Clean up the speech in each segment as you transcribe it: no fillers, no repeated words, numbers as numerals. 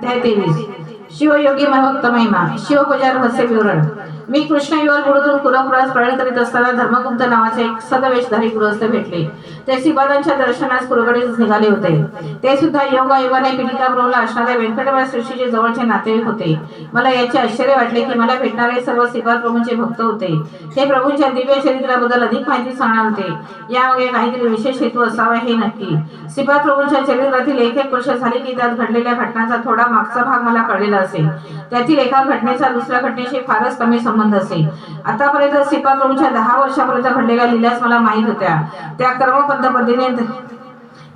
33 शिवयोगी भक्त महिमा शिवपूजा रहस्य विवरण. मी कृष्णयुगल गुरुतून कुलपुरास प्रयाण करीत असताना धर्मगुप्त नावाचे एक सदवेशधारी गृहस्थ भेटले. ते श्रीपादांच्या दर्शनास कुलकडेच निघाले होते. ते सुद्धा योगायोगाने पिटिकापुरला असणाऱ्या व्यंकटराय सृष्टीचे जवळचे नातेवाईक होते. मला याचे आश्चर्य वाटले की मला भेटणारे सर्व श्रीपाद प्रभूंचे भक्त होते. ते प्रभूंच्या दिव्य चरित्राबद्दल अधिक माहिती सांगणार होते. यामागे काहीतरी विशेष हेतू असावा हे नक्की. श्रीपाद प्रभूंच्या चरित्रातील एक एक वर्ष झाली की त्यात घडलेल्या घटनांचा थोडा मागचा भाग मला कळलेला असेल. त्यातील एका घटनेचा दुसऱ्या घटनेशी फारच कमी संबंध असेल. आतापर्यंत श्रीपाद प्रभूंच्या 10 वर्षापर्यंत घडलेल्या लीलाच मला माहीत होत्या. त्या कर्मबद्ध पद्धतीने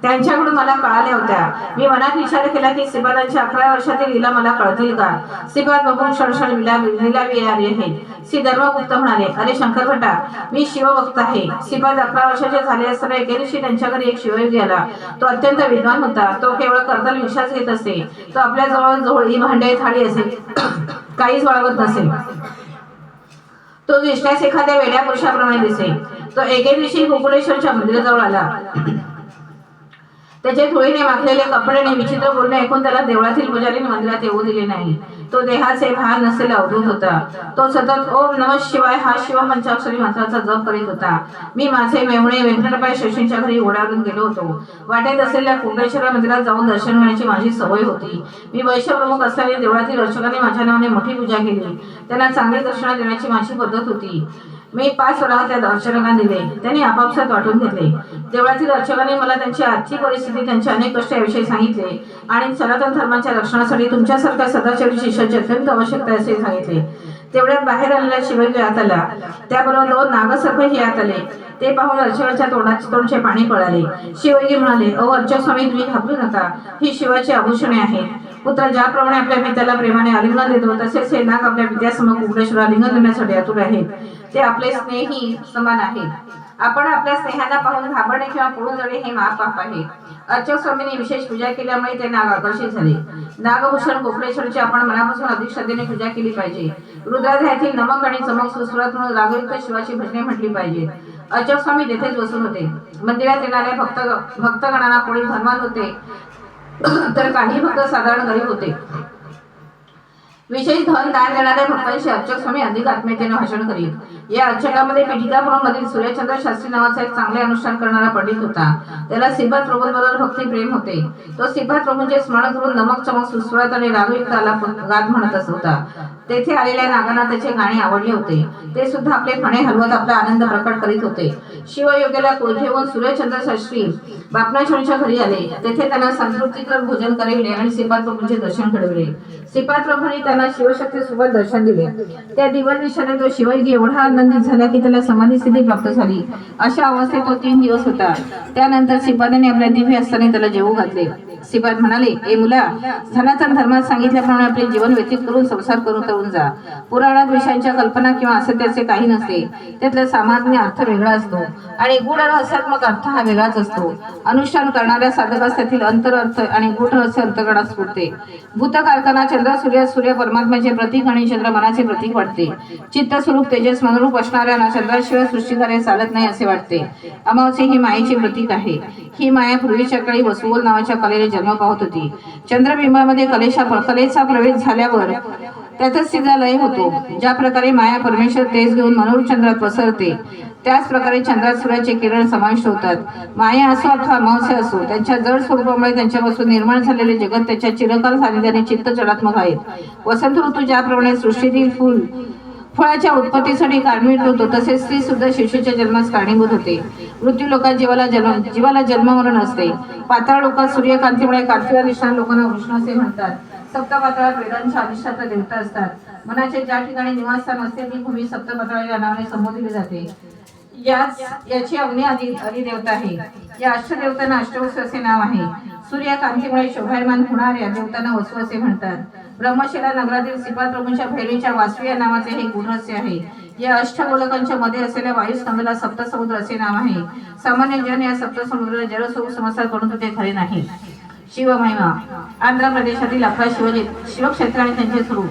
त्यांच्याकडून मला कळाल्या होत्या. मी मनात विचार केला की श्रीपादांच्या 11 वर्षातील लीला मला कळतील का. श्रीपाद प्रभू क्षणक्षण लीला विहारी आहेत. श्री धर्मगुप्त म्हणाले, अरे शंकर भटा, मी शिवभक्त आहे. श्रीपाद 11 वर्षाचे झाले असताना एके दिवशी त्यांच्या घरी एक शिवयोगी आला. तो अत्यंत विद्वान होता. तो केवळ कर्तल विश्वास घेत असे. तो आपल्या जवळ जोडी भांडे थाळी असेल, काहीच बाळगत नसेल. तो दिसण्यास एखाद्या वेड्या पुरुषाप्रमाणे दिसे. तो एके दिवशी गोकुळेश्वरच्या मंदिराजवळ आला. त्याचे धुळीने माखलेले कपडे आणि विचित्र बोलणे ऐकून त्याला देवळातील पुजारीने मंदिरात येऊ दिले नाही. तो देहाचे भान नसलेला अवधूत होता. तो सतत ओम नमः शिवाय हा शिव पंचाक्षरी मंत्राचा जप करीत होता. मी माझे मेहुणे व्यंकटराय शशींच्या घरी ओढावरून गेलो होतो. वाटेत असलेल्या कुंडेश्वर मंदिरात जाऊन दर्शन घेण्याची माझी सवय होती. मी वैश्यप्रमुख असल्याने देवळातील अर्चकांनी माझ्या नावाने मोठी पूजा केली. त्यांना चांगली दर्शन देण्याची माझी पद्धत होती. मी 5 वराह त्या अर्चकांना दिले. त्यांनी आपापसात वाटून घेतले. देवळातील अर्चकांनी मला त्यांची आर्थिक परिस्थिती, त्यांच्या अनेक कष्टाविषयी सांगितले आणि सनातन धर्माच्या रक्षणासाठी तुमच्यासारख्या सदाचारी शिष्याची अत्यंत आवश्यकता असे सांगितले. तेवढ्यात बाहेर आलेला शिवयोगी आत आला. त्याबरोबर 2 नागसर्पही आत आले. ते पाहून अर्चकांच्या तोंडचे पाणी पळाले. शिवयोगी म्हणाले, अहो अर्चक स्वामी, तुम्ही घाबरू नका. ही शिवाची आभूषणे आहेत. पुत्र ज्याप्रमाणे आपल्या पित्याला प्रेमाने आलिंगन देतो, तसेच हे नाग आपल्या पित्यासमोर कुंडेश्वर आलिंगन देण्यासाठी आतुर आहेत. ते आपले स्नेही समान आहेत. आपण आपल्या स्नेहांना पाहून घाबरणे किंवा पळून जाणे हे महापाप आहे. अर्चक स्वामींनी विशेष पूजा केल्यामुळे ते नाग आकर्षित झाले. नागभूषण गोकुळेश्वरची आपण मनापासून अधिक श्रद्धेने पूजा केली पाहिजे. रुद्राध्यायातील नमक आणि चमक सुस्वरात म्हणून रागयुक्त शिवाची भजने म्हटली पाहिजेत. अर्चक स्वामी तेथेच बसून होते. मंदिरात येणाऱ्या भक्तगणांना कोणी धनवान होते तर काही भक्त साधारण गरीब होते. विशेष धन दान देणाऱ्या भक्तांशी अर्चक स्वामी अधिक आत्मीयतेने भाषण करीत. या अर्चकामध्ये पिठिकापुरमधील सूर्यचंद्र शास्त्री नावाचा एक चांगले अनुष्ठान करणारा पंडित होता. त्याला श्रीपाद प्रभूंबरोबर भक्ती प्रेम होते. तो श्रीपाद प्रभूंचे स्मरण करून नमक चमक सुस्वरात आणि रागयुक्त गात म्हणत असत होता. तेथे आलेल्या नागांना त्याचे गाणे आवडले होते. ते सुद्धा आपले फणे हलवत आपला आनंद प्रकट करीत होते. शिवयोग्याला घेऊन सूर्यचंद्र शास्त्री बापनाश्वरीच्या घरी आले. तेथे त्यांना संतृप्तिकर भोजन करविले आणि श्रीपाद प्रभूंचे दर्शन घडविले. श्रीपाद प्रभूंनी त्यांना शिवशक्ती सोबत दर्शन दिले. त्या दिवसदिशाने तो शिवयोगी एवढा आनंदित झाला की त्याला समाधी स्थिती प्राप्त झाली. अशा अवस्थेत तो 3 दिवस होता. त्यानंतर श्रीपादांनी आपल्या दिव्य हस्ताने त्याला जेवू घातले. श्रीपाद म्हणाले, ए मुला, सनातन धर्मात सांगितल्याप्रमाणे आपले जीवन व्यतीत करून संसार करून तरुण जा. पुराणात विषयांच्या कल्पना किंवा असत्याचे काही नसते. त्यातला सामान्य अर्थ वेगळा असतो आणि गूढ रहस्यात्मक अर्थ हा वेगळाच असतो. अनुष्ठान करणाऱ्या साधकास त्यातील अंतर अर्थ आणि गूढ रहस्य अंतर्गणात स्फुरते. भूतकालकांना सूर्य परमात्म्याचे प्रतीक आणि चंद्र मनाचे प्रतीक वाटते. चित्तस्वरूप तेजस मनरूप असणाऱ्यांना चंद्राशिवाय सृष्टीकार्य चालत नाही असे वाटते. अमावस्या ही मायेचे प्रतीक आहे. ही माया पूर्वीच्या काळी वसुगोल नावाच्या कलेने जन्म पावत होती. चंद्रबिंबामध्ये कलेचा प्रवेश झाल्यावर त्यातच तिचा लय होतो. ज्या प्रकारे माया परमेश्वर तेज घेऊन मनोर चंद्रात पसरते, त्याच प्रकारे चंद्रात सूर्याचे किरण समाविष्ट होतात. माया असो अथवा अमावस्या असो, त्यांच्या जड स्वरूपामुळे त्यांच्यापासून निर्माण झालेले जगत त्याच्या चिरकाल सानिध्याने चित्त चलात्मक आहेत. वसंत ऋतू ज्याप्रमाणे सृष्टीतील फळाच्या उत्पत्तीसाठी कारणीभूत होतो, तसेच स्त्री सुद्धा शिशूच्या जन्मास कारणीभूत होते. मृत्यू लोकात जीवाला जन्म मरण असते. पाताळ लोकात सूर्यकांतीमुळे कार्तिक अधिष्ठान लोकांना कृष्ण असे म्हणतात. सप्तपाताळात वेदांच्या अधिष्ठाता देवता असतात. मनाचे ज्या ठिकाणी निवासस्थान असते ती भूमी सप्तपाताळ या नावाने संबोधली जाते. याची अग्नी अधिदेवता आहे. या अष्टदेवतांना अष्टवसू असे नाव आहे. सूर्यकांतीमुळे शोभायमान होणाऱ्या देवतांना वसू असे म्हणतात. ब्रह्मशिला नगरातील श्रीपाद प्रभूंच्या भैरीच्या वासवी या नावाचे हे गुढरहस्य आहे. या अष्टगोलकांच्या मध्ये असलेल्या वायुस्तंभाला सप्तसमुद्र असे नाव आहे. सामान्य जन या सप्तसमुद्राला जलस्वरूप समजतात, परंतु ते खरे नाही. शिवमहिमा. आंध्र प्रदेशातील 11 शिवक्षेत्र आणि त्यांचे स्वरूप.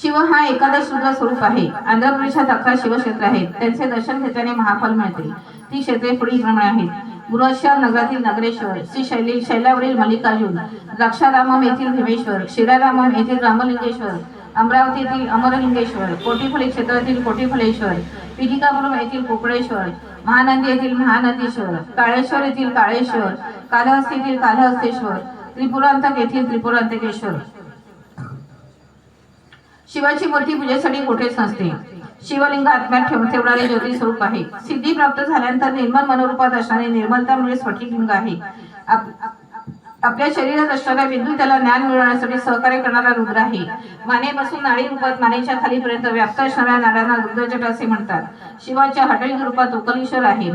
शिव हा एकादश रुद्र स्वरूप आहे. आंध्र प्रदेशात 11 शिवक्षेत्र आहेत. त्यांचे दर्शन घेतल्याने महाफल मिळते. ती क्षेत्रे पुढीलप्रमाणे आहेत. बृहस्पती नगरातील नगरेश्वर, श्री शैलावरील मल्लिकार्जुन, द्राक्षारामम येथील भीमेश्वर, क्षीरारामम येथील रामलिंगेश्वर, अमरावती येथील अमरलिंगेश्वर, कोटीफली क्षेत्रातील कोटीफलेश्वर, पिठिकापुरम येथील कोकळेश्वर, महानंदी येथील महानंदीश्वर, काळेश्वर येथील काळेश्वर, कालहस्ती येथील कालहस्तेश्वर, त्रिपुरांतक येथील त्रिपुरांतकेश्वर. शिवाची मूर्ती पूजेसाठी कोठेच नसते. शिवलिंग आत्म्यात ठेवणारे ज्योती स्वरूप आहे. सिद्धी प्राप्त झाल्यानंतर निर्मल मनोरूपात असणारे निर्मलता म्हणजे स्फटिकलिंग आहे. आपल्या शरीरात असणारा बिंदू त्याला ज्ञान मिळवण्यासाठी सहकार्य करणारा रुद्र आहे. मानेपासून नाडी रूपात मानेच्या खालीपर्यंत व्याप्त असणाऱ्या नाड्यांना रुद्रजट असे म्हणतात. शिवाच्या हटलिंग रूपात उकलेश्वर आहे.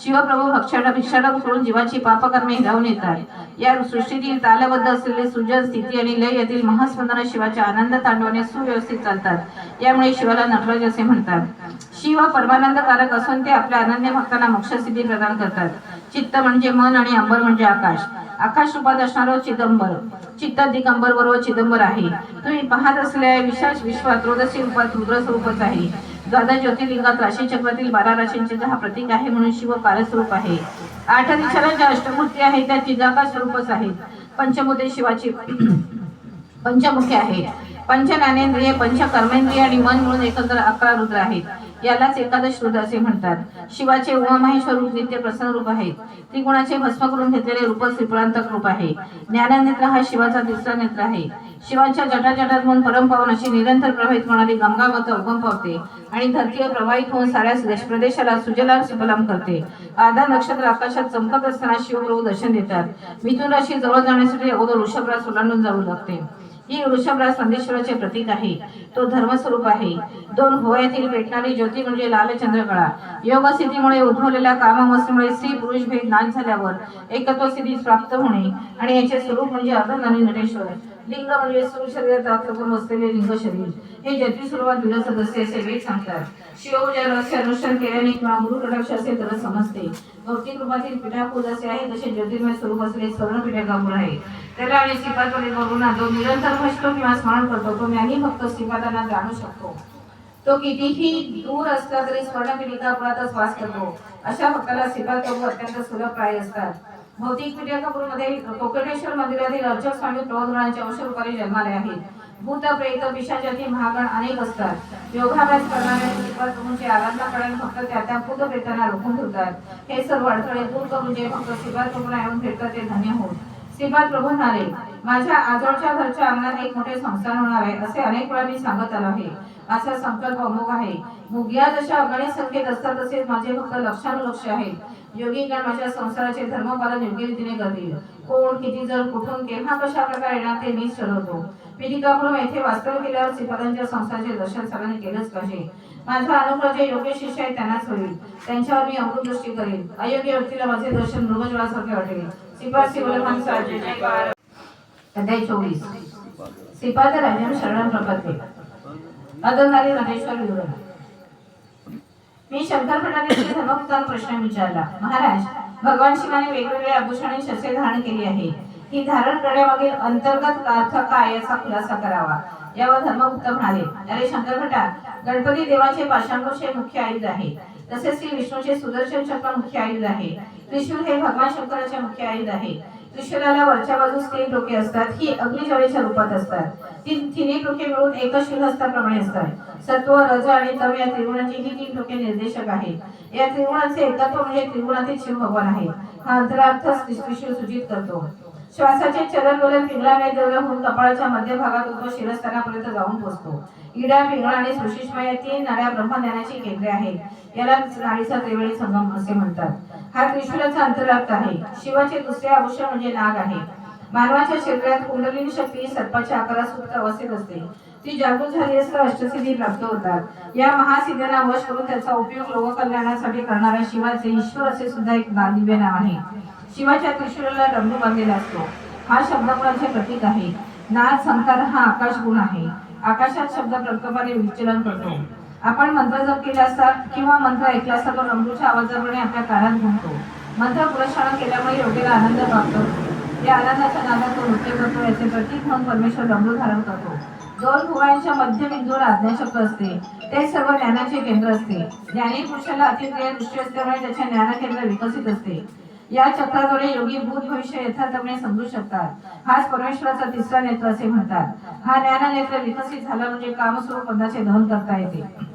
शिवप्रभू भिक्षाटन करून जीवाची पापकर्मे हिरावून येतात. या सृष्टीतील तालबद्ध असलेले सृजन, स्थिती आणि लय यातील महास्पंदन शिवाच्या आनंद तांडवाने सुव्यवस्थित चालतात. यामुळे शिवाला नटराज असे म्हणतात. शिव परमानंदकारक असून ते आपल्या अनन्य भक्तांना मोक्षसिद्धी प्रदान करतात. चित्त म्हणजे मन आणि अंबर म्हणजे आकाश. आकाश रूपात असणारा चिदंबर, चित्त दिगंबर बरोबर चिदंबर आहे. तुम्ही पाहत असलेल्या विशाल विश्वात त्रोदशी रूपात रुद्र स्वरूपच आहे. द्वादश ज्योतिर्लिंगात राशी चक्रातील 12 राशींचे हा प्रतीक आहे म्हणून शिव कालस्वरूप आहे. 8 दिशाला ज्या अष्टमूर्ती आहेत त्या चिदाकाश स्वरूपच आहेत. पंचभूते शिवाची पंचमुखे आहेत. पंच ज्ञानेंद्रिय, पंच कर्मेंद्रिय आणि मन मिळून एकंदर 11 रुद्र आहेत. यालाच एकादश रुद्र असे म्हणतात. शिवाचे उमामहेश्वर रूप नित्य प्रसन्न रूप आहे. त्रिगुणाचे भस्म करून घेतलेले रूप त्रिपुरांतक रूप आहे. ज्ञाननेत्र हा शिवाचा तिसरा नेत्र आहे. शिवाच्या जटाजटात म्हणून परमपावन अशी निरंतर प्रवाहित होणारी गंगा माता उगम पावते आणि धरतीवर प्रवाहित होऊन साऱ्या प्रदेशाला सुजलाम सुफलाम करते. आधा नक्षत्र आकाशात चमकत असताना शिवप्रभू दर्शन देतात. मिथुन राशी जवळ जाण्यासाठी अगोदर वृषभ रास ओलांडून जाऊ लागते. ही वृषभ रास नंदीश्वराचे प्रतीक आहे. तो धर्मस्वरूप आहे. 2 भुवयातील पेटणारी ज्योती म्हणजे लाल चंद्रकळा. योग स्थितीमुळे उद्भवलेल्या काममस्तीमुळे स्त्री पुरुष भेद नाश झाल्यावर एकत्व स्थिती प्राप्त होणे आणि याचे स्वरूप म्हणजे अर्धनारी नटेश्वर. लिंग म्हणजे स्थूल शरीरात बसलेले लिंग शरीर. हे जती स्वरूपात विरस सदस्य असे वेद सांगतात. शिवपूजा रहस्य अनुष्ठान केल्याने किंवा गुरु कटाक्ष असे तर समजते. भौतिक रूपातील पिठापूर जसे आहे तसे ज्योतिर्मय स्वरूप असलेले स्वर्ण पिठापूर आहे. त्याला आणि श्रीपादकडे बघून जो निरंतर भजतो किंवा स्मरण करतो तो ज्ञानी भक्त श्रीपादांना जाणू शकतो. तो कितीही दूर असला तरी स्वर्ण पिठापुरातच वास करतो. अशा भक्ताला श्रीपाद प्रभू अत्यंत सुलभप्राय असतात. भौतिक पिठापूरमध्ये कोकणेश्वर मंदिरातील अर्चक स्वामी प्रबोधनांचे अंशरूपाने जन्माले आहेत. भूत प्रेत पिशाचाची महागण अनेक असतात. योगाभ्यास करणाऱ्या श्रीपाद प्रभूंची आराधना करणारे भक्त त्या भूत प्रेतांना रोखून ठेवतात. हे सर्व अडथळे दूर करून जे भक्त श्रीपाद प्रभूंना येऊन भेटतात ते धन्य होत. श्रीपाद प्रभू म्हणाले, माझ्या आजोळच्या घरच्या अंगणात एक मोठे संस्थान होणार आहे असे अनेक वेळा मी सांगत आलो आहे. माझा संकल्प अमोघ आहे. मुग्या जशा अगणित संख्येत असतात तसेच माझे भक्त लक्षानुलक्ष आहेत. योगीगण माझ्या संसाराचे धर्मपालन योग्य रीतीने करतील. कोण किती जण कुठून केव्हा कशा प्रकारे येणार ते मीच ठरवतो. पिठिकापुरम येथे वास्तव्य केल्यावर श्रीपादांच्या संसाराचे दर्शन सर्वांनी केलंच पाहिजे. माझा अनुग्रह जे योग्य शिष्य आहेत त्यांनाच होईल. त्यांच्यावर मी अमृत दृष्टी करेन. अयोग्य व्यक्तीला माझे दर्शन मृगजळासारखे वाटेल. श्रीपाद शिवलखान अध्याय 24. श्रीपाद राजन शरण प्रपत्ते अदनारी नटेश्वर विवरण. मी शंकर भटाने धर्मपुत्रांना प्रश्न विचारला. महाराज, भगवान शिवाने वेगवेगळे आभूषण आणि शस्त्रे धारण केली आहे. ही धारण करण्यामागील अंतर्गत अर्थ काय याचा खुलासा करावा. यावर धर्मपुत्र म्हणाले, अरे शंकर भटा, गणपती देवाचे पाशांकुश हे मुख्य आयुध आहे. तसेच श्री विष्णूचे सुदर्शन चक्र मुख्य आयुध आहे. त्रिशूल हे भगवान शंकराचे मुख्य आयुध आहे. त्रिशूलाला वरच्या बाजूस 3 टोके असतात. ही अग्निज्वालेच्या रूपात असतात. तिन्ही टोके मिळून एकच शूलहस्ताप्रमाणे असतात. सत्व, रज आणि तम या त्रिगुणांची ही 3 टोके निर्देशक आहेत. या त्रिगुणांचे एकत्व म्हणजे त्रिगुणातीत शिव भगवान आहे. हा अंतरार्थ त्रिशूल सूचित करतो. श्वासाचे चलन वलन पिंगळाने द्रव्य होऊन कपाळाच्या मध्यभागात उद्भव शिरस्थानापर्यंत जाऊन पोहोचतो. इडा, पिंगळा आणि सुषुम्ना या 3 नाड्या ब्रह्मज्ञानाची केंद्रे आहेत. याला नाडीचा त्रिवेणी संगम असे म्हणतात. हा त्रिशूलाचा अंतरार्थ आहे. शिवाचे दुसरे आभूषण म्हणजे नाग आहे. मानवाच्या शरीरात कुंडलिनी शक्ती सर्पाच्या आकारात सुप्त अवस्थेत असते. ती जागृत झाली असता अष्टसिद्धी प्राप्त होतात. या महासिद्धींना वश करून त्याचा उपयोग लोककल्याणासाठी करणाऱ्या शिवाचे ईश्वर असे सुद्धा एक दिव्य नाव आहे. शिवाच्या त्रिशूलाला डमरू बांधलेला असतो. हा शब्दगुणाचे प्रतीक आहे. नाद संकार हा आकाश गुण आहे. आकाशात शब्द प्रकल्पाने विचलन करतो. आपण मंत्र जप केला असता किंवा मंत्र ऐकला असता तो डमरूच्या आवाजाप्रमाणे आपल्या कानात घुमतो. मंत्र पुरस्कार केल्यामुळे योग्याला आनंद प्राप्त होतो. या आनंदाच्या नादात तो नृत्य करतो. याचे प्रतीक म्हणून परमेश्वर डमरू धारण करतो. दोन भुवनांच्या मध्यबिंदूवर आज्ञाचक्र असते, ते सर्व ज्ञानाचे केंद्र असते. ज्ञानी पुरुषाला अतिप्रिय दृष्टी असल्यामुळे त्याचे ज्ञानकेंद्र विकसित असते. या चक्राद्वारे योगी भूत भविष्य यथार्थपणे समजू शकतात. हाच परमेश्वराचा तिसरा नेत्र असे म्हणतात. हा ज्ञान नेत्र विकसित झाला म्हणजे कामस्वरूप पदाचे दहन करता येते.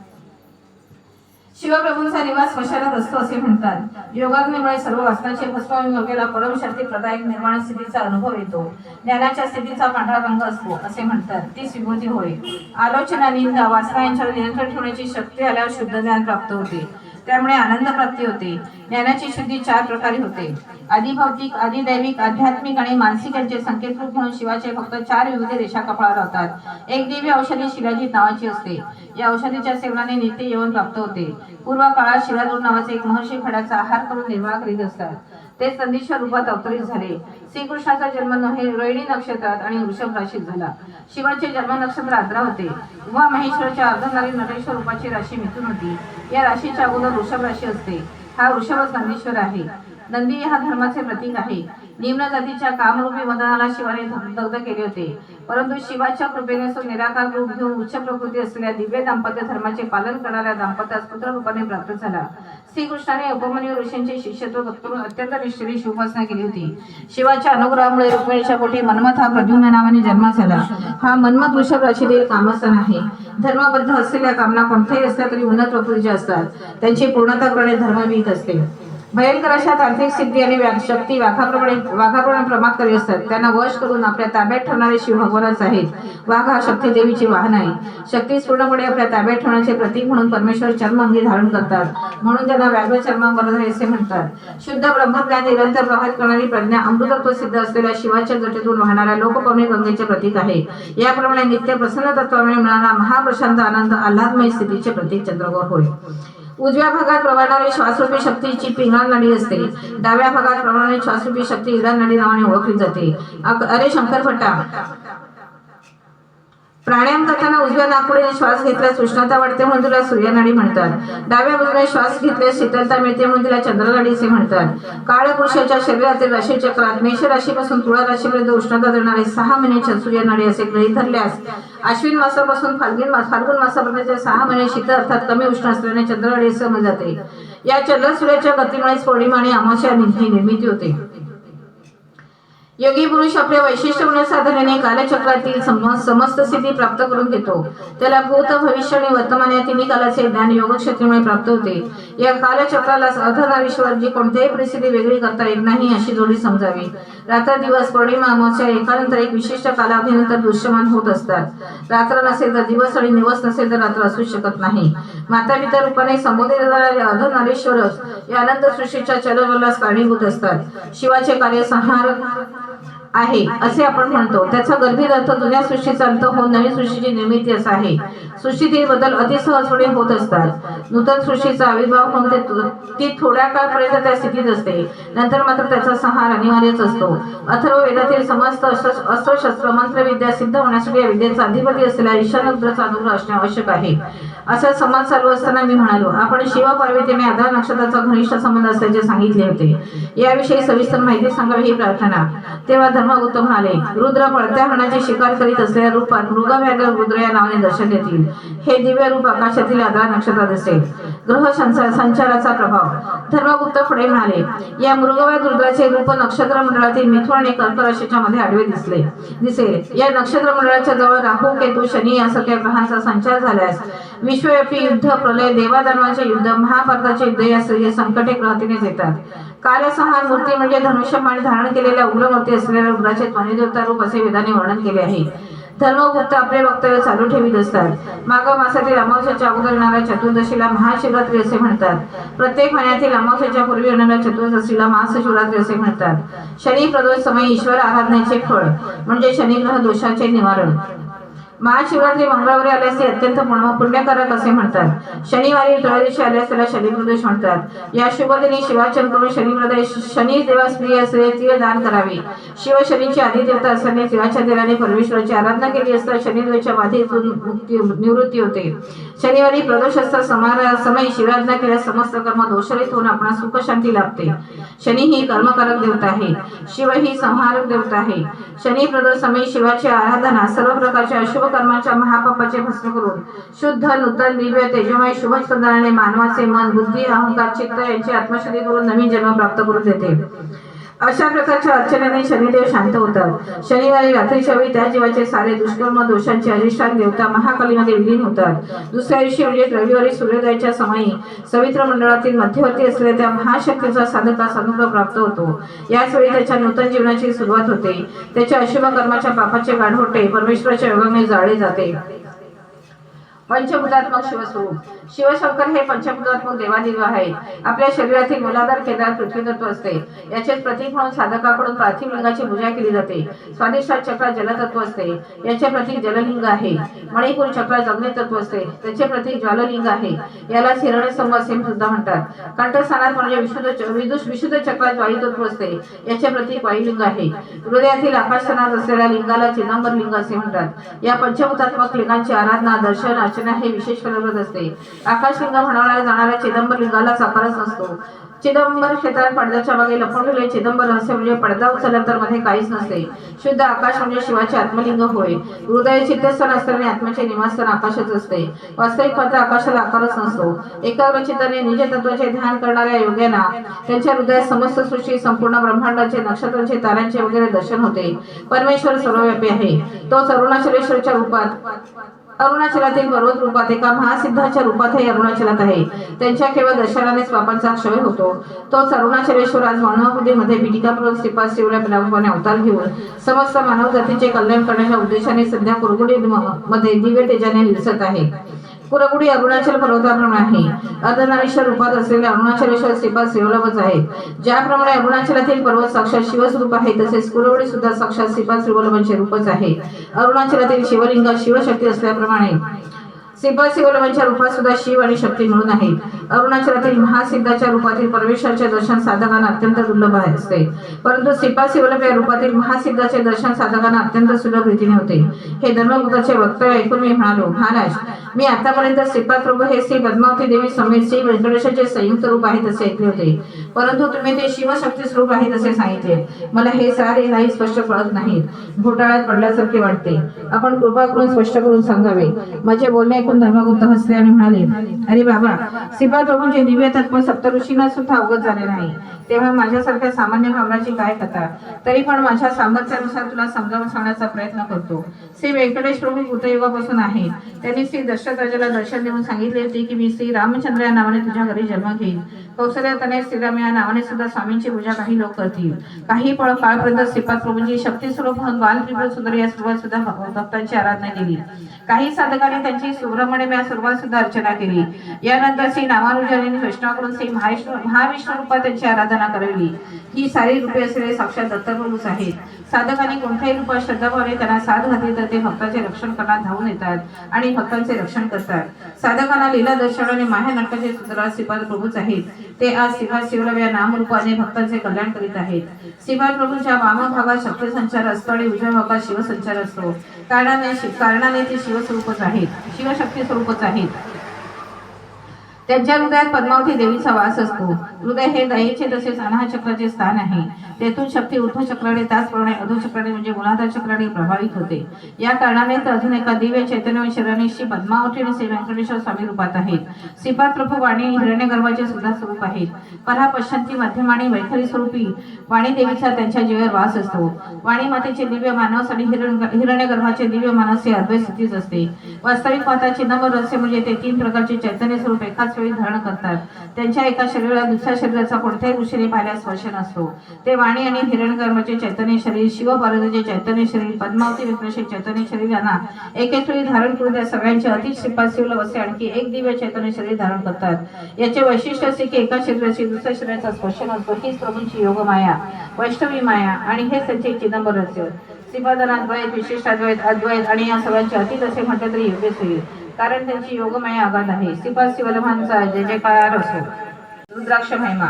शिवप्रभूंचा निवास स्मशानात असतो असे म्हणतात. योगाग्नीमुळे सर्व वासनांचे भस्म योग्याला परमशांती प्रदायक निर्वाण स्थितीचा अनुभव येतो. ज्ञानाच्या स्थितीचा पांढरा रंग असतो असे म्हणतात. ती विभूती होय. आलोचना, निंदा, वासना यांच्यावर नियंत्रण ठेवण्याची शक्ती आल्यावर शुद्ध ज्ञान प्राप्त होते. त्यामुळे आनंद प्राप्ती होते. ज्ञानाची शुद्धी 4 प्रकारे होते. आदिभौतिक, आदिदैविक, आध्यात्मिक आणि मानसिक यांचे संकेतरूप म्हणून शिवाचे फक्त 4 विविध रेषा कपाळावर होतात. एक दिव्य औषधी शिलाजीत नावाची असते. या औषधीच्या सेवनाने नित्य यवन प्राप्त होते. पूर्व काळात शिलाजूर नावाचे एक महर्षी खड्याचा आहार करून निर्वाह करीत असतात. ते नंदीश्वर रूपात अवतरित झाले. श्रीकृष्णाचा जन्म रोहिणी नक्षत्रात आणि वृषभ राशीत झाला. शिवाचे जन्म नक्षत्र आद्रा होते. उमा महेश्वराच्या अर्धनारी नटेश्वर रूपाची राशी मिथुन होती. या राशीच्या अगोदर वृषभ राशी असते. हा वृषभच नंदीश्वर आहे. नंदी हा धर्माचे प्रतीक आहे. निम्न जातीच्या कामरूपी मदनाला शिवाने दग्ध केले होते, परंतु शिवाच्या कृपेने तो निराकार रूप घेऊन उच्च प्रकृती असलेल्या दिव्य दाम्पत्य धर्माचे पालन करणाऱ्या दाम्पत्यास पुत्र रूपाने प्राप्त झाला. श्रीकृष्णाने उपमन्यू ऋषींचे शिष्यत्व करून अत्यंत निष्ठेने शिवोपासना केली होती. शिवाच्या अनुग्रहामुळे रुक्मिणीच्या पोटी मन्मथ हा प्रद्युम्न नावाने जन्म झाला. हा मन्मथ वृषभ राशीतील कामस्थान आहे. धर्मबद्ध असलेल्या कामना कोणत्याही असल्या तरी उन्नत प्रकृतीच्या असतात. त्यांची पूर्णता करणे धर्मविहित असते. भयंकर अशा तांत्रिक सिद्धी आणि शक्ती वाघाप्रमाणे प्रमाद करीत असतात. त्यांना वश करून आपल्या ताब्यात ठेवणारे शिव भगवानच आहेत. वाघ हा शक्ती देवीचे वाहन आहे. शक्तीस पूर्णपणे आपल्या ताब्यात ठेवण्याचे प्रतीक म्हणून परमेश्वर चर्मअंगी धारण करतात, म्हणून त्यांना व्याघ्र चर्मावरधारी असे म्हणतात. शुद्ध ब्रह्मज्ञान निरंतर प्रवाहित करणारी प्रज्ञा अमृतत्व सिद्ध असलेल्या शिवाच्या जटेतून वाहणाऱ्या लोकपावनी गंगेचे प्रतीक आहे. याप्रमाणे नित्य प्रसन्न तत्वामुळे मिळणारा महाप्रशांत आनंद आल्हादमय स्थितीचे प्रतीक चंद्रगौर होय. उजव्या भागात प्रवाहणारी श्वासरूपी शक्तीची पिंगळा नळी असते. डाव्या भागात प्रवाहणारी श्वासरूपी शक्ती इडा नळी नावाने ओळखली जाते. अरे शंकरभट्टा, प्राणायाम करताना उजव्या नाकपुडीने श्वास घेतल्यास उष्णता वाढते म्हणून तिला सूर्यनाडी म्हणतात. डाव्या बाजूने श्वास घेतल्यास शीतलता मिळते म्हणून तिला चंद्रनाडी असे म्हणतात. काळपुरुषाच्या शरीरातील राशीचक्रात मेष राशीपासून तुळा राशीपर्यंत उष्णता देणारे 6 महिने सूर्यनाडी असे गृहीत धरल्यास अश्विन मासापासून फाल्गुन मासापर्यंत 6 महिने शीत अर्थात कमी उष्ण असल्याने चंद्रनाडी असे समजले जाते. या चंद्र सूर्याच्या गतीमुळेच पौर्णिमा आणि अमावस्या निर्मिती होते. योगी पुरुष आपल्या वैशिष्ट्यपूर्ण साधनेने कालचक्रातील समस्त सिद्धी प्राप्त करून घेतो. त्याला भूत, भविष्य आणि वर्तमान या तिन्ही कालाचे ज्ञान योगक्षेत्रामुळे प्राप्त होते. या कालचक्राला अर्धनारीश्वर जी कोणत्याही परिस्थिती वेगळी करता येत नाही अशी जोडी समजावी. रात्र दिवस, पौर्णिमा, अमावस्या एकानंतर एक विशिष्ट कालावधीनंतर दृश्यमान होत असतात. रात्र नसेल तर दिवस आणि दिवस नसेल तर रात्र असू शकत नाही. माता पिता रूपाने संबोधित झालेले अर्धनारीश्वरच या अनंत सृष्टीच्या चलनास कारणीभूत असतात. शिवाचे कार्य संहार आहे असे आपण म्हणतो. त्याचा गंभीर अर्थ जुन्या सृष्टीचा अंत होऊन नवीन सृष्टीची निर्मिती असा आहे. सृष्टीतील बदल अतिसहजपणे होत असतात. नूतन सृष्टीचा आविर्भाव होऊन ती थोड्या काळपर्यंत त्या स्थितीत असते. नंतर मात्र त्याचा संहार अनिवार्यच असतो. अथर्व वेदातील समस्त अस्त्रशस्त्र मंत्रविद्या सिद्ध होण्यासाठी या विद्येचा अधिपती असलेल्या ईशानरुद्राचा अनुग्रह असणे आवश्यक आहे. असा संवाद चालू असताना मी म्हणालो, आपण शिव पार्वतीने आद्रा नक्षत्राचा घनिष्ठ संबंध असल्याचे सांगितले होते. याविषयी सविस्तर माहिती सांगावी ही प्रार्थना. तेव्हा धर्मगुप्त म्हणाले, रुद्र पळत्या हरणाची शिकार करीत असलेल्या रूपात मृगव्याघ्र रुद्र या नावाने दर्शन देतील. हे दिव्य रूप आकाशातील आद्रा नक्षत्रात असेल. ग्रह संचाराचा प्रभाव. धर्मगुप्त पुढे म्हणाले, या मृगव्याघ्र रुद्राचे रूप नक्षत्र मंडळातील मिथुन आणि कर्क राशीच्या मध्ये आडवे दिसेल. या नक्षत्र मंडळाच्या जवळ राहू, केतू, शनी यासारख्या ग्रहांचा संचार झाल्यास विश्वव्यापी युद्ध, प्रलय, देवादानवांचे युद्ध, महाभारताचे युद्ध या संकटे ग्रहतीनेच येतात. कालसंहार मूर्ती म्हणजे धनुष्यबाण धारण केलेल्या उग्रमूर्ती असलेल्या रुद्राचे ध्वनिदेवता रूप असे वेदाने वर्णन केले आहे. धर्मगुप्त आपले वक्तव्य चालू ठेवीत असतात. माघ मासातील अमावस्येच्या अगोदर येणाऱ्या चतुर्दशीला महाशिवरात्री असे म्हणतात. प्रत्येक महिन्यातील अमावस्येच्या पूर्वी येणाऱ्या चतुर्दशीला महाशिवरात्री असे म्हणतात. शनी प्रदोष समय ईश्वर आराधनेचे फळ म्हणजे शनिग्रह दोषाचे निवारण. महाशिवरात्री मंगळवारी आल्यास ते अत्यंत पुण्यकारक असे म्हणतात. शनिवारी त्रयोदशी आल्यास त्याला शनिप्रदोष म्हणतात. या शुभदिनी शिवार्चन करून शनी देवास प्रिय असलेले तीळ दान करावे. शिव शनीची आदिदेवता असल्याने तिळाच्या तेलाने परमेश्वराची आराधना केली असता शनिदेवाच्या बाधेतून निवृत्ती होते. शनिवारी प्रदोष असता समय शिवाराधना केल्यास समस्त कर्म दोषरहित होऊन आपणास सुख शांती लाभते. शनी ही कर्मकारक देवता आहे. शिव ही संहारक देवता आहे. शनी प्रदोष समय शिवाची आराधना सर्व प्रकारच्या अशुभ कर्माच्या महापापाचे भस्म करून शुद्ध नूतन दिव्य तेजोमय शुभ स्पंदनाने मानवाचे मन बुद्धी अहंकार चित्त यांची आत्मशुद्धी करून नवीन जन्म प्राप्त करून देते। अशा प्रकारच्या अर्चनेने शनिदेव शांत होतात। शनिवारी रात्रीच्या वेळी त्या जीवाचे सारे दुष्कर्म दोषांचे अधिष्ठान देवता महाकालीमध्ये विलीन होतात। दुसऱ्या दिवशी म्हणजे रविवारी सूर्योदयाच्या समयी सवित्र मंडळातील मध्यवर्ती असलेल्या त्या महाशक्तीचा साधकास अनुग्रह प्राप्त होतो। याच वेळी त्याच्या नूतन जीवनाची सुरुवात होते। त्याच्या अशुभ कर्माच्या पापाचे गाढोटे परमेश्वराच्या योगाने जाळले जाते। पंचभूतात्मक शिवस्वरूप शिवशंकर हे पंचभूतात्मक देवादिदेव आहेत। आपल्या शरीरातील मूलाधार केंद्रात पृथ्वी तत्व असते। याचेच प्रतीक म्हणून साधकाकडून पार्थिव लिंगाची पूजा केली जाते। स्वादिष्ठान चक्रात जलतत्व असते, याचे प्रतीक जललिंग आहे। मणिपूर चक्रात अग्नी तत्व असते, त्याचे प्रतीक ज्वाललिंग आहे। याला हिरण्यस्तंभ असे सुद्धा म्हणतात। कंठस्थानात म्हणजे विशुद्ध चक्रात वायू तत्व असते, याचे प्रतीक वायुलिंग आहे। हृदयातील आकाशस्थानात असलेल्या लिंगाला चिदंबर लिंग असे म्हणतात। या पंचभूतात्मक लिंगांची आराधना दर्शन अर्चना हे विशेष फलप्रद असते। आकाशलिंग म्हणवल्या जाणाऱ्या चिदंबर लिंगाला आकारच नसतो। चिदंबर क्षेत्रात पडद्याच्या मागे लपवलेले चिदंबर रहस्य म्हणजे पडदा उचलल्यानंतर मध्ये काहीच नसते। शुद्ध आकाश म्हणजे शिवाचे आत्मलिंग होय। हृदय चित्तस्थान असल्याने आत्म्याचे निवासस्थान आकाशच असते। वास्तविक पाहता आकाशाला आकारच नसतो। एकाग्र चित्ताने निज तत्वाचे ध्यान करणाऱ्या योग्यांना त्यांच्या हृदयात समस्त सृष्टी संपूर्ण ब्रह्मांडाचे नक्षत्रांचे ताऱ्यांचे वगैरे दर्शन होते। परमेश्वर सर्वव्यापी आहे। तोच अरुणाचलेश्वरच्या रूपात अरुणाचलातील पर्वत रूपात एका महासिद्धाच्या रूपातही अरुणाचलात आहे। त्यांच्या केवळ दर्शनानेच पापांचा क्षय होतो। तोच अरुणाचलेश्वर आज मानवबुद्धीमध्ये पिटिकापूर्वक श्रीपाद शिवल्या प्रभावाने अवतार घेऊन समस्त मानव जातीचे कल्याण करण्याच्या उद्देशाने सध्या कुरगुडी मध्ये दिव्य तेजाने दिसत आहे। कुरगुडी अरुणाचल पर्वताप्रमाणे आहे। अर्धनारीश्वर रूपात असलेले अरुणाचलेश्वर श्रीपाद शिवलभच आहे। ज्याप्रमाणे अरुणाचलातील पर्वत साक्षात शिवस्वरूप आहे, तसेच कुरगुडी सुद्धा साक्षात श्रीपाद शिवलभांचे रूपच आहे। अरुणाचलातील शिवलिंग शिवशक्ती असल्याप्रमाणे श्रीपाद शिवलभांच्या रूपात सुद्धा शिव आणि शक्ती मिळून आहेत। अरुणाचलातील महासिद्धाच्या रूपातील परमेश्वराचे दर्शन साधकांना अत्यंत दुर्लभ असते, परंतु श्रीपाद शिवलभ या रूपातील महासिद्धाचे दर्शन साधकांना अत्यंत सुलभ रीतीने होते। हे धर्मगुप्ताचे वक्तव्य ऐकून मी म्हणालो, महाराज, मी आतापर्यंत श्रीपाद प्रभू हे श्री पद्मावती देवी समेत श्री व्यंकटेशाचे संयुक्त रूप आहेत असे ऐकले होते, परंतु तुम्ही ते शिवशक्ती स्वरूप आहेत असे सांगितले। मला हे सारे नाही स्पष्ट कळत नाहीत, घोटाळ्यात पडल्यासारखे वाटते। आपण कृपा करून स्पष्ट करून सांगावे। माझे बोलणे धर्मगुप्त हसले आणि म्हणाले, अरे बाबा, श्रीपाद प्रभूंचे दिव्य तत्व सप्तऋषींना सुद्धा अवगत झाले नाही, तेव्हा माझ्यासारख्या सामान्य भावनाची काय कथा। तरी पण माझ्या सामर्थ्यानुसार तुला समजावून सांगण्याचा प्रयत्न करतो। श्री व्यंकटेश प्रभू भूतयुगापासून आहेत। त्यांनी श्री दशरथराजाला दर्शन देऊन सांगितले होते की मी श्री रामचंद्र या नावाने तुझ्या घरी जन्म घेईन। कौशल्याने श्रीराम या नावाने सुद्धा स्वामींची पूजा काही लोक करतील। काही काळपर्यंत श्रीपाद प्रभूंची शक्ती स्वरूप म्हणून बालत्रिपुर सुंदर या स्वरूपात सुद्धा भक्तांची आराधना केली। काही साधकांनी त्यांची सुब्रह्मण्यम या स्वरूपात सुद्धा अर्चना केली। यानंतर श्री नामानुजांनी वैष्णवाकडून श्री महाविष्णू रूपात त्यांची आराधना करवली। ही सारी रूपे असलेले साक्षात दत्तप्रभूच आहेत। साधकांनी कोणत्याही रूपात श्रद्धाभावाने त्यांना साथ घातली तर ते भक्तांचे रक्षण करण्यात धावून येतात आणि भक्तांचे रक्षण करतात। साधकांना लीला दर्शवणारे माया नाटकाचे सूत्रधार श्रीपाद प्रभूच आहेत। ते आज श्रीपाद शिवलभ या नामरूपाने भक्तांचे कल्याण करीत आहेत। श्रीपाद प्रभूंच्या वाम भागात शक्ती संचार असतो आणि उजव्या भागात शिवसंचार असतो। कारणाने ते शिवस्वरूपच आहेत, शिवशक्ती स्वरूपच आहेत। त्यांच्या हृदयात पद्मावती देवीचा वास असतो। हृदय हे दयेचे तसेच अनाहत चक्राचे स्थान आहे। तेथून शक्ती ऊर्ध्व चक्राने त्याचप्रमाणे अधो चक्राने म्हणजे मूलाधार चक्राने प्रभावित होते। या कारणाने तर अजून एका दिव्य चैतन्य शरीराने श्री पद्मावती आणि श्री व्यंकटेश्वर स्वामी रूपात आहेत। श्रीपाद प्रभू वाणी हिरण्यगर्भाचे सुद्धा स्वरूप आहेत। परा पश्चंती मध्यमाणी वैखरी स्वरूपी वाणी देवीचा त्यांच्या जीवावर वास असतो। वाणी मातेचे दिव्य मानस आणि हिरण्यगर्भाचे दिव्य मानस हे अद्वैत स्थितीच असते। वास्तविक पाहता चिदंबर रहस्य म्हणजे ते तीन प्रकारचे चैतन्य स्वरूप एकाच वेळी धारण करतात। त्यांच्या एका शरीराला दुसऱ्या शरीराचा कोणत्याही ऋषीने पाहिल्यास स्पर्श नसतो। ते वाणी आणि हिरण्यगर्भाचे चैतन्य शरीर, शिवपार्वतीचे चैतन्य शरीर, पद्मावती व्यंकटेश चैतन्य शरीर यांना एकेच वेळी धारण करून त्या सगळ्यांचे अति श्रीपाद शिवलभ असे आणखी एक दिव्य चैतन्य शरीर धारण करतात। याचे वैशिष्ट्य असे की एका शरीराशी दुसऱ्या शरीराचा स्पर्श नसतो। हीच प्रभूंची योगमाया, वैष्णवी माया आणि हेच त्यांचे चिदंबर रहस्य। श्रीपादांद्वैत, विशिष्टाद्वैत, अद्वैत आणि या सगळ्यांचे अतीत असे म्हटले तरी योग्यच होईल, कारण त्यांची योगमाया अगाध आहे। श्रीपाद शिवलभांचा जय जयकार असो। रुद्राक्ष महिमा,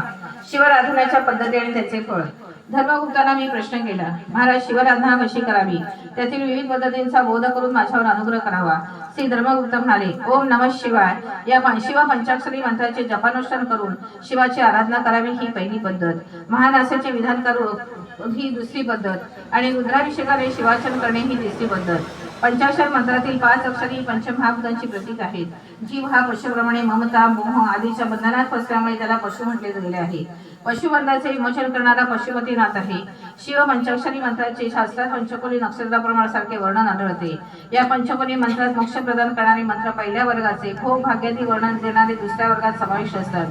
शिवराधनाच्या पद्धती आणि त्याचे फळ। धर्मगुप्तांना मी प्रश्न केला, महाराज, शिवराधना कशी करावी, त्यातील विविध पद्धतींचा बोध करून माझ्यावर अनुग्रह करावा। श्री धर्मगुप्त म्हणाले, ओम नमः शिवाय या शिव पंचाक्षरी मंत्राचे जपानुष्ठान करून शिवाची आराधना करावी ही पहिली पद्धत। महानासाचे विधान करून ही दुसरी पद्धत आणि रुद्राभिषेकाने शिवार्चन करणे ही तिसरी पद्धत। पंचाक्षर मंत्रातील 5 अक्षरी पंचमहाभूतांची प्रतीक आहेत. जीव हा पशुप्रमाणे ममता, मोह आदीच्या बंधनात फसल्यामुळे त्याला पशु म्हटले गेले आहे. पशुबंधाचे विमोचन करणारा पशुपतीनाथ आहे. शिव पंचाक्षरी मंत्राचे शास्त्रात पंचकोली नक्षत्राप्रमाणासारखे वर्णन आढळते. या पंचकोली मंत्रात मोक्ष प्रदान करणारे मंत्र पहिल्या वर्गाचे, भोग भाग्यादी वर्णन देणारे दुसऱ्या वर्गात समाविष्ट असतात.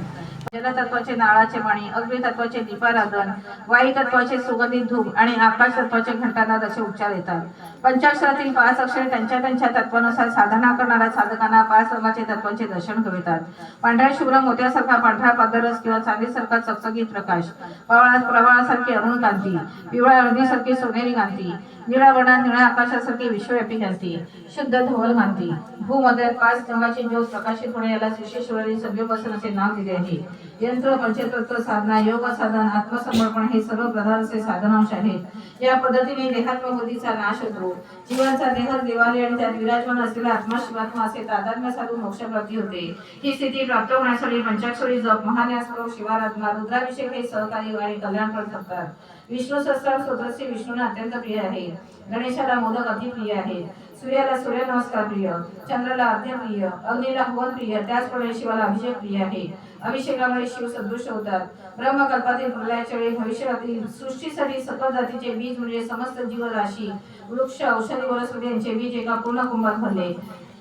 जलतत्वाचे नाळाचे पाणी, अग्नितत्वाचे दीपाराधन, वायुतत्वाचे सुगंधित धूप आणि आकाश तत्वाचे घंटानाद असे उच्चार येतात. पंचाक्षरातील 5 अक्षरे त्यांच्या त्यांच्या तत्वानुसार साधना करणाऱ्या साधकांना 5 रंगाचे तत्वांचे दर्शन घडवितात. पांढऱ्या शुभ्र मोत्यासारखा पांढरा पादरस किंवा चांदीसारखा चकचकीत प्रकाश, प्रवाळासारखी अरुण कांती, पिवळ्या हळदीसारखी सोनेरी कांती, निळ्या वर्णात निळ्या आकाशासारखी विश्वव्यापी कांती, शुद्ध धवल कांती, भूमध्यात 5 रंगाची ज्योत प्रकाशित होणे याला विशेषवरी सभ्योपासन असे नाव दिले आहे. यंत्र, पंचतत्व साधना, योग साधन, आत्मसमर्पण हे सर्व प्रधान असे साधनांश आहेत. या पद्धतीने देहात्मबुद्धीचा नाश होतो. जीवाचा देह देवालय आणि त्यात विराजमान असलेला आत्मा शिवात्मा असे तादात्म्य साधून मोक्षप्राप्ती होते. ही स्थिती प्राप्त होण्यासाठी पंचाक्षरी जप, महान्यासपूर्वक शिवाराधना, रुद्राभिषेक हे सहकारी आणि कल्याणप्रद करतात. विष्णू सहस्त्रनाम स्तोत्राचे विष्णूंना अत्यंत प्रिय आहे. गणेशाला मोदक अति प्रिय आहेत. सूर्याला सूर्य नमस्कार प्रिय, चंद्राला अर्ध्य प्रिय, अग्नीला हवन प्रिय, त्याचप्रमाणे शिवाला अभिषेक प्रिय आहे. अभिषेकामुळे शिव सदृश होतात. ब्रह्मकल्पातील प्रलयाच्या वेळी भविष्यातील सृष्टीसाठी सकल जातीचे बीज म्हणजे समस्त जीवराशी, वृक्ष, औषधी वनस्पती यांचे बीज एका पूर्ण कुंभात भरले.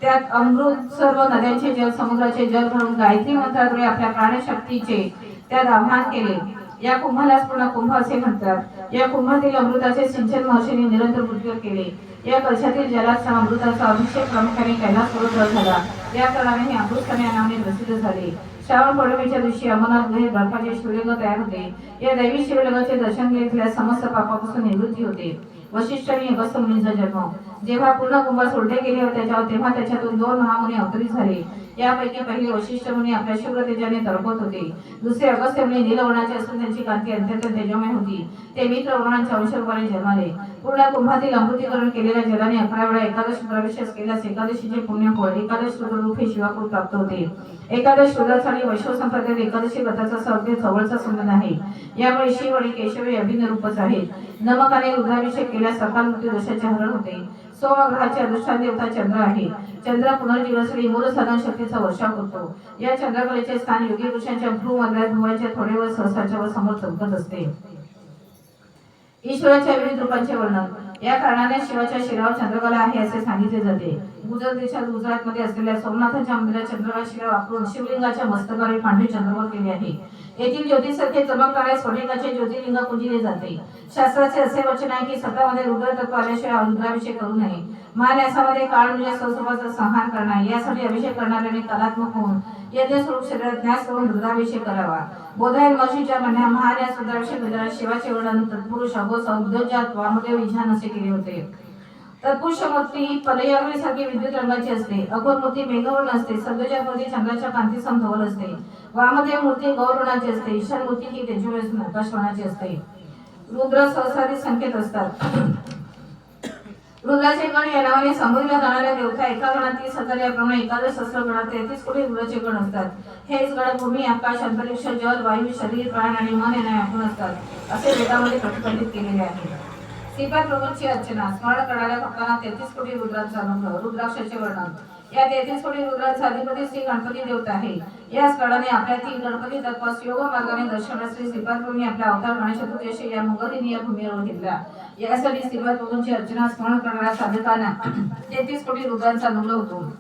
त्यात अमृत सर्व नद्यांचे जल, समुद्राचे जल भरून गायत्री मंत्राद्वारे आपल्या प्राणशक्तीचे त्यात आवाहन केले. या कुंभालाच पूर्ण कुंभ असे म्हणतात. या कुंभातील अमृताचे सिंचन महर्षींनी निरंतर पृथ्वीवर केले. या कलशातील जलाचा अमृताचा अभिषेक प्रामुख्याने कैलास पर्वतावर झाला. या कारणाने हे अमृतस्थान या नावाने प्रसिद्ध झाले. श्रावण पौर्णिमेच्या दिवशी अमरनाथ गुहेत बर्फाचे शिवलिंग तयार होते. या दैवी शिवलिंगाचे दर्शन घेतल्यास समस्त पापापासून निवृत्ती होते. वशिष्ठ आणि अगस्त्य मुनींचा जन्म. जेव्हा पूर्ण कुंभ सोडले गेले होते तेव्हा त्याच्यातून 2 महामुनी अवतरित झाले. यापैकी पहिले वशिष्ठ मुनी आपल्या शुभ्र तेजाने तळपत होते. दुसरे अगस्त्य मुनी नीलवर्णाचे असून त्यांची कांती अत्यंत तेजोमय होती. ते मित्र वर्णांच्या अंशरूपाने जन्माले. पूर्ण कुंभातील अमृतीकरण केलेल्या जलाने 11 वेळा एकादश रुद्राभिषेक केल्यास एकादशीचे पुण्य फळ एकादश रुद्ररूप हे शिवाकृत प्राप्त होते. एकादश रुद्रासाठी वैष्णव संप्रदायात एकादशी व्रताचा अगदी जवळचा संबंध आहे. यामुळे शिव आणि केशव हे अभिन्न रूपच आहेत. नमकाने रुद्राभिषेक केल्यास सकाळ मृत्यू दोषाचे हरण होते. 16 ग्रहाचे अधिष्ठान देवता चंद्र आहे. चंद्र पुनर्जीवनासाठी मूळ साधन शक्तीचा वर्षाव करतो. या चंद्रकलेचे स्थान योगी पुरुषांच्या भ्रूमध्यात भुवनाच्या थोडेवर सहस्राच्या वर समोर चमकत असते. ईश्वराच्या विविध रूपांचे वर्णन. या कारणाने शिवाच्या शिरावर चंद्रकला आहे असे सांगितले जाते. गुजरात देशात गुजरातमध्ये असलेल्या सोमनाथाच्या मंदिरात चंद्रकला शिरा वापरून शिवलिंगाच्या मस्तकावर पांढरी चंद्रकोर केली आहे. येथील ज्योतिसारखे चमकणाऱ्या स्फटिकाचे ज्योतिर्लिंग पूजिले जाते. शास्त्राचे असे वचन आहे की सतामध्ये रुद्रतत्व आल्याशिवाय रुद्राभिषेक करू नये. महान्यासामध्ये काळ म्हणजे स्वस्वरूपाचा संहार करणार. यासाठी अभिषेक करणाऱ्याने कलात्मक होऊन यज्ञ स्वरूप शरीरात न्यास करून रुद्राभिषेक करावा. बोधायन महर्षीच्या महान्यास रुद्राभिषेक केल्याने शिवाचे वर्णन तत्पुरुष अघोष उद्योजात वामदेव ईशान असे केले होते. तत्पुरुष मूर्ती पलयाग्रीसारखी विद्युत रंगाची असते. अघोर मूर्ती मेघवर्ण असते. सद्योजात मूर्ती चंद्राच्या कांतीसम धवल असते. वामदेव मूर्ती गौरवर्णाची असते. ईशान मूर्ती ही तेजोमय आकाशवर्णाची असते. रुद्र सहस्राधिक संकेत असतात. रुद्राचे गण या नावाने संबोधल्या जाणाऱ्या देवता एका गणात 30,000 याप्रमाणे एकादश सहस्र गणात 33 कोटी रुद्राचे गण असतात. हेच गण भूमी, आकाश, अंतरिक्ष, जल, वायू, शरीर, प्राण आणि मन यांना व्यापून असतात असे वेदामध्ये प्रतिपादित केलेले आहे. श्रीपाद प्रभूंची अर्चना. स्मरण करणाऱ्या भक्तांना 33 कोटी रुद्रांचा अनुभव. रुद्राक्षाचे वर्णन. या 33 कोटी रुद्रांचा अधिपती श्री गणपती देवता आहे. याच कारणाने आपल्यातील गणपती तत्वास योग मार्गाने दर्शवण्यास श्री श्रीपाद प्रभूंनी आपला अवतार गणेश चतुर्थीशी या मुगदिनी या भूमीवर घेतला. यासाठी श्रीपाद प्रभूंची अर्चना स्मरण करणाऱ्या साधकांना 33 कोटी रुद्रांचा अनुभव होतो.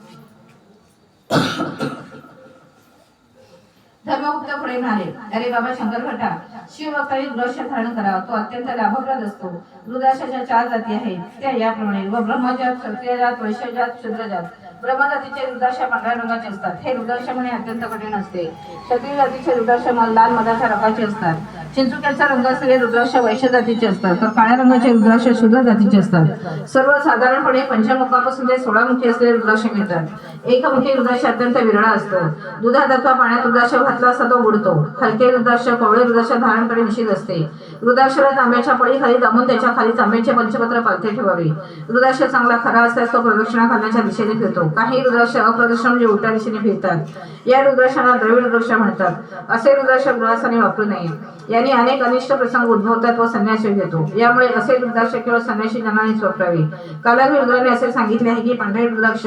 धर्मगुप्त पुढे म्हणाले, अरे बाबा शंकर भट्टा, शिवभक्तांनी रुद्राक्ष धारण करावा. तो अत्यंत लाभप्रद असतो. रुद्राक्षाच्या 4 जाती आहेत. त्या याप्रमाणे व ब्रह्मजात, क्षत्रियजात, वैश्यजात, शूद्रजात. ब्रह्मजातीचे रुद्राक्ष पांढऱ्या रंगाचे असतात. हे रुद्राक्ष म्हणे अत्यंत कठीण असते. क्षत्रिय जातीचे रुद्राक्ष लाल मधाच्या रंगाचे असतात. चिंचुक्याचा रंग असलेले रुद्राक्ष वैश्य जातीचे असतात, तर काळ्या रंगाचे रुद्राक्ष शूद्र जातीचे असतात. सर्वसाधारणपणे पंचमुखापासून ते 16 मुखी असलेले रुद्राक्ष मिळतात. एकमुखी रुद्राक्ष अत्यंत विरळ असतं. दुधात अथवा पाण्यात रुद्राक्ष घातला असता तो उडतो. हलके रुद्राक्ष कवळे रुद्राक्ष धारण करणे निषिद्ध असते. रुद्राक्षाला तांब्याच्या पळीखाली दाबून त्याच्या खाली तांब्याचे पंचपत्र पालथे ठेवावे. रुद्राक्ष चांगला खरा असल्यास तो प्रदक्षिणा घालण्याच्या दिशेने फिरतो. काही रुद्राक्ष अप्रदक्षिणा म्हणजे उलट्या दिशेने फिरतात. या रुद्राक्षांना द्रविड रुद्राक्ष म्हणतात. असे रुद्राक्ष गृहस्थाने वापरू नये. यांनी अनेक अनिष्ट प्रसंग उद्भवतात व संन्यास घेतो. यामुळे असे रुद्राक्ष केवळ संन्यासी जनाने वापरावे. कालाग्र रुद्राने असे सांगितले आहे की पांढरे रुद्राक्ष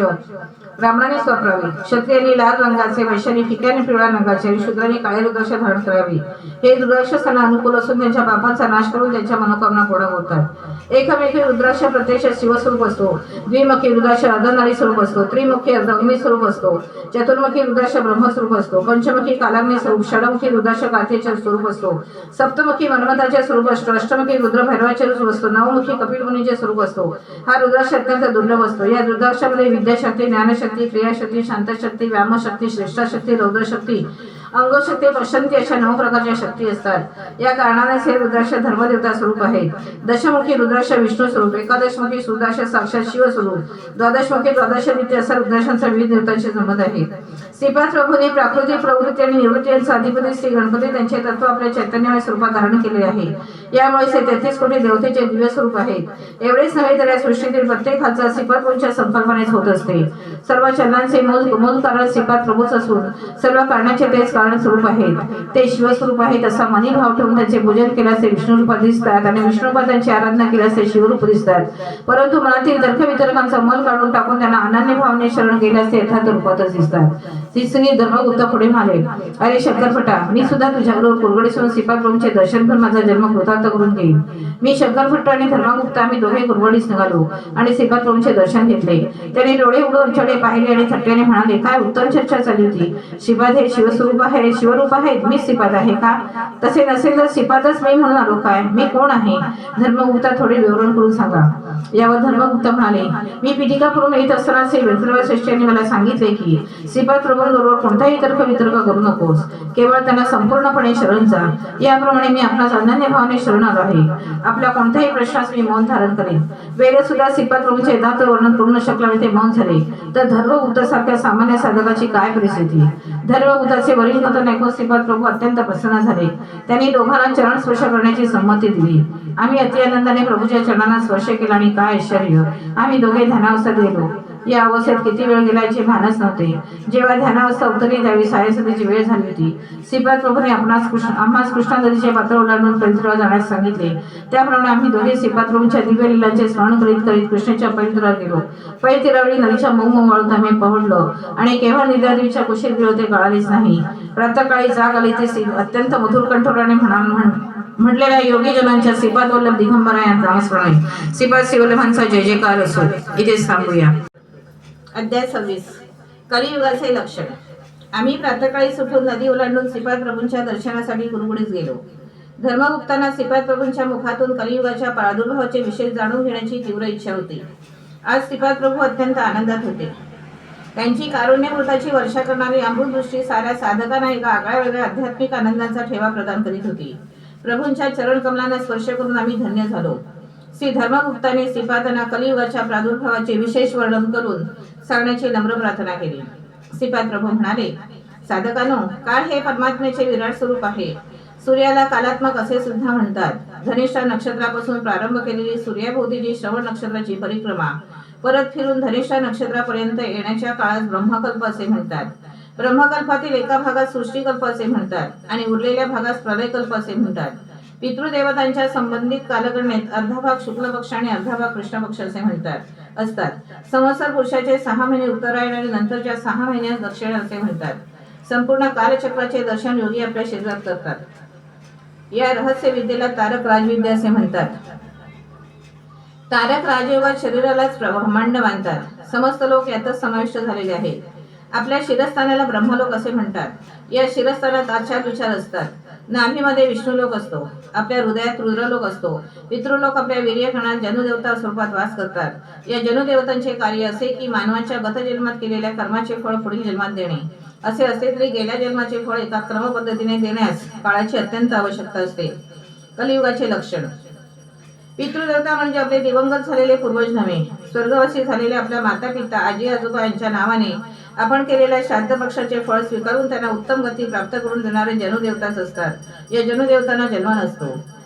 ब्राह्मणानेच वापरावे. क्षत्रियांनी लाल रंगाचे, वैश्यांनी फिक्या आणि पिवळ्या रंगाचे आणि शूद्रांनी काळे रुद्राक्ष धारण करावे. हे रुद्राक्ष त्यांना अनुकूल असून त्यांच्या पापांचा नाश करून त्यांच्या मनोकामना पूर्ण होतात. एकमेकी रुद्राक्ष प्रत्यक्ष शिवस्वरूप असतो. द्विमुखी रुद्राक्ष अर्धनारी स्वरूप असतो. त्रिमुखी अग्नि स्वरूप असतो. चतुर्मुखी रुद्राक्ष ब्रह्मस्वरूप असतो. पंचमुखी कालाग्नी स्वरूप, षडमुखी रुद्राक्ष कार्तिकेय स्वरूप असतो. सप्तमुखी मन्मथाचे स्वरूप असतो. अष्टमुखी रुद्र भैरवाचे रूप असतो. नवमुखी कपिल मुनीचे स्वरूप असतो. हा रुद्राक्ष अत्यंत दुर्लभ असतो. या रुद्राक्षामध्ये विद्याशक्ती, ज्ञानशक्ती, क्रियाशक्ती, शांतशक्ती, व्यामशक्ती, श्रेष्ठाशक्ती, रौद्रशक्ती, अंगशक्ती, प्रशांती अशा 9 प्रकारच्या शक्ती असतात. या कारणानेच हे रुद्राक्ष धर्मदेवता स्वरूप आहेत. दशमुखी रुद्राक्ष विष्णू स्वरूप, एकादशमुखी रुद्राक्ष साक्षात शिव स्वरूप, द्वादशमुखी द्वादशादित्य असा रुद्राक्षांचा विविध देवतांचे संबंध आहेत. श्रीपाद प्रभूंनी प्राकृतिक प्रवृत्ती आणि निवृत्ती यांचा अधिपती श्री गणपती त्यांचे तत्व आपल्या चैतन्यमय स्वरूपात धारण केले आहे. यामुळे ते 33 कोटी देवतेचे दिव्य स्वरूप आहेत. एवढेच नव्हे तर या सृष्टीतील प्रत्येक हालचाल श्रीपाद प्रभूंच्या संकल्पनेत होत असते. सर्व चलनांचे मूल कारण श्रीपाद प्रभूच असून सर्व कारणाचे तेच कारण स्वरूप आहेत. ते शिवस्वरूप आहेत असा मनी भाव ठेवून त्यांचे पूजन केल्यास ते विष्णू रूपात दिसतात आणि विष्णुरूपात त्यांची आराधना केल्यास ते शिवरूप दिसतात. परंतु मनातील तर्क वितर्कांचा मल काढून टाकून त्यांना अनन्य भावने शरण गेल्यास ते यथार्थ रूपातच दिसतात. श्री धर्मगुप्त पुढे म्हणाले, अरे शंकरफटा, मी सुद्धा तुझ्याबरोबर कुरगडीसून श्रीपाद प्रभूंचे दर्शन घेऊन माझा जन्म कृतार्थ करून घेईन. मी शंकरफट आणि धर्मगुप्त आम्ही दोघे कुरगडीस निघालो आणि श्रीपाद प्रभूंचे दर्शन घेतले. त्यांनी डोळे उघडून चढे पाहिले आणि थट्ट्याने म्हणाले, काय उत्तम चर्चा चालली होती. श्रीपाद हे शिवस्वरूप आहे, शिवरूप आहेत, मी श्रीपाद आहे का? तसे नसेल तर श्रीपादच मी म्हणून आलो काय? मी कोण आहे? धर्मगुप्ता थोडे विवरण करून सांगा. यावर धर्मगुप्त म्हणाले, मी पीठिका करून येत असताना श्री व्यंकटराव श्रेष्ठींनी मला सांगितले की श्रीपाद प्रभूंबरोबर कोणताही तर्क वितर्क करू नकोस, केवळ त्यांना संपूर्णपणे शरण जा. याप्रमाणे मी आपणास अनन्य भावने शरण आलो आहे. आपल्या कोणत्याही प्रश्नास मी मौन धारण करेन. वेळेत सुद्धा श्रीपाद प्रभूंचे यथार्थ वर्णन करू न शकल्याने ते मौन झाले. तर धर्मगुप्त सारख्या सामान्य साधकाची काय परिस्थिती? धर्मगुप्ताचे वरील कथन ऐकून श्रीपाद प्रभू अत्यंत प्रसन्न झाले. त्यांनी दोघांना चरण स्पर्श करण्याची संमती दिली. आम्ही अति आनंदाने प्रभूच्या चरणांना स्पर्श केला आणि काय आश्चर्य, आम्ही दोघे ध्यानावस्थेत गेलो. या अवस्थेत किती वेळ गेल्याचे भानच नव्हते. जेव्हा ध्यानावस्था उतरली त्यावेळी सायंसंध्येची वेळ झाली होती. श्रीपाद प्रभूने आम्हास कृष्णा नदीचे पात्र ओलांडून पवित्रवा जाण्यास सांगितले. त्याप्रमाणे आम्ही दोघे श्रीपाद प्रभूंच्या दिव्य लीलांचे स्मरण करीत करीत कृष्णेच्या पवित्रावर गेलो. पवित्रावळी नदीच्या मऊ वाळूत आम्ही पहुडलो आणि केव्हा निद्रादेवीच्या कुशीत गेलो ते कळालेच नाही. प्रातःकाळी जाग आली ते अत्यंत मधुर कंठोराने म्हटलेल्या योगीजनांच्या श्रीपाद वल्लभ दिगंबरा या नामस्मरणे श्रीपाद श्रीवल्लभांचा जय जयकार असो. इथेच थांबूया. अध्याय 26. कलियुगाचे लक्षण. आम्ही प्रातःकाळी सुटून नदी ओलांडून श्रीपाद प्रभूंच्या दर्शनासाठी कुरगुडीस गेलो. धर्मगुप्तांना श्रीपाद प्रभूंच्या मुखातून कलियुगाच्या प्रादुर्भावाचे विशेष जाणून घेण्याची तीव्र इच्छा होती. आज श्रीपाद प्रभू अत्यंत आनंदात होते. त्यांची कारुण्यामृताची वर्षा करणारी अमृतदृष्टी साऱ्या साधकांना एका आगळ्या वेगळ्या आध्यात्मिक आनंदाचा ठेवा प्रदान करीत होती. प्रभूंच्या चरण कमलांना स्पर्श करून आम्ही धन्य झालो. श्री धर्मगुप्ताने श्रीपादांना कलियुगाच्या प्रादुर्भावाचे विशेष वर्णन करून सांगण्याची नम्र प्रार्थना केली. श्रीपाद प्रभू म्हणाले, साधकांनो, काळ हे परमात्म्याचे विराट स्वरूप आहे. सूर्याला कालात्मक असे सुद्धा म्हणतात. धनिष्ठा नक्षत्रापासून प्रारंभ केलेली सूर्याभोवतीची श्रवण नक्षत्राची परिक्रमा परत फिरून धनिष्ठा नक्षत्रापर्यंत येण्याच्या काळास ब्रह्मकल्प असे म्हणतात. ब्रह्मकल्पातील एका भागात सृष्टिकल्प असे म्हणतात आणि उरलेल्या भागास प्रलयकल्प असे म्हणतात. पितृदेवतांच्या संबंधित कालगणनेत अर्धा भाग शुक्ल पक्ष आणि अर्धा भाग कृष्ण पक्ष असे असतात. संवत्सर पुरुषाचे 6 महिने उत्तरायण आणि नंतरच्या 6 महिन्यास दक्षिण असे म्हणतात. संपूर्ण कालचक्राचे दर्शन योगी आपल्या शरीरात करतात. या रहस्य विद्येला तारक राजविद्या असे म्हणतात. तारक राजयोगात शरीरालाच ब्रह्मांड मानतात. समस्त लोक यातच समाविष्ट झालेले आहेत. आपल्या शिरस्थानाला ब्रह्मलोक असे म्हणतात. या शिरस्थानात आचार विचार असतात. नाभीमध्ये विष्णुलोक असतो. आपल्या हृदयात रुद्रलोक असतो. पितृलोक आपल्या वीर्यकणात जनुदेवता स्वरूपात वास करतात. या जनुदेवतांचे कार्य असे की मानवाच्या गतजन्मात केलेल्या कर्माचे फळ पुढील जन्मात देणे. असे असले तरी गेल्या जन्माचे फळ एका क्रमपद्धतीने देण्यास काळाची अत्यंत आवश्यकता असते. कलियुगाचे लक्षण. पितृदेवता म्हणजे आपले दिवंगत झालेले पूर्वज नव्हे. स्वर्गवासी झालेले आपल्या माता पिता आजी आजोबा यांच्या नावाने आपण केलेल्या श्राद्ध पक्षाचे फळ स्वीकारून त्यांना उत्तम गती प्राप्त करून देणारे जनुदेवताच असतात. या जनुदेवतांना जन्म नसतो.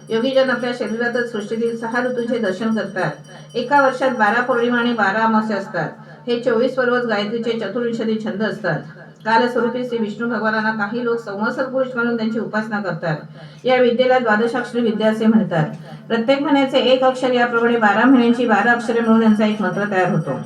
योगीजन आपल्या शरीरातच सृष्टीतील 6 ऋतूंचे दर्शन करतात. एका वर्षात 12 पौर्णिमा आणि 12 अमावस्या असतात. हे 24 पर्वत गायत्रीचे चतुर्विंशती छंद असतात. कालस्वरूपी श्री विष्णू भगवानांना काही लोक संवत्सर पुरुष म्हणून त्यांची उपासना करतात। या विद्येला द्वादशाक्षरी विद्या असे म्हणतात। प्रत्येक महिन्याचे एक अक्षर याप्रमाणे 12 महिन्यांची 12 अक्षरे मिळून यांचा एक मंत्र तयार होतो।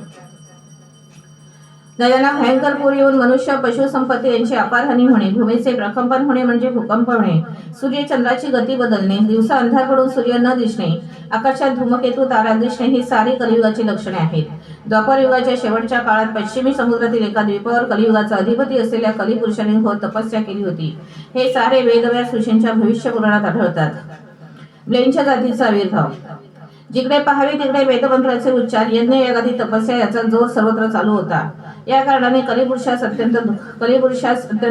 नद्यांना भयंकर पूर येऊन मनुष्य पशु संपत्ती यांची अपार हानी होणे, भूमीचे प्रकंपन होणे म्हणजे भूकंप होणे, सूर्य चंद्राची गती बदलणे, दिवसा अंधार पडून सूर्य न दिसणे, आकाशात धूमकेतू तारा दिसणे ही सारी कलियुगाची लक्षणे आहेत। द्वापर युगाच्या शेवटच्या काळात पश्चिमी समुद्रातील एका द्वीपावर कलियुगाचा अधिपती असलेल्या कलिपुरुषाने घोर तपस्या केली होती। हे सारे वेदव्यास ऋषींच्या भविष्य पुराणात आढळतात। ब्लेंच्या जातीचा आविर्भाव। जिकडे पाहावे तिकडे वेदमंत्राचे उच्चार, यज्ञ यागादी तपस्या याचा जोर सर्वत्र चालू होता। या कारणाने कलिपुरुषास अत्यंत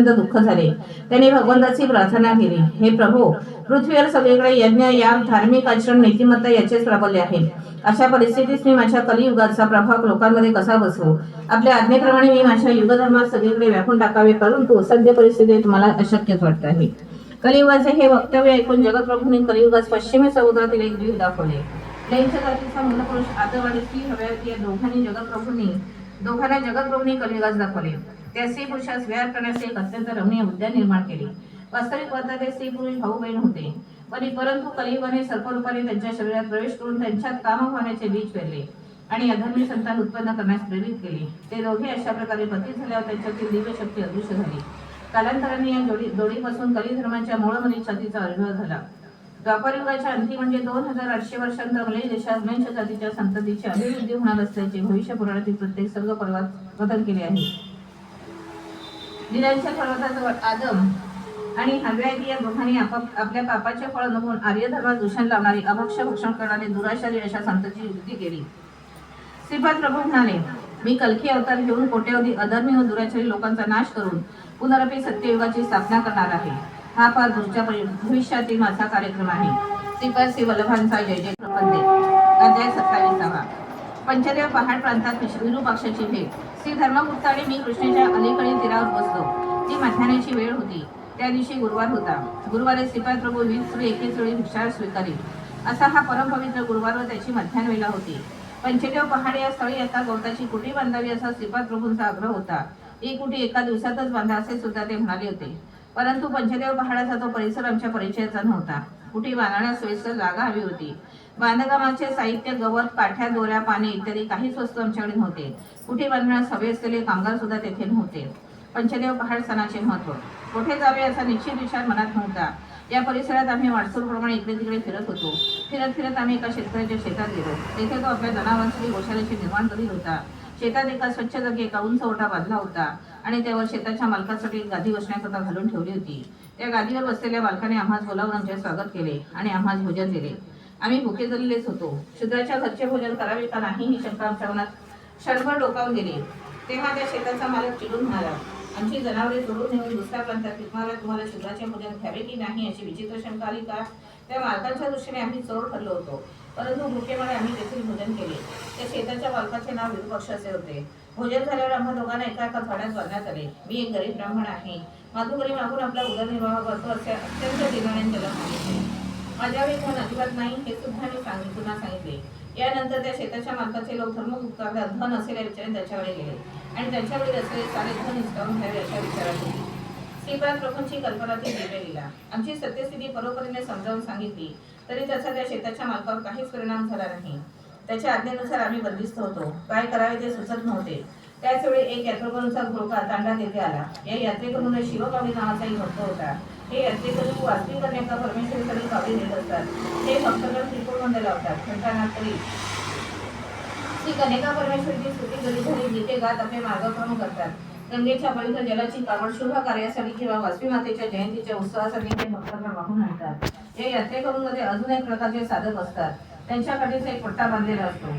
दुःख झाले। त्याने भगवंताची प्रार्थना केली, हे प्रभू, पृथ्वीवर सगळीकडे यज्ञ याग धार्मिक आचरण नीतिमत्ता याचेच प्राबल्य आहे। अशा परिस्थितीत मी माझ्या कलियुगाचा प्रभाव लोकांमध्ये कसा बसवू? आपल्या आज्ञेप्रमाणे मी माझ्या युगधर्मात सगळीकडे व्यापून टाकावे, परंतु सध्या परिस्थितीत मला अशक्यच वाटत आहे। कलियुगाचे हे वक्तव्य ऐकून जगतप्रभूंनी कलियुगास पश्चिमी समुद्रातील एक द्वीप दाखवले। ब्लेंच्या जातीचा मूलपुरुष आदम आणि स्त्री हव्यावती या दोघांना जगतप्रभूंनी कलियुगास दाखवले। त्या स्त्री पुरुषास विहार करण्याचे एक अत्यंत रमणीय उद्यान निर्माण केले। वास्तविक पाहता ते स्त्री पुरुष भाऊ बहीण होते, परंतु कलियुगाने सर्परूपाने त्यांच्या शरीरात प्रवेश करून त्यांच्यात कामभावनेचे बीज पेरले आणि अधर्मी संतान उत्पन्न करण्यास प्रेरित केले। ते दोघे अशा प्रकारे पती झाल्यावर त्यांच्यातील दिव्य शक्ती अदृश्य झाली। कालांतराने या जोडीपासून कलिधर्माच्या मूळमनी छातीचा आविर्भाव झाला। द्वापर युगाच्या अंती म्हणजे 2800 वर्षांतर मलय देशात ब्लेंच्या जातीच्या संततीची अभिवृद्धी होणार असल्याचे भविष्य पुराणातील प्रत्येक सर्व पर्वत कथन केले आहे। दिनांच्या पर्वताजवळ आदम आणि हव्यादी या दोघांनी आपल्या पापाचे फळ अनुभवून आर्य धर्मात दूषण लावणारी अभक्ष भक्षण करणारी दुराचारी अशा संततीची वृद्धी केली। श्रीपाद प्रभू म्हणाले, मी कल्की अवतार घेऊन कोट्यवधी अधर्मी व दुराचारी लोकांचा नाश करून पुनरपी सत्ययुगाची स्थापना करणार आहे। हा फार दूरच्या भविष्यातील माझा कार्यक्रम आहे। श्रीपाद श्री वल्लभांचा जय जय प्रबंधे। अध्याय 27. पंचदेव पहाड प्रांतात विरूपाक्षाची भेट। श्री धर्मगुप्त आणि मी कृष्णेच्या अलीकडील तीरावर बसलो। ती मध्यान्हाची वेळ होती। त्या दिवशी गुरुवार होता। गुरुवारी श्रीपाद प्रभू 20 एकेच वेळी भिक्षा स्वीकारीत, असा हा परमपवित्र गुरुवार व त्याची मध्यान्ह वेळा होती। पंचदेव पहाड या स्थळी आता गवताची कुटी बांधावी असा श्रीपाद प्रभूंचा आग्रह होता। ही कुटी एका दिवसातच बांधा असे सुद्धा ते म्हणाले होते, परंतु पंचदेव पहाडाचा तो परिसर आमच्या परिचयाचा नव्हता। कुटी बांधण्यास सोयीस्कर जागा हवी होती। बांधकामाचे साहित्य, गवत, काठ्या, दोऱ्या, पाने इत्यादी काहीच वस्तू आमच्याकडे नव्हते। कुटी बांधण्यास हवे असलेले कामगार सुद्धा तेथे नव्हते। पंचदेव पहाड सणाचे महत्व। कुठे जावे असा निश्चित विचार मनात नव्हता। या परिसरात आम्ही वाटसरूप्रमाणे इकडे तिकडे फिरत होतो। फिरत आम्ही एका शेतकऱ्याच्या शेतात गेलो। तेथे तो आपल्या जनावरांसाठी गोशाळेचे निर्माण करीत होता। शेतात एका स्वच्छ जागी एका उंच ओटा बांधला होता आणि त्यावर शेताच्या मालकासाठी गादी बसण्याकरता घालून ठेवली होती। त्या गादीवर बसलेल्या मालकाने आम्हास बोलावून आमचे स्वागत केले आणि आम्हास भोजन दिले। आम्ही भुके जळलेच होतो। शूद्राच्या घरचे भोजन करावे का नाही ही शंका आमच्या मनात क्षणभर डोकावून गेली। तेव्हा त्या शेताचा मालक चिडून म्हणाला, आमची जनावरे सोडून नेऊन दुसऱ्या प्रांतात तुम्हाला शूद्राचे भोजन घ्यावे की नाही अशी विचित्र शंका आली का? त्या मालकांच्या दृष्टीने आम्ही चोर ठरलो होतो, परंतु भुकेमुळे आम्ही तेथील भोजन केले। त्या शेताच्या मालकाचे नाव विरूपाक्ष असे होते। भोजन झाल्यावर आम्हा दोघांना एका थोड्यात बांधण्यात आले। मी एक गरीब ब्राह्मण आहे, माधुकरी मागून आपला उदरनिर्वाह करतो असे अत्यंत दिनाने त्याला सांगितले। माझ्यावर एक मन अजिबात नाही हे सुद्धा मी पुन्हा सांगितले। यानंतर त्या शेताच्या मालकाचे लोक धर्मगुप्ताला धन असेल या विचाराने त्याच्याकडे गेले आणि त्यांच्याकडे असलेले सारे धन हिसकावून घ्यावे अशा विचारात होती। श्रीपाद प्रभूंची कल्पना ती दिला। आमची सत्यस्थिती परोपरीने समजावून सांगितली तरी त्याचा त्या शेताच्या मालकावर काहीच परिणाम झाला नाही। त्याच्या आज्ञेनुसार आम्ही बंदिस्त होतो। काय करावे ते सुचत नव्हते। त्याच वेळी एक यात्रेकरूंचा घोळका तांडा तेथे आला। या यात्रेकरूंना शिवकावडी नावाचा एक भक्त होता। हे यात्रेकरू वास्तविक करण्याचा परमेश्वरीकडे कावडी नेत असतात। हे भक्तगण त्रिकोण लावतात, घंटानाद करीत श्री कन्यका परमेश्वरीची स्तुती करीत धरीत गीते गात आपले मार्गक्रमण करतात। गंगेच्या पवित्र जलाची कावड शुभ कार्यासाठी किंवा वासवी मातेच्या जयंतीच्या उत्सवासाठी ते भक्तांना वाहून आणतात। या यात्रेकरूंमध्ये अजून एक प्रकारचे साधक असतात। त्यांच्या काठीचा एक पट्टा बांधलेला असतो।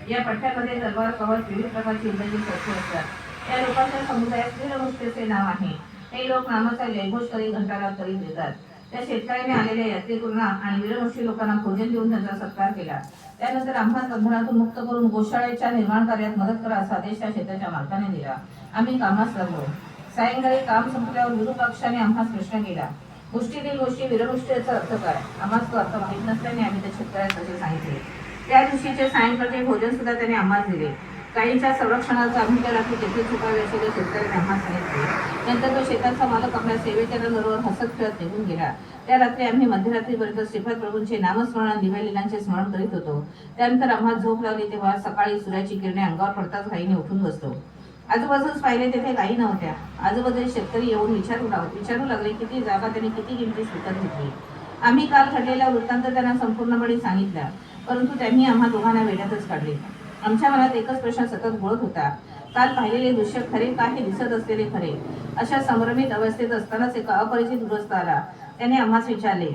या पट्ट्यामध्ये तलवार, कवच, विविध प्रकारची इंद्रिय शस्त्रे असतात। या लोकांच्या समुदायात वीरमुष्टीचे नाव आहे। हे लोक नामाचा जयघोष करीत घंटानाद करीत देतात। त्या शेतकऱ्याने आलेल्या यात्रेकरूंना आणि वीरमुष्टी लोकांना भोजन देऊन त्यांचा सत्कार केला। त्यानंतर आम्हाला बंधनातून मुक्त करून गोशाळेच्या निर्माण कार्यात मदत करा असा आदेश त्या शेताच्या मालकाने दिला। आम्ही कामास लागलो। सायंकाळी काम संपल्यावर विरूपाक्षाने आम्हास प्रश्न केला, गोष्टीतील गोष्टी वीरमुष्टीचा अर्थ काय? आम्हास तो अर्थ माहीत नसल्याने आम्ही त्या शेतकऱ्यास असे सांगितले। त्या दिवशीचे सायंकाळचे भोजन सुद्धा त्याने आम्हास दिले। गायींच्या संरक्षणाचा भूमिका राखली तेथे चुकावे असे ते शेतकऱ्याने आम्हाला सांगितले. नंतर तो शेताचा मालक आपल्या सेवेकऱ्यांबरोबर हसत खेळत निघून गेला. त्या रात्री आम्ही मध्यरात्रीपर्यंत श्रीपाद प्रभूंचे नामस्मरण दिव्य लीलांचे स्मरण करीत होतो. त्यानंतर आम्हाला झोप लागली तेव्हा सकाळी सूर्याची किरणे अंगावर पडताच घाईने उठून बसलो. आजूबाजूस पाहिले तेथे गायी नव्हत्या. आजूबाजूचे शेतकरी येऊन विचारू लागले किती जागा त्यांनी किती किमतीस विकत घेतली. आम्ही काल घडलेला वृत्तांत त्यांना संपूर्णपणे सांगितला, परंतु त्यांनी आम्हा दोघांना वेड्यातच काढले. आमच्या मनात एकच प्रश्न सतत घोळत होता, काल पाहिलेले दृश्य खरे का हे दिसत असलेले खरे. अशा संभ्रमित अवस्थेत असतानाच एका अपरिचित गृहस्थ आला. त्याने आम्हास विचारले,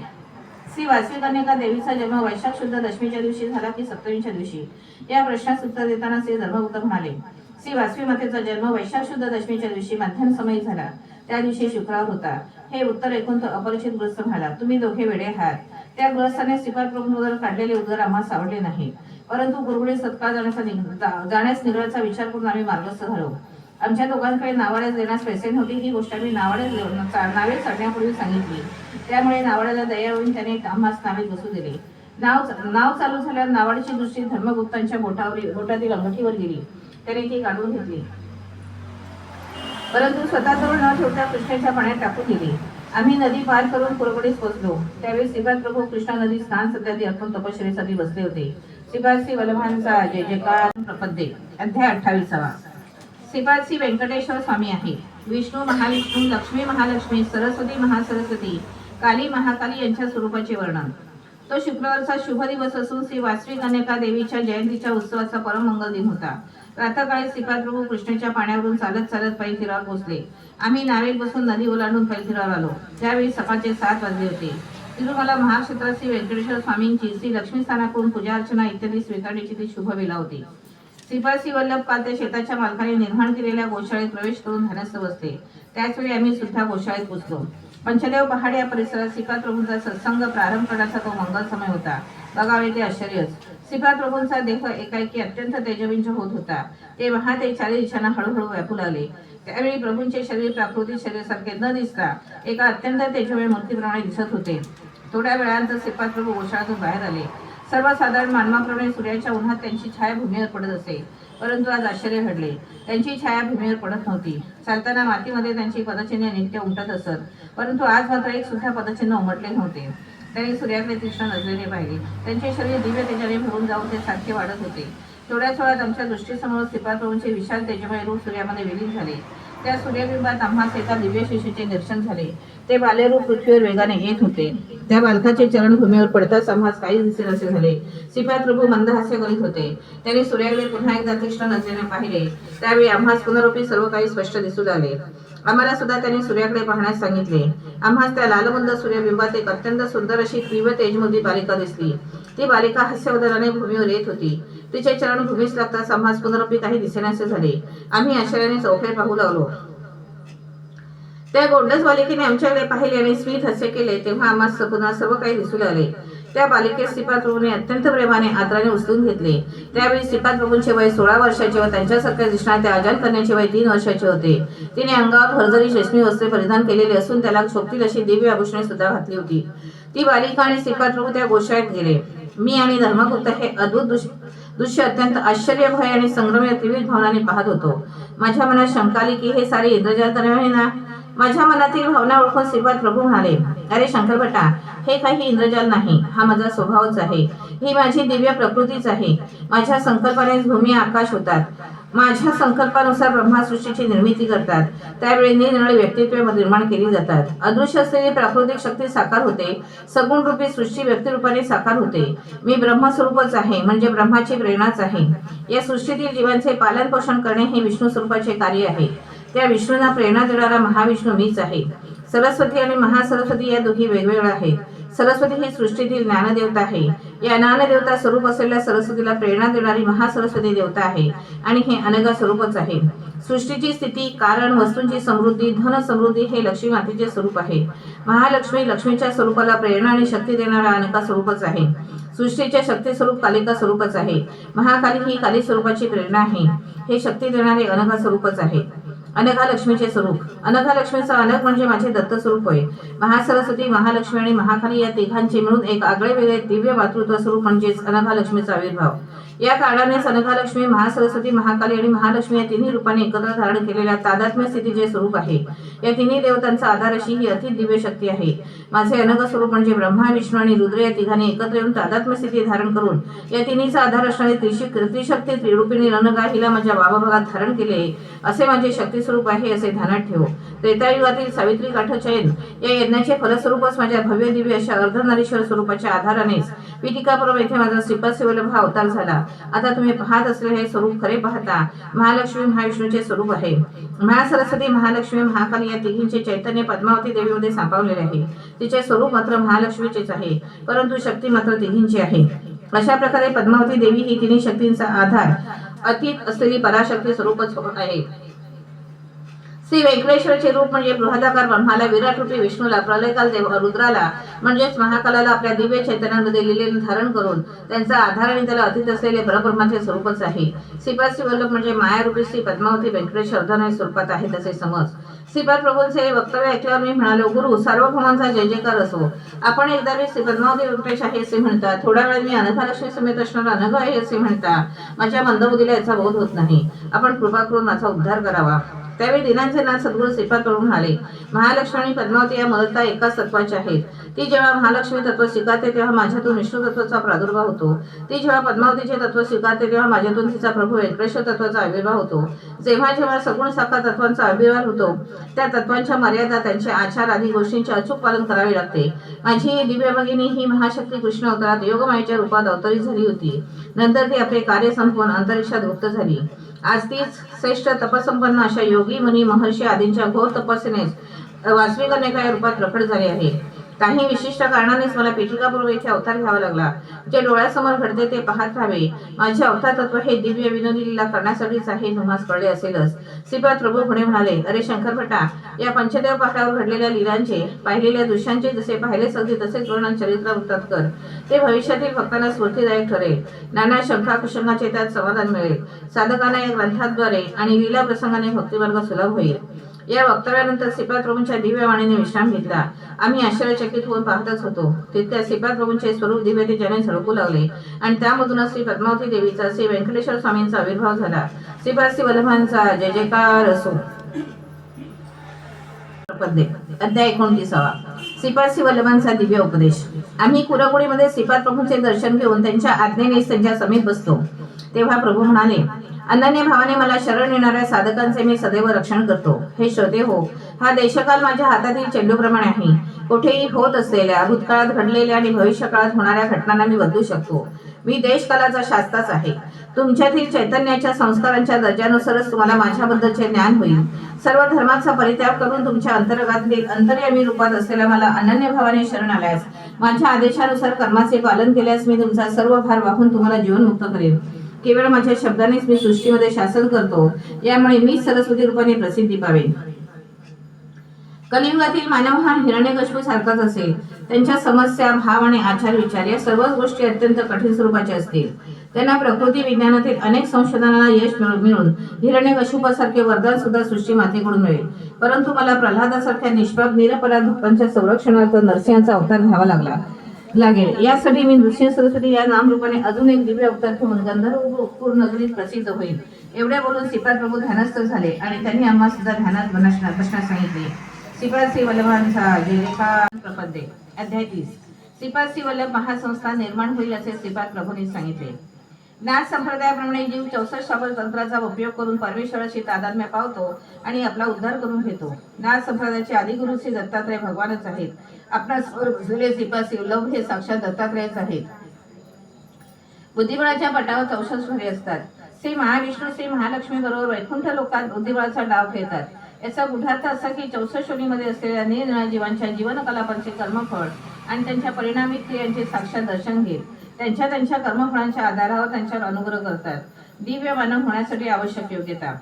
श्री वासवी कन्यका देवीचा जन्म वैशाख शुद्ध दशमीच्या दिवशी झाला की सप्तमीच्या दिवशी. या प्रश्नास उत्तर देताना श्री धर्मगुप्त म्हणाले, श्री वासवी मातेचा जन्म वैशाख शुद्ध दशमीच्या दिवशी मध्यान्ह समयी झाला. त्या दिवशी शुक्रवार होता. हे उत्तर ऐकून तो अपरिचित गृहस्थ म्हणाला, तुम्ही दोघे वेडे आहात. त्या गृहस्थाने श्रीपाद प्रभूंबद्दल काढलेले उद्गार आम्हाला आवडले नाही, परंतु गुरुकुळी सत्काळ जाण्यास निघण्याचा विचार करून आम्ही मार्गस्थ झालो. आमच्या दोघांकडे नावाड्यास देण्यास पैसे नव्हते. ही गोष्ट आम्ही नावे चढण्यापूर्वी सांगितली. त्यामुळे नावाड्याला दया होऊन त्याने आम्हास नावेत बसू दिले. नाव चालू झाल्यावर नावाडीची दृष्टी धर्मगुप्तांच्या बोटातील अंगठीवर गेली. त्याने ती काढून घेतली, परंतु स्वतःजवळ न ठेवता कृष्णेच्या पाण्यात टाकून दिली. आम्ही नदी पार करून कुरकुडीस पोहोचलो. त्यावेळी श्रीपाद प्रभू कृष्णा नदी स्नान सध्यादी अर्पण तपश्चर्येसाठी बसले होते. श्रीपाद श्री वल्लभांचा जय जयकार प्रपद्ये. अध्याय 28. श्रीपाद श्री व्यंकटेश्वर स्वामी आहे. विष्णू महाविष्णू, लक्ष्मी महालक्ष्मी, सरस्वती महासरस्वती, काली महाकाली यांच्या स्वरूपाचे वर्णन. तो शुक्रवारचा शुभ दिवस असून श्री वासवी कन्यका देवीच्या जयंतीच्या उत्सवाचा परम मंगल दिन होता. प्रातःकाळी श्रीपाद प्रभू कृष्णेच्या पाण्यावरून चालत चालत पैलतीरावर पोहोचले. आम्ही नावेत बसून नदी ओलांडून पैलतीरावर आलो. त्यावेळी सकाळचे 7 वाजले होते. तिरुमला महाक्षेत्रात श्री व्यंकटेश्वर स्वामींची श्री लक्ष्मी स्थानाकडून पूजा अर्चना इत्यादी स्वीकारण्याची ती शुभ वेळा होती. श्रीपाद श्री वल्लभ काल त्या शेताच्या मालकाने निर्माण केलेल्या गोशाळेत प्रवेश करून ध्यानस्थ बसले. त्याचवेळी आम्ही सुद्धा गोशाळेत पोहोचलो. पंचदेव पहाड या परिसरात श्रीपाद प्रभूंचा सत्संग प्रारंभ करण्याचा तो मंगल समय होता. बघावे ते आश्चर्यच. श्रीपाद प्रभूंचा देह एकाएकी अत्यंत तेजविंच होत होता. ते महाते चारी दिशांना हळूहळू व्यापू लागले. त्यावेळी प्रभूंचे शरीर प्राकृतिक शरीरासारखे न दिसता एका अत्यंत तेजोमय मूर्तीप्रमाणे दिसत होते. थोड्या वेळानंतर श्रीपाद प्रभू गोशाळेतून बाहेर आले. सर्वसाधारण मानवाप्रमाणे सूर्याच्या उन्हात त्यांची छाया भूमीवर पडत असे, परंतु आज आश्चर्य घडले. त्यांची छाया भूमीवर पडत नव्हती. चालताना मातीमध्ये त्यांची पदचिन्हे नित्य उमटत असत, परंतु आज मात्र एक सुद्धा पदचिन्ह उमटले नव्हते. त्यांनी सूर्याकडे तीक्ष्ण नजरेने पाहिले. त्यांचे शरीर दिव्य तेजाने भरून जाऊन ते सारखे वाढत होते. थोड्याच वेळात आमच्या दृष्टीसमोर श्रीपाद प्रभूंचे विशाल तेजमय रूप सूर्यामध्ये विलीन झाले. त्या सूर्यबिंबात आम्हास एका दिव्य शिशूचे दर्शन झाले. ते बालेरूप पृथ्वीवर वेगाने येत होते. त्या बालकाचे चरण भूमीवर पडताच आम्हास काही दिसेल असे झाले. श्रीपाद प्रभू मंद हास्य करीत होते. त्यांनी सूर्याकडे पुन्हा एकदा तीक्ष्ण नजरेने पाहिले. त्यावेळी आम्हास पुनरुपी सर्व काही स्पष्ट दिसू लागले. आम्हाला सुद्धा त्यांनी सूर्याकडे पाहण्यास सांगितले. आम्हास त्या लालबंद सूर्यबिंबात एक अत्यंत सुंदर अशी तीव्र तेजमधी बालिका दिसली. ती बालिका हास्यवदनाने भूमीवर येत होती. तिचे चरण भूमीस लागताच आम्हास पुनरुपी काही दिसेनासे झाले. आम्ही आश्चर्याने चौफेर पाहू लागलो. त्या गोंडस बालिकेने आमच्याकडे पाहिले आणि स्मित हास्य केले. तेव्हा आम्हास पुन्हा सर्व काही दिसू लागले. त्या बालिकेस श्रीपाद प्रभूंनी अत्यंत प्रेमाने आदराने उचलून घेतले. त्यावेळी श्रीपाद प्रभूंचे वय 16 वर्षाचे व त्यांच्यासारख्या दिसणाऱ्या त्या अजान कन्याचे वय 3 वर्षाचे होते. तिने अंगावर भरजरी रेशमी वस्त्रे परिधान केलेली असून त्याला शोभतील अशी दिव्य आभूषणे सुद्धा घातली होती. ती बालिका आणि श्रीपाद प्रभू त्या गोशाळेत गेले. मी आणि धर्मगुप्त हे अद्भुत दृश्य अत्यंत आश्चर्य, भय आणि संग्रम त्रिविध भावनांनी पाहत होतो. माझ्या मनात शंका आली की हे सारे इंद्रजाल तर नव्हे ना. माझ्या मनातील भावना ओळखून श्रीपाद प्रभू म्हणाले, अरे शंकर भटा, हे काही इंद्रजाल नाही, हा माझा स्वभावच आहे. ही माझी दिव्य प्रकृतीच आहे. माझ्या संकल्पानेच भूमी आकाश होतात. माझ्या संकल्पानुसार ब्रह्मासृष्टीची निर्मिती करतात. त्यावेळी निरनिराळी व्यक्तित्व निर्माण केली जातात. अदृश्य असलेली प्राकृतिक शक्ती साकार होते. सगुण रूपी सृष्टी व्यक्तिरूपाने साकार होते. मी ब्रह्मस्वरूपच आहे, म्हणजे ब्रह्माची प्रेरणाच आहे. या सृष्टीतील जीवांचे पालन पोषण करणे हे विष्णू स्वरूपाचे कार्य आहे. त्या विष्णूंना प्रेरणा देणारा महाविष्णू मीच आहे. सरस्वती आणि महासरस्वती या दोघी वेगवेगळ्या आहेत. सरस्वती ही सृष्टीतील ज्ञानदेवता आहे. या ज्ञानदेवता स्वरूप असलेल्या सरस्वतीला प्रेरणा देणारी महासरस्वती देवता आहे आणि हे अनघा स्वरूपच आहे. सृष्टीची स्थिती, कारण, वस्तूंची समृद्धी, धन समृद्धी हे लक्ष्मी मातेचे स्वरूप आहे. महालक्ष्मी लक्ष्मीच्या स्वरूपाला प्रेरणा आणि शक्ती देणारा अनघा स्वरूपच आहे. सृष्टीचे शक्ती स्वरूप कालिका स्वरूपच आहे. महाकाली ही काली स्वरूपाची प्रेरणा आहे. हे शक्ती देणारे अनघा स्वरूपच आहे. अनघा लक्ष्मीचे स्वरूप. अनघा लक्ष्मीचा अनघ म्हणजे माझे दत्त स्वरूप होय. महासरस्वती, महालक्ष्मी आणि महाकाली या तिघांचे मिळून एक आगळे वेगळे दिव्य मातृत्व स्वरूप म्हणजेच अनघा लक्ष्मीचा आविर्भाव. या कारणानेच अनघा लक्ष्मी, महासरस्वती, महाकाली आणि महालक्ष्मी या तिन्ही रूपाने एकत्र धारण केलेल्या तादात्म्य स्थितीचे स्वरूप आहे. या तिन्ही देवतांचा आधार अशी ही अति दिव्य शक्ती आहे. माझे अनघ स्वरूप म्हणजे ब्रह्मा, विष्णू आणि रुद्र या तिघांनी एकत्र येऊन तादात्म्य स्थिती धारण करून या तिन्हीचा आधार असणारी त्रिशक्ती त्रिरूपिणी अनघा हिला माझ्या भागात धारण केले असे माझे शक्ती स्वरूप आहे असे ध्यानात ठेव. त्रेतायुगातील सावित्री काठचयन या यज्ञाचे फलस्वरूपच माझ्या भव्य दिव्य अशा अर्धनारीश्वर स्वरूपाच्या आधारानेच पीठिकापुरम येथे माझा श्रीपाद वल्लभ हा अवतार झाला. आता तुम्ही पाहत असलेले हे स्वरूप खरे पाहता महालक्ष्मी महाविष्णूचे स्वरूप आहे. महासरस्वती, महालक्ष्मी, महाकाली या तिघींचे चैतन्य पद्मावती देवीमध्ये सामावलेले आहे. तिचे स्वरूप मात्र महालक्ष्मीचेच आहे, परंतु शक्ती मात्र तिघींची आहे. अशा प्रकारे पद्मावती देवी ही तिन्ही शक्तींचा आधार अतीत असलेली पराशक्ती स्वरूपच आहे. श्री व्यंकटेश्वरचे रूप म्हणजे बृहदाकार ब्रह्माला, विराट रूपी विष्णूला, प्रलयकाल देव रुद्राला म्हणजेच महाकालाला आपल्या दिव्य चैतन्यामध्ये लिहिलेले धारण करून त्यांचा आधार आणि त्याला अतीत असलेले परब्रह्माचे स्वरूपच आहे. श्रीपाद वल्लभ म्हणजे मायारूपी श्री पद्मावती व्यंकटेश्वर अर्धनारी स्वरूपात आहे तसे समज. श्रीपाद प्रभूंचे वक्तव्य ऐकल्यावर मी म्हणालो, गुरु सार्वभौमांचा जय जयकार असो. आपण एकदा मी श्री पद्मावती व्यंकटेश आहे असे म्हणता, थोड्या वेळात मी अनघालक्ष्मी समेत असणारा अनघ आहे असे म्हणता. माझ्या मंदबुद्धीला याचा बोध होत नाही. आपण कृपा करून माझा उद्धार करावा. त्यावेळी दिनांचे नाथ सद्गुरू श्रीपाद प्रभू म्हणाले, महालक्ष्मी आणि पद्मावती या मूलतः एकाच तत्वाच्या आहेत. ती जेव्हा महालक्ष्मी तत्व स्वीकारते तेव्हा माझ्यातून विष्णू तत्वाचा प्रादुर्भाव होतो. ती जेव्हा पद्मावतीचे तत्व स्वीकारते तेव्हा माझ्यातून तिचा प्रभू व्यंकटेश्वर तत्वाचा आविर्भाव होतो. जेव्हा जेव्हा सगुण साकार तत्वांचा आविर्भाव होतो त्या तत्वांच्या मर्यादा, त्यांचे आचार आदी गोष्टींचे अचूक पालन करावे लागते. माझी दिव्य भगिनी ही महाशक्ती कृष्ण अवतारात योगमायेच्या रूपात अवतरित झाली होती. नंतर ती आपले कार्य संपवून अंतरिक्षात गुप्त झाली. आज तीच श्रेष्ठ तपसंपन्न अशा योगी मुनी महर्षी आदींच्या घोर तपस्येनेच वासविक अनेका या रूपात प्रकट झाले आहे. काही विशिष्ट कारणानेच मला पीठिकापूर्व येथे अवतार घ्यावा लागला. जे डोळ्यासमोर घडते ते पाहत राहावे. माझे अवतार तत्व हे दिव्य विनोदी लीला करण्यासाठीच आहे, तुम्हाला कळले असेलच. श्रीपाद प्रभू पुढे म्हणाले, अरे शंकर भटा, या पंचदेव पहाडावर घडलेल्या लीलांचे, पाहिलेल्या दृश्यांचे जसे पाहिलेच अगदी तसेच वर्णन चरित्र वृत्तात कर. ते भविष्यातील भक्तांना स्फूर्तीदायक ठरेल. नाना शंका कुशंकाचे त्यात समाधान मिळेल. साधकांना या ग्रंथाद्वारे आणि लीला प्रसंगाने भक्तिमार्ग सुलभ होईल. या वक्तव्यानंतर श्रीपाद प्रभूंच्या दिव्य वाणीने विश्राम घेतला. आम्ही आश्चर्यचकित होऊन पाहतच होतो. तितक्या श्रीपाद प्रभूंचे स्वरूप दिव्य तेजाने झळकू लागले आणि त्यामधूनच श्री पद्मावती देवीचा, श्री व्यंकटेश्वर स्वामींचा आविर्भाव झाला. श्रीपाद वल्लभांचा जय जयकार असो. अध्याय 29. श्रीपाद वल्लभांचा दिव्य उपदेश. आम्ही कुरकुडीमध्ये श्रीपाद प्रभूंचे दर्शन घेऊन त्यांच्या आज्ञेने त्यांच्या समीप बसतो. तेव्हा प्रभू म्हणाले, अनन्य भावाने मला शरण येणाऱ्या साधकांचे मी सदैव रक्षण करतो. हे श्रोते हो, हा देशकाल माझ्या हातातील चेंडूप्रमाणे आहे. कुठेही होत असलेल्या, भूतकाळात घडलेल्या आणि भविष्यकाळात होणाऱ्या घटनांना मी बदलू शकतो. मी देशकालाचा शास्त्राच आहे. तुमच्यातील चैतन्याच्या संस्कारांच्या दर्जानुसारच तुम्हाला माझ्याबद्दलचे ज्ञान होईल. सर्व धर्माचा परित्याग करून तुमच्या अंतर्गतातील अंतर्यामी रूपात असलेल्या मला अनन्य भावाने शरण आल्यास, माझ्या आदेशानुसार कर्माचे पालन केल्यास मी तुमचा सर्व भार वाहून तुम्हाला जीवनमुक्त करेन. केवळ माझ्या शब्दानेच मी सृष्टीमध्ये शासन करतो. यामुळे मी सरस्वती रूपाने प्रसिद्धी पावेन. कलियुगातील मानव हा हिरण्यकशिपू सारखाच असेल. त्यांच्या समस्या, भाव आणि आचार विचार या सर्वच गोष्टी अत्यंत कठीण स्वरूपाच्या असतील. त्यांना प्रकृती विज्ञानातील अनेक संशोधनाला यश मिळून हिरण्यकशिपूसारखे वरदान सुद्धा सृष्टी मातेकडून मिळेल. परंतु मला प्रल्हादासारख्या निष्पाप निरपराध भक्तांच्या संरक्षणार्थ नरसिंहाचा अवतार घ्यावा लागेल. यासाठी मी नृसिंह सरस्वती या नामरूपाने अजून एक दिव्य अवतार घेऊन गंधर्वपूर नगरीत प्रसिद्ध होईल. एवढे बोलून श्रीपाद प्रभू ध्यानस्थ झाले आणि त्यांनी आम्हा सुद्धा ध्यानात बसण्यास सांगितले. श्रीपाद श्री वल्लभांचा जय जयकार. प्रपद्ये. अध्याय 30. श्रीपाद श्री वल्लभ महासंस्था निर्माण होईल असे श्रीपाद प्रभूंनी सांगितले. नाथ संप्रदायाप्रमाणे जीव 64 शाबल तंत्राचा उपयोग करून परमेश्वराची तादात्म्य पावतो आणि आपला उद्धार करून घेतो. नाथ संप्रदायाचे आदिगुरु श्री दत्तात्रय भगवानच आहेत. आपणास श्रीपाद श्री वल्लभ हे साक्षात दत्तात्रयच आहेत. बुद्धिबळाच्या पटावर 64 स्फरे असतात. श्री महाविष्णू श्री महालक्ष्मी बरोबर वैकुंठ लोकात बुद्धिबळाचा डाव खेळतात. याचा गुढार्थ असा की 64 योनीमध्ये असलेल्या निरनिराळ्या जीवांच्या जीवनकलापांचे कर्मफळ आणि त्यांच्या परिणामी क्रियांचे साक्षात दर्शन घेत त्यांच्या कर्मफळांच्या आधारावर त्यांच्यावर अनुग्रह करतात. दिव्य मानव होण्यासाठी आवश्यक योग्यता.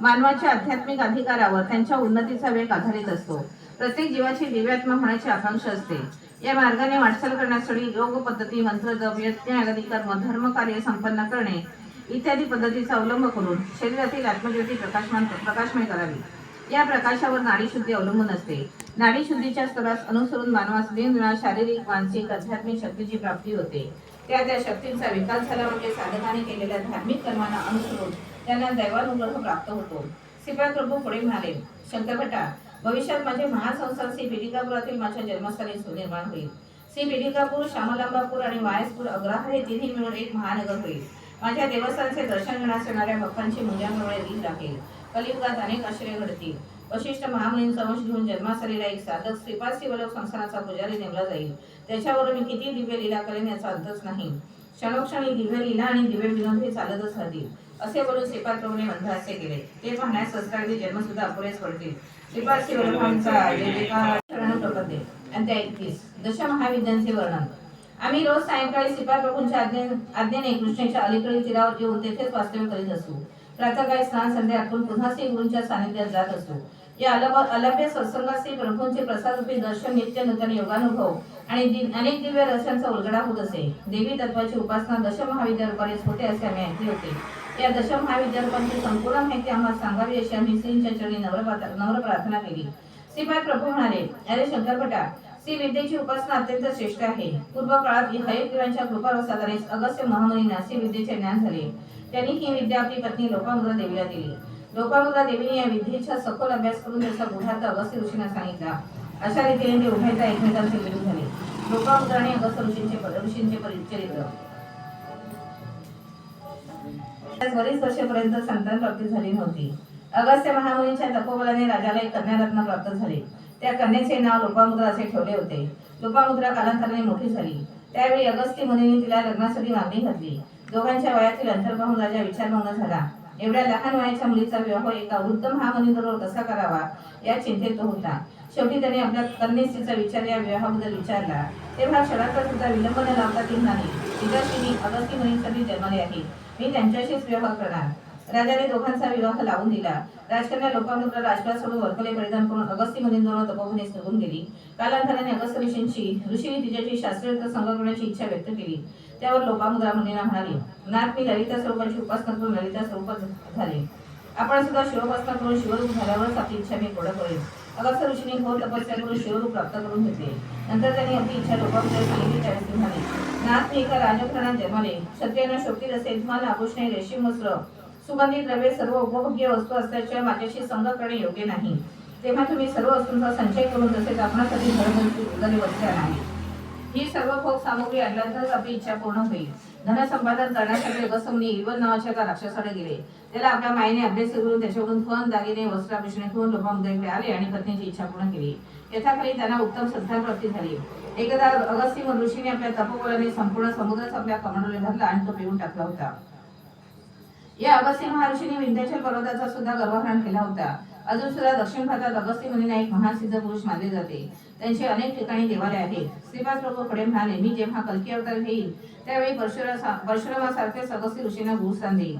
मानवाच्या आध्यात्मिक अधिकारावर त्यांच्या उन्नतीचा वेग आधारित असतो. प्रत्येक जीवाची दिव्यात्मा होण्याची आकांक्षा असते. या मार्गाने वाटचाल करण्यासाठी योग पद्धती, मंत्र, जप, यज्ञ आदी कर्म, धर्म कार्य संपन्न करणे इत्यादी पद्धतीचा अवलंब करून शरीरातील आत्मज्योती प्रकाशमय करावी. या प्रकाशावर नाडीशुद्धी अवलंबून असते. नाडीशुद्धीच्या स्तरास अनुसरून मानवास दिनवेळा शारीरिक, मानसिक, आध्यात्मिक शक्तीची प्राप्ती होते. त्या शक्तींचा विकास झाला म्हणजे साधकाने केलेल्या धार्मिक कर्मांना अनुसरून त्यांना दैवानुग्रह प्राप्त होतो. श्रीपाद प्रभू पुढे म्हणाले, शंकरभटा, भविष्यात माझे महासंस्थान श्री पीठिकापुरातील माझ्या जन्मस्थानी सुनिर्माण होईल. श्री पीठिकापूर, श्यामलांबापूर आणि वायसपूर अग्रहार हे तिन्ही मिळून एक महानगर होईल. माझ्या देवस्थानचे दर्शन घेण्यास येणाऱ्या भक्तांची मुंजांमुळे रीत राहील. कलियुगात अनेक आश्चर्य घडतील. वशिष्ठ महामुनींचा वंश घेऊन जन्मास आलेला एक साधक श्रीपाद शिवलोक संस्थानाचा पुजारी नेमला जाईल. त्याच्यावर मी किती दिव्य लीला करेन याचा अंतच नाही. क्षणोक्षणी दिव्य लीला आणि दिव्य विनोद हे चालतच राहतील. असे बोलून श्रीपाद प्रभूने मंत्रहास्य केले. ते पाहण्यास सहस्त्रावधी जन्म सुद्धा अपुरेच पडतील. श्रीपाद शिवलोकांचा प्रपदे अध्याय 31 दशमहाविद्यांचे वर्णन. आम्ही रोज सायंकाळी श्रीपाद प्रभूंच्या आज्ञेने कृष्णेच्या अलीकडील तीरावर येऊन तेथेच वास्तव्य करीत असू. प्रातःकाळी स्नान संध्या आटून पुन्हा श्री गुरूंच्या सानिध्यात जात असू. या अलभ्य सत्संगात श्री प्रभूंचे प्रसादरूपी दर्शन, नित्य नूतन योगानुभव आणि अनेक दिव्य रसांचा उलगडा होत असे. देवी तत्वाची उपासना दशमहाविद्या रूपानेच होते असे आम्ही ऐकले होते. या दशमहाविद्या रूपांची संपूर्ण माहिती आम्हाला सांगावी अशी आम्ही श्रींच्या चरणी नम्र प्रार्थना केली. श्रीपाद प्रभू म्हणाले, अरे शंकरभटा, श्री विद्येची उपासना अत्यंत श्रेष्ठ आहे. पूर्व काळात हयग्रीवांच्या कृपाप्रसादाने अगस्त्य महामुनींना श्री विद्येचे ज्ञान झाले. त्यांनी ही विद्या आपली पत्नी लोपामुद्रा देवीला दिली. लोपामुद्रा देवीने या विद्येचा सखोल अभ्यास करून त्याचा गुढार्थ अगस्त्य ऋषींना सांगितला. अशा रीतीने ते उभयता एकमेकांचे विरुद्ध झाले. लोपामुद्रा आणि अगस्त्य ऋषींचे चरित्र. बरीच वर्षेपर्यंत संतान प्राप्ती झाली नव्हती. अगस्त्य महामुनींच्या तपोबलाने राजाला एक कन्यारत्न प्राप्त झाले. त्या कन्येचे नाव लोपामुद्रा असे ठेवले होते. लोपामुद्रा कालांतराने मोठी झाली. त्यावेळी अगस्त्य मुनींनी तिला लग्नासाठी मागणी घातली. दोघांच्या वयातील अंतर पाहून राजा विचारमग्न झाला. एवढ्या लहान वयाच्या मुलीचा विवाह एका वृद्ध महामुनीबरोबर कसा करावा या चिंतेत तो होता. शेवटी त्याने आपल्या कन्येचा विचार या विवाहाबद्दल विचारला. तेव्हा क्षणाचा सुद्धा विलंब न लावता ती म्हणाली, पिताश्री, मी अगस्त्य मुनींसाठी जन्मले आहे. मी त्यांच्याशीच विवाह करणार. राजाने दोघांचा विवाह लावून दिला. राजकन्या लोपामुद्रा राजपाट सोडून वरकले परिधान करून अगस्त्य मुनींजवळ तपोवनेस निघून गेली. कालांतराने अगस्त्य ऋषींनी तिच्याशी शास्त्रोक्त संग करण्याची इच्छा व्यक्त केली. त्यावर लोपामुद्रा मुनींना म्हणाली, नाथ, मी ललिता स्वरूपाची उपासना करून ललिता स्वरूपात झाले. आपण सुद्धा शिवोपासना करून शिवरूप झाल्यावरच आपली इच्छा मी पूर्ण करेन. अगस्त्य ऋषींनी घोर तपस्या करून शिवरूप प्राप्त करून घेतले. नंतर त्यांनी आपली इच्छा लोपामुद्रेला सांगितली. त्यावेळेस ती म्हणाली, नाथ, मी एका राजघराण्यात जन्मले. क्षत्रियांना शोभतील असे यजमान, आभूषणे, रेशीम वस्त्र, सुगंधी द्रव्ये, सर्व उपभोग्य वस्तू असल्याशिवाय माझ्याशी संग करणे योग्य नाही. तेव्हा तुम्ही सर्व वस्तूंचा संचय करून तसेच आपणासाठी धर्मवंती वस्त्रे नाही. ही सर्व भोग सामग्री आणल्यानंतरच आपली इच्छा पूर्ण होईल. धनसंपादन करण्यासाठी अगस्त्य मुनी इल्वन नावाच्या एका राक्षसाकडे गेले. त्याला आपल्या मायेने अभ्यास करून त्याच्याकडून धन, दागिने, वस्त्राभूषणे घेऊन लोपामुद्रेकडे आले आणि पत्नीची इच्छा पूर्ण केली. यथाकाली त्यांना उत्तम सत्कार प्राप्ती झाली. एकदा अगस्त्य ऋषीने आपल्या तपोबलाने संपूर्ण समुद्रच आपल्या कमंडलूने भरला आणि तो पिऊन टाकला होता. या अगस्त्य महर्षींनी विंध्याचल पर्वताचा सुद्धा गर्भहरण केला होता. अजून सुद्धा दक्षिण भारतात अगस्त्य मुनींना एक महान सिद्ध पुरुष मानले जाते. त्यांचे अनेक ठिकाणी देवालय आहेत. श्रीपाद प्रभू पुढे म्हणाले, मी जेव्हा कल्की अवतार घेईल त्यावेळी परशुरामासारखेच अगस्त्य ऋषींना गुरुस्थान देईल.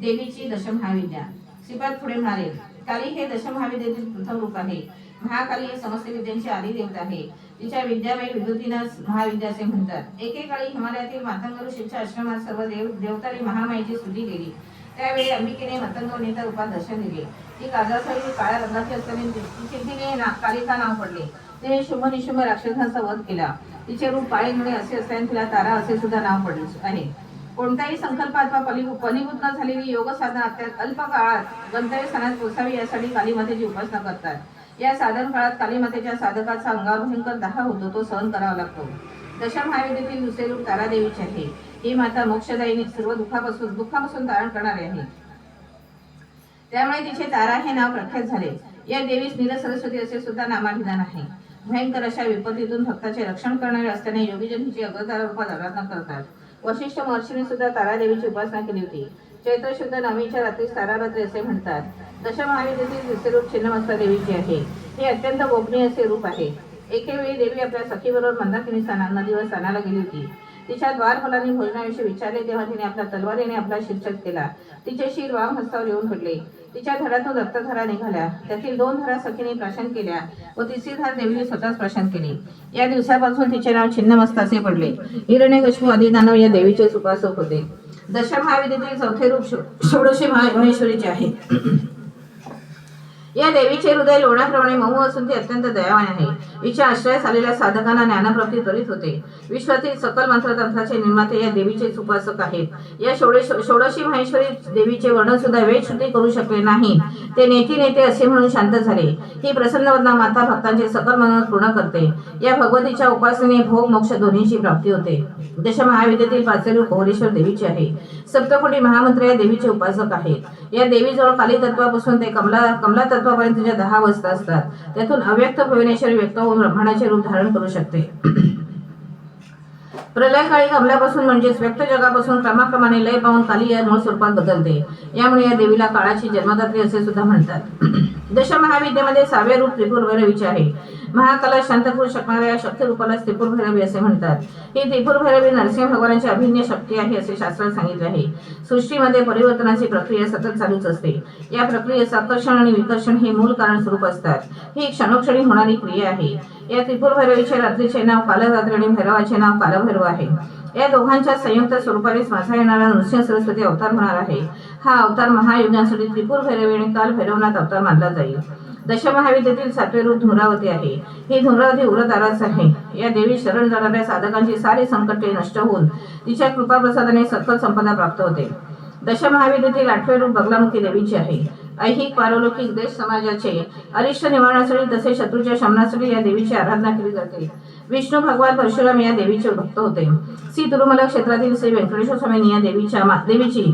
देवीची दशमहाविद्या. श्रीपाद पुढे म्हणाले, काली हे दशमहाविद्येतील प्रथम रूप आहे. महाकाली ही समस्त विद्यांची आदी देवता आहे. तिच्या विद्यामय विभूतींना महाविद्या असे म्हणतात. एकेकाळी हिमालयातील मातंग ऋषींच्या आश्रमात सर्व देवतांनी महामायेची स्तुती केली. त्यावेळी अंबिकेने मतंगवनीच्या रूपात दर्शन दिले. ती काजळासारखी काळ्या रंगाची असल्याने तिने कालिका नाव पडले. तिने शुभ निशुभ राक्षसांचा वध केला. तिचे रूप काळे निळे असे असल्याने तिला तारा असे सुद्धा नाव पडले आहे. कोणताही संकल्प अथवा फलीभूत न झालेली योग साधना अत्यंत अल्प काळात गंतव्य स्थानात पोहोचावी यासाठी कालीमातेची उपासना करतात. या साधन काळात कालीमातेच्या साधकाचा अंगावर भयंकर दाह होतो, तो सहन करावा लागतो. दशमहाविद्येतील दुसरे रूप तारादेवीचे आहे. ही माता मोक्षदायिनी, सर्व दुःखापासून तारण करणारी आहे. त्यामुळे तिचे तारा हे नाव प्रख्यात झाले. या देवीस नील सरस्वती असे सुद्धा नामाभिधान आहे. भयंकर अशा विपत्तीतून भक्ताचे रक्षण करणारे असल्याने योगीजन हिची अग्रतारा रूपात आराधना करतात. वशिष्ठ महर्षीने सुद्धा तारादेवीची उपासना केली होती. चैत्र शुद्ध नवमीच्या रात्री तारारात्री असे म्हणतात. दशमहाविद्येतील दुसरे रूप छिन्नमस्ता देवीचे आहे. हे अत्यंत गोपनीय असे रूप आहे. एकेवेळी देवी आपल्या सखीबरोबर मंदाकिनी नदीवर स्नानाला गेली होती. तिच्या द्वारपालांनी भोजनाविषयी विचारले तेव्हा तिने आपल्या तलवारीने आपला शिरछेद केला. तिचे शिर वाम हस्तावर येऊन पडले. तिच्या धडातून रक्तधारा निघाल्या. त्यातील 2 धारा सखीने प्राशन केल्या व तिसरी धार देवीने स्वतःच प्राशन केली. या दिवसापासून तिचे नाव छिन्नमस्ता असे पडले. हिरण्यकशिपू आदी दानव या देवीचेच उपासक होते. दशमहाविद्येतील चौथे रूप षोडशी महेश्वरीचे आहे. या देवीचे हृदय लोण्याप्रमाणे मऊ असून ती अत्यंत दयावान आहे. हिच्या आश्रयास आलेल्या साधकांना ज्ञानप्राप्ती त्वरित होते. विश्वातील सकल मंत्रतंत्राचे निर्माते या देवीचे उपासक आहेत. या षोडशी महेश्वरी देवीचे वर्णन सुद्धा वेदश्रुती करू शकले नाही. ते नेते असे म्हणून शांत झाले. ही प्रसन्नवदना माता भक्तांचे सकल मनोरथ पूर्ण करते. या भगवतीच्या उपासनेने भोग मोक्ष दोन्हीची प्राप्ती होते. दशमहाविद्येतील पाचवे रूप कोहलेश्वर देवीचे आहे. सप्तकोटी महामंत्र या देवीचे उपासक आहेत. या देवीजवळ काली तत्वापासून ते कमला तत्वापर्यंतच्या 10 अवस्था असतात. त्यातून अव्यक्त भुवनेश्वरी व्यक्त होऊन ब्रह्मांडाचे रूप धारण करू शकते. प्रलयकाळी कमलापासून म्हणजेच व्यक्त जगापासून क्रमाक्रमाने लय पावून काली या मूळ स्वरूपात बदलते. यामुळे या देवीला काळाची जन्मदात्री असे सुद्धा म्हणतात. दशमहाविद्येमध्ये 6वे रूप त्रिपुर भैरवीचे आहे. महाकाला शांत करू शकणाऱ्या या शक्ती रूपाला त्रिपुर भैरवी असे म्हणतात. ही त्रिपुर भैरवी नरसिंह भगवानाची अभिन्न शक्ती आहे असे शास्त्रात सांगितले आहे. सृष्टीमध्ये परिवर्तनाची प्रक्रिया सतत चालूच असते. या प्रक्रियेस आकर्षण आणि विकर्षण हे मूल कारण स्वरूप असतात. ही क्षणोक्षणी होणारी क्रिया आहे. या त्रिपुर भैरवीचे रात्रीचे नाव कालरात्री आणि भैरवाचे नाव कालभैरव आहे. या दोघांच्या संयुक्त स्वरूपानेच माझा येणारा नृसिंह सरस्वती अवतार होणार आहे. हा अवतार महायुगांसाठी त्रिपुर भैरवी आणि काल भैरवनाथ अवतार मानला जाईल. दशमहाविद्येतील 7वे रूप धूम्रावती आहे. ही धूम्रावती उग्रताराच आहे. या देवी शरण जाणाऱ्या साधकांची सारी संकटे नष्ट होऊन तिच्या कृपाप्रसादाने सकल संपदा प्राप्त होते. दशमहाविद्येतील 8वे रूप बगलामुखी देवीचे आहे. ऐहिक पारलौकिक देश समाजाचे अरिष्ट निवारणासाठी तसेच शत्रूच्या शमनासाठी या देवीची आराधना केली जाते. विष्णू भगवान परशुराम या देवीचे भक्त होते. श्री तिरुमला क्षेत्रातील श्री व्यंकटेश्वर स्वामींनी या देवीची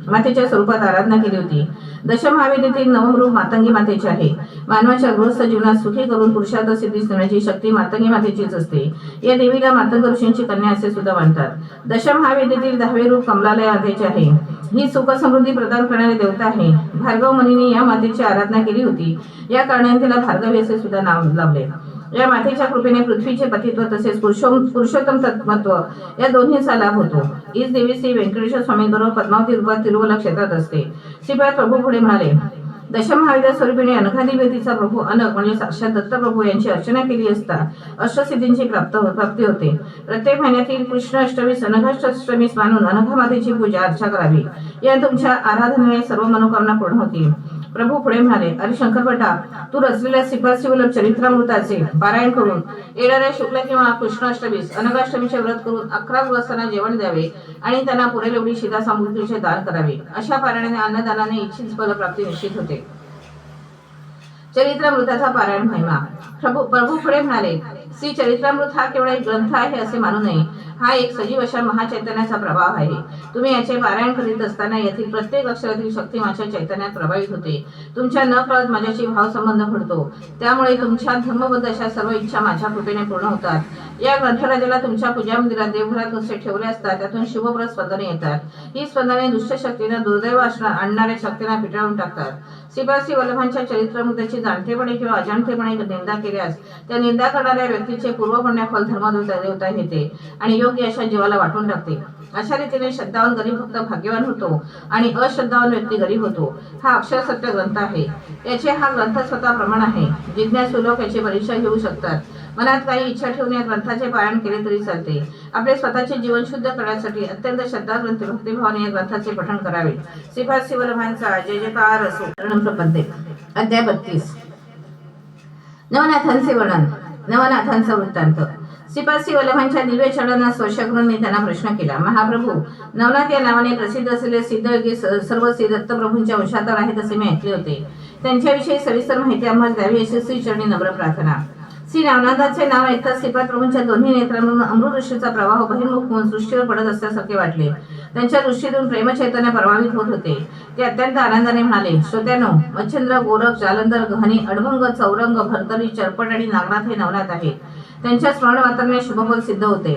मातेच्या स्वरूपात आराधना केली होती. दशमहाविद्येतील 9वे रूप मातंगी मातेचे आहे. मानवाच्या गृहस्थ जीवनात सुखी करून पुरुषार्थ सिद्धीस नेण्याची शक्ती मातंगी मातेचीच असते. या देवीला मातंग ऋषींची कन्या असे सुद्धा म्हणतात. दशमहाविद्येतील 10वे रूप कमलालय मातेचे आहे. ही सुख समृद्धी प्रदान करणारी देवता आहे. भार्गव मुनींनी या मातेची आराधना केली होती. या कारणाने तिला भार्गवी असे सुद्धा नाव लावले. या मातेच्या कृपेने पृथ्वीचे पतित्व तसेच पुरुषोत्तम तत्त्वत्व या दोन्हीचा लाभ होतो. हीच देवी श्री व्यंकटेश्वर स्वामींबरोबर पद्मावती रूपात तिरुमला क्षेत्रात असते. श्रीपाद प्रभू पुढे म्हणाले, दशमहाविद्या स्वरूपीने अनघादिव्यतीचा प्रभू अनक म्हणजे साक्षात दत्तप्रभू यांची अर्चना केली असता अष्टसिद्धींची प्राप्ती होते. प्रत्येक महिन्यातील कृष्ण अष्टमीस अनघाष्टमीस मानून अनघा मातेची पूजा अर्चा करावी. या तुमच्या आराधनेने सर्व मनोकामना पूर्ण होतील. प्रभू पुढे म्हणाले, अरे शंकरपटा, तू रचलेल्या श्रीपादशिवल्लभ चरित्रामृताचे पारायण करून येणाऱ्या शुक्ल किंवा कृष्ण अष्टमीस अनघाष्टमीचे व्रत करून 11 गृहस्थांना जेवण द्यावे आणि त्यांना पुरेल एवढी शिधा सामुग्रीचे दान करावे. अशा पारायणाने अन्नदानाने इच्छित फलप्राप्ती निश्चित होते. चरित्रामृताचा पारायण महिमा. प्रभू पुढे म्हणाले, श्री चरित्रामृत हा केवळ एक ग्रंथ आहे असे मानू नये. हा एक सजीव अशा महाचैतन्याचा प्रभाव आहे. तुम्ही याचे पारायण करीत असताना यातील प्रत्येक अक्षरातील शक्ती माझ्या चैतन्यात प्रभावित होते. तुमच्या न कळत माझ्याशी भावसंबंध घडतो. त्यामुळे तुमच्या धर्मबद्ध अशा सर्व इच्छा माझ्या कृपेने पूर्ण होतात. या ग्रंथराजाला तुमच्या पूजा मंदिरात देवघरात कसे ठेवले असतात त्यातून शुभप्रद स्पंदने येतात. ही स्पंदने दुष्ट शक्तींना दुर्दैव आणणाऱ्या शक्तींना पिटाळून टाकतात. श्रीपाद वल्लभांच्या चरित्रामृताची जाणतेपणे किंवा अजाणतेपणे निंदा केल्यास त्या निंदा करणाऱ्या व्यक्तीचे पूर्वपुण्य फल धर्मदेवता घेते आणि योग्य अशा जीवाला वाटून टाकते. अशा रीतीने श्रद्धावान गरीब भक्त भाग्यवान होतो आणि अश्रद्धावान व्यक्ती गरीब होतो. हा अक्षर सत्य ग्रंथ आहे. याचे हा ग्रंथ स्वतः प्रमाण आहे. जिज्ञासू लोक याची परीक्षा घेऊ शकतात. मनात काही इच्छा ठेवून या ग्रंथाचे पारायण केले तरी चालते. आपले स्वतःचे जीवन शुद्ध करण्यासाठी अत्यंत श्रद्धाग्रंथी भक्तिभावाने या ग्रंथाचे पठण करावे. श्रीपाद वल्लभांचा जय जयकार असो. प्रपद्ये. अध्याय 32. नवनाथांचे वर्णन. नवनाथांचा वृत्तांत. श्रीपाद वल्लभांच्या दिव्य चरणांना स्पर्श करून त्यांना प्रश्न केला, महाप्रभू, नवनाथ या नावाने प्रसिद्ध असलेले सिद्धयोगी सर्व श्री दत्तप्रभूंच्या वंशातर आहेत असे मी ऐकले होते. त्यांच्याविषयी सविस्तर माहिती आम्हाला द्यावी अशी श्री चरणी नम्र प्रार्थना. श्री नवनाथाचे नाव ऐकताच श्रीपाद प्रभूंच्या दोन्ही नेत्रांमधून अमृत दृष्टीचा प्रवाह बहिर्मुख होऊन सृष्टीवर पडत असल्यासारखे वाटले. त्यांच्या दृष्टीतून प्रेमचैतन्य प्रभावित होत होते. ते अत्यंत आनंदाने म्हणाले, श्रोत्यांनो, मच्छिंद्र, गोरख, जालंधर, गहनी, अडभंग, चौरंग, भरतरी, चरपट आणि नागनाथ हे नवनाथ आहेत. त्यांच्या स्मरण मात्राने शुभफल सिद्ध होते.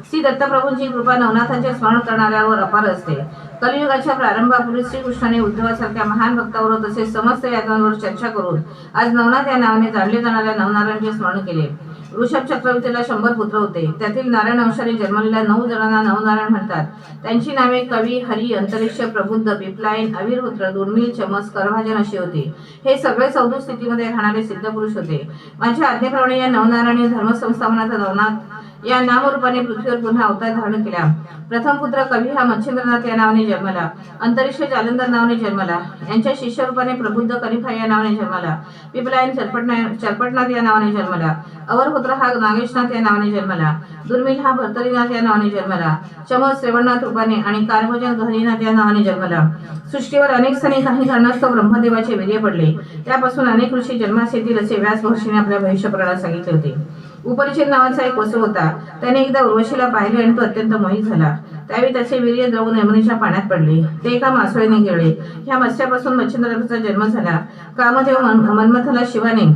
श्री दत्तप्रभूंची कृपा नवनाथांचे स्मरण करणाऱ्यावर अपार असते. कलियुगाच्या प्रारंभापूर्वी श्रीकृष्णाने उद्धवासारख्या महान भक्तावर तसेच समस्त यादवांवर चर्चा करून आज नवनाथ या नावाने जाणले जाणाऱ्या नवनारायणांचे स्मरण केले. ऋषभ चक्रवर्तीला 100 पुत्र होते. त्यातील नारायण वंशाने जन्मलेल्या 9 जणांना नवनारायण म्हणतात. त्यांची नावे कवी, हरी, अंतरिक्ष, प्रबुद्ध, पिपलायन, अविरपुत्र, दुर्मिळ, चमस, करभाजन अशी होती. हे सगळे 14 स्थितीमध्ये राहणारे सिद्ध पुरुष होते. माझ्या आज्ञेप्रमाणे या नवनारायणी धर्मसंस्थापनात नवनाथ या नामरूपाने पृथ्वीवर पुन्हा अवतार धारण केला. प्रथम पुत्र कवी हा मच्छिंद्रनाथ या नावाने जन्मला. अंतरिक्ष जालंधर नावाने जन्मला. यांच्या शिष्यरूपाने प्रबुद्ध कलिफा या नावाने जन्मला. पिपलायन चरपटनाथ या नावाने जन्मला. अवरपुत्र हा नागेशनाथ या नावाने जन्मला. दुर्मिळ हा भर्तरीनाथ या नावाने जन्मला. चमक श्रवणनाथ रूपाने आणि कारभजन गहरीनाथ या नावाने जन्मला. सृष्टीवर अनेक सणी काही कारणास्तव ब्रह्मदेवाचे वीर्य पडले. त्यापासून अनेक ऋषी जन्मास येतील असे व्यास महर्षीने आपल्या भविष्यपुराणात सांगितले होते. उपरिचित नावाचा एक वसू होता. त्याने एकदा उर्वशीला पाहिले आणि तो अत्यंत मोहित झाला. त्यावेळी त्याचे वीर्य द्रवून यमुनेच्या पाण्यात पडले. ते एका मासोळीने गिळले. ह्या मत्स्यापासून मच्छिंद्रनाथाचा जन्म झाला. कामदेव मन्मथला शिवाने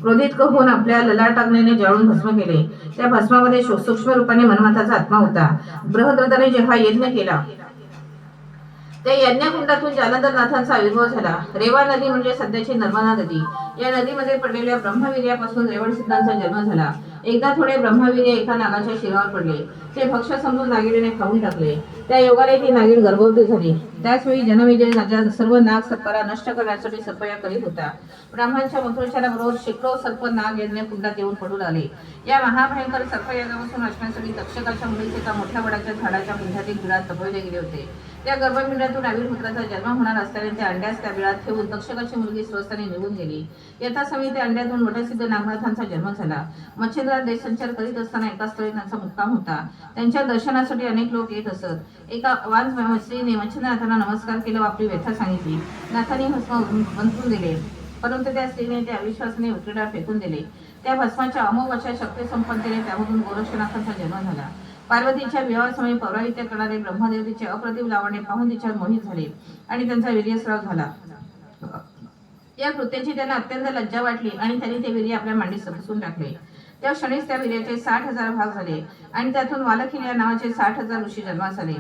क्रोधित होऊन आपल्या ललाटाग्नीने जाळून भस्म केले. त्या भस्मामध्ये सूक्ष्म रूपाने मन्मथाचा आत्मा होता. बृहद्रथाने जेव्हा यज्ञ केला त्या यज्ञकुंडातून जालंधरनाथांचा आविर्भाव झाला. रेवा नदी म्हणजे सध्याची नर्मदा नदी. या नदीमध्ये पडलेल्या ब्रह्मवीर्यापासून रेवण सिद्धांचा जन्म झाला. एकदा थोडे ब्रह्मवीर्य एका नागाच्या शिरावर पडले. ते भक्ष्य समजून नागिणीने खाऊन टाकले. त्या योगाने ती नागिण गर्भवती झाली. त्याच वेळी जनमेजय राजा सर्व नाग सर्पाला नष्ट करण्यासाठी सर्पया करीत होता. ब्राह्मणांच्या मंत्रोच्चाराबरोबर शेकडो सर्प नाग यज्ञकुंडात येऊन पडू लागले. या महाभयंकर सर्पयागापासून वाचण्यासाठी तक्षकाच्या मुलीस एका मोठ्या वडाच्या झाडाच्या बुंध्यातील बिळात तपवले गेले होते. त्या गर्भपिंडातून आविर्पुत्राचा जन्म होणार असल्याने त्या अंड्यास त्या बिळात ठेवून तक्षकाची मुलगी स्वस्थाने निघून गेली. यथासमयी त्या अंड्यातून वटसिद्ध नागनाथांचा जन्म झाला. मच्छिंद्रनाथ देश संचार करीत असताना एका स्थळी त्यांचा मुक्काम होता. त्यांच्या दर्शनासाठी अनेक लोक येत असत. एका वांस स्त्रीने मच्छिंद्रनाथांना नमस्कार केला व आपली व्यथा सांगितली. नाथांनी भस्म बंधून दिले, परंतु त्या स्त्रीने त्या अविश्वासाने उकिरड्यावर फेकून दिले. त्या भस्माच्या अमोघ अशा शक्ती संपन्नतेने त्यामधून गोरक्षनाथांचा जन्म झाला. पार्वतीच्या विवाहासमयी पौराहित्य करणारे ब्रह्मदेव तिचे अप्रतिम लावण्य पाहून तिच्यावर मोहित झाले आणि त्यांचा वीर्यस्राव झाला. या कृत्याची त्यांना अत्यंत लज्जा वाटली आणि त्यांनी ते वीर्य आपल्या मांडीत सपसून टाकले. त्या क्षणीच त्या वीर्याचे 60,000 भाग झाले आणि त्यातून वालखिल या नावाचे 60,000 ऋषी जन्मास आले.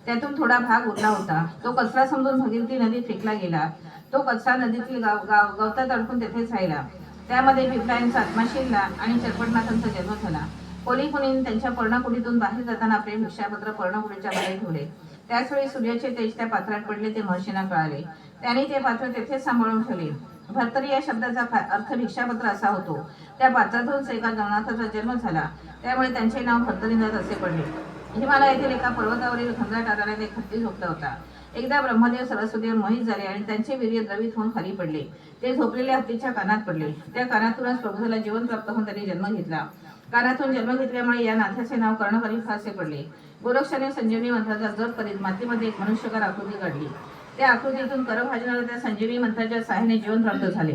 त्यातून थोडा भाग उरला होता. तो कचरा समजून भगीरथी नदीत फेकला गेला. तो कचरा नदीतील गवतात अडकून तेथेच राहिला. त्यामध्ये पिपलायनचा आत्मा शिरला आणि चरपटनाथांचा जन्म झाला. कोलिकुनीने त्यांच्या पर्णकुडीतून बाहेर जाताना आपले भिक्षापत्र पर्णकुडीच्या बाहेर ठेवले. त्याचवेळी सूर्याचे तेज त्या पात्रात पडले ते महर्षींना कळाले. त्यांनी ते पात्र तेथेच सांभाळून ठेवले. भर्तरी या शब्दाचा अर्थ भिक्षापत्र असा होतो. त्या पात्रातूनच एका जगन्नाथाचा जन्म झाला. त्यामुळे त्यांचे नाव भर्तरीनाथ असे पडले. हिमालयातील एका पर्वतावरील घनदाट अरण्यात एक हत्ती झोपला होता. एकदा ब्रह्मदेव सरस्वतीवर मोहित झाले आणि त्यांचे वीर्य द्रवित होऊन खाली पडले. ते झोपलेल्या हत्तीच्या कानात पडले. त्या कानातूनच प्रभूला जीवन प्राप्त होऊन त्यांनी जन्म घेतला. कानातून जन्म घेतल्यामुळे या नाथाचे नाव कर्णकलिफा असे पडले. गोरक्षाने संजीवनी मंत्राचा जप करीत मातीमध्ये एक मनुष्यकार आकृती काढली. त्या आकृतीतून करभाजनाला त्या संजीवनी मंत्राच्या सहाय्याने जीवन प्राप्त झाले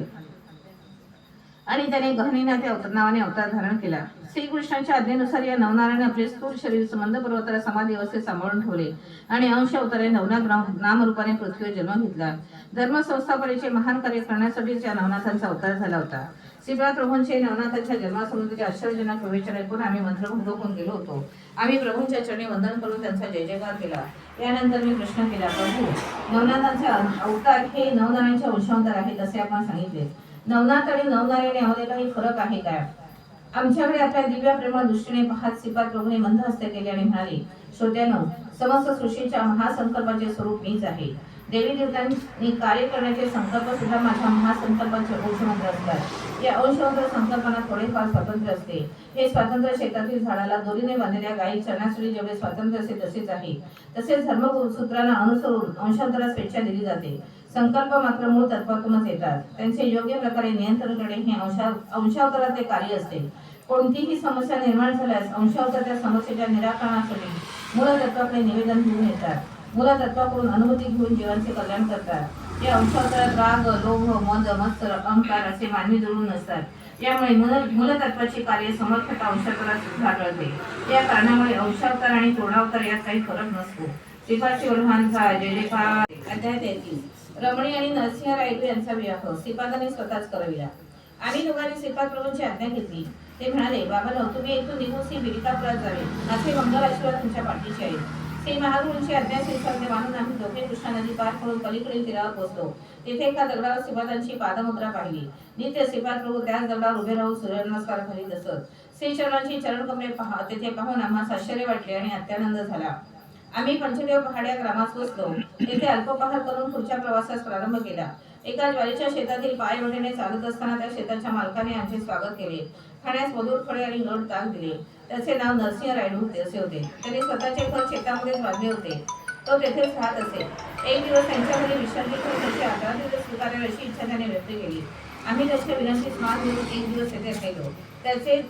आणि त्याने गहनीनाथ या नावाने अवतार धारण केला. श्रीकृष्णांच्या आज्ञेनुसार या नवनारायण आपले स्थूल शरीर संबंध पर्वताला समाधी अवस्थेत सांभाळून ठेवले आणि अंश अवतारे नवनाथ नामरूपाने पृथ्वीवर जन्म घेतला. धर्म संस्थापनेचे महान कार्य करण्यासाठीच या नवनाथांचा अवतार झाला होता. श्रीपाद प्रभूंचे नवनाथांच्या जन्मासंबंधीचे आश्चर्यजनक विवेचन ऐकून आम्ही मंत्रमुग्ध होऊन गेलो होतो. आम्ही प्रभूंच्या चरणी वंदन करून त्यांचा जय जयकार केला. यानंतर मी प्रश्न केला, प्रभू, नवनाथांचे अवतार हे नवनारायणच्या वंशावतार आहेत असे आपण सांगितले. नवनाथ आणि नवनारायण यामध्ये काही फरक आहे काय? आमच्याकडे आपल्या दिव्य प्रेमळ दृष्टीने पाहत श्रीपाद प्रभूने मंद हस्ते केले आणि म्हणाले, श्रोत्यांनो, समस्त सृष्टीच्या महासंकल्पाचे स्वरूप मीच आहे. देवी देवतांनी कार्य करण्याचे संकल्प सुद्धा माझ्या महासंकल्पाचे अंशमंत्र असतात. या अंशमंत्र संकल्पना थोडेफार स्वातंत्र्य असते. हे स्वातंत्र्य शेतातील झाडाला दोरीने बांधलेल्या गायी चरण्यासाठी जेवढे स्वातंत्र्य असते तसेच आहे. तसेच धर्मसूत्रांना अनुसरून अंशांतरास स्वेच्छा दिली जाते. संकल्प मात्र मूळ तत्वातूनच येतात. त्यांचे योग्य प्रकारे नियंत्रण करणे हे अंशावताराचे कार्य असते. कोणतीही समस्या निर्माण झाल्यास अंशावतार त्या समस्येच्या निराकरणासाठी मूळ तत्वाकडे निवेदन घेऊन येतात. मूळ तत्वाकडून अनुभूती घेऊन जीवांचे कल्याण करतात. या अंशावतारात राग, लोभ, मद, मत्सर, अहंकार असे मानवी जुळून नसतात. यामुळे मूलतत्वाची कार्य समर्थता अंशावतारात सुद्धा आढळते. या कारणामुळे अंशावतार आणि पूर्णावतार यात काही फरक नसतो. श्रीपाद शिवरामांचा जय जयकार. अध्याय 33. रमणी आणि नरसिंहराय यांचा विवाह श्रीपादाने स्वतःच करविला. आम्ही दोघांनी श्रीपाद प्रभूंची आज्ञा घेतली. ते म्हणाले, बाबांनो, तुम्ही इथून निघून श्री बिरिकापुरात जावे. असे मंगल आशीर्वाद तुमच्या पाठीशी आहेत. श्री महागुरूंची आज्ञा स्वीकारणे मानून आम्ही दोघे कृष्णा नदी पार करून पलीकडील तीरावर पोहोचलो. तेथे एका दगडावर श्रीपादांची पादमुद्रा पाहिली. नित्य श्रीपाद प्रभू त्याच दगडावर उभे राहून सूर्यनमस्कार करीत असत. श्रीचरणांची चरणकमळे तेथे पाहून आम्हाला आश्चर्य वाटले आणि अत्यानंद झाला. आम्ही पंचदेव पहाड या ग्रामात पोहोचलो. तेथे अल्पोपहार करून पुढच्या प्रवासास प्रारंभ केला. एका ज्वारीच्या शेतातील पायरोडीने चालत असताना त्या शेताच्या मालकाने आमचे स्वागत केले. खाण्यास मधुर फळे आणि गोड ताक दिले. त्याचे नाव नरसिंह रायडू होते असे होते. त्यांनी स्वतःचे घर शेतामध्येच बांधले होते. तो तेथेच राहत असे. एक दिवस त्यांच्या घरी विश्रांती घेऊन त्याची 11 दिवस स्वीकारावी अशी इच्छा त्याने व्यक्त केली. आम्ही त्याच्या विनंतीस मान देऊन एक दिवस येथे राहिलो.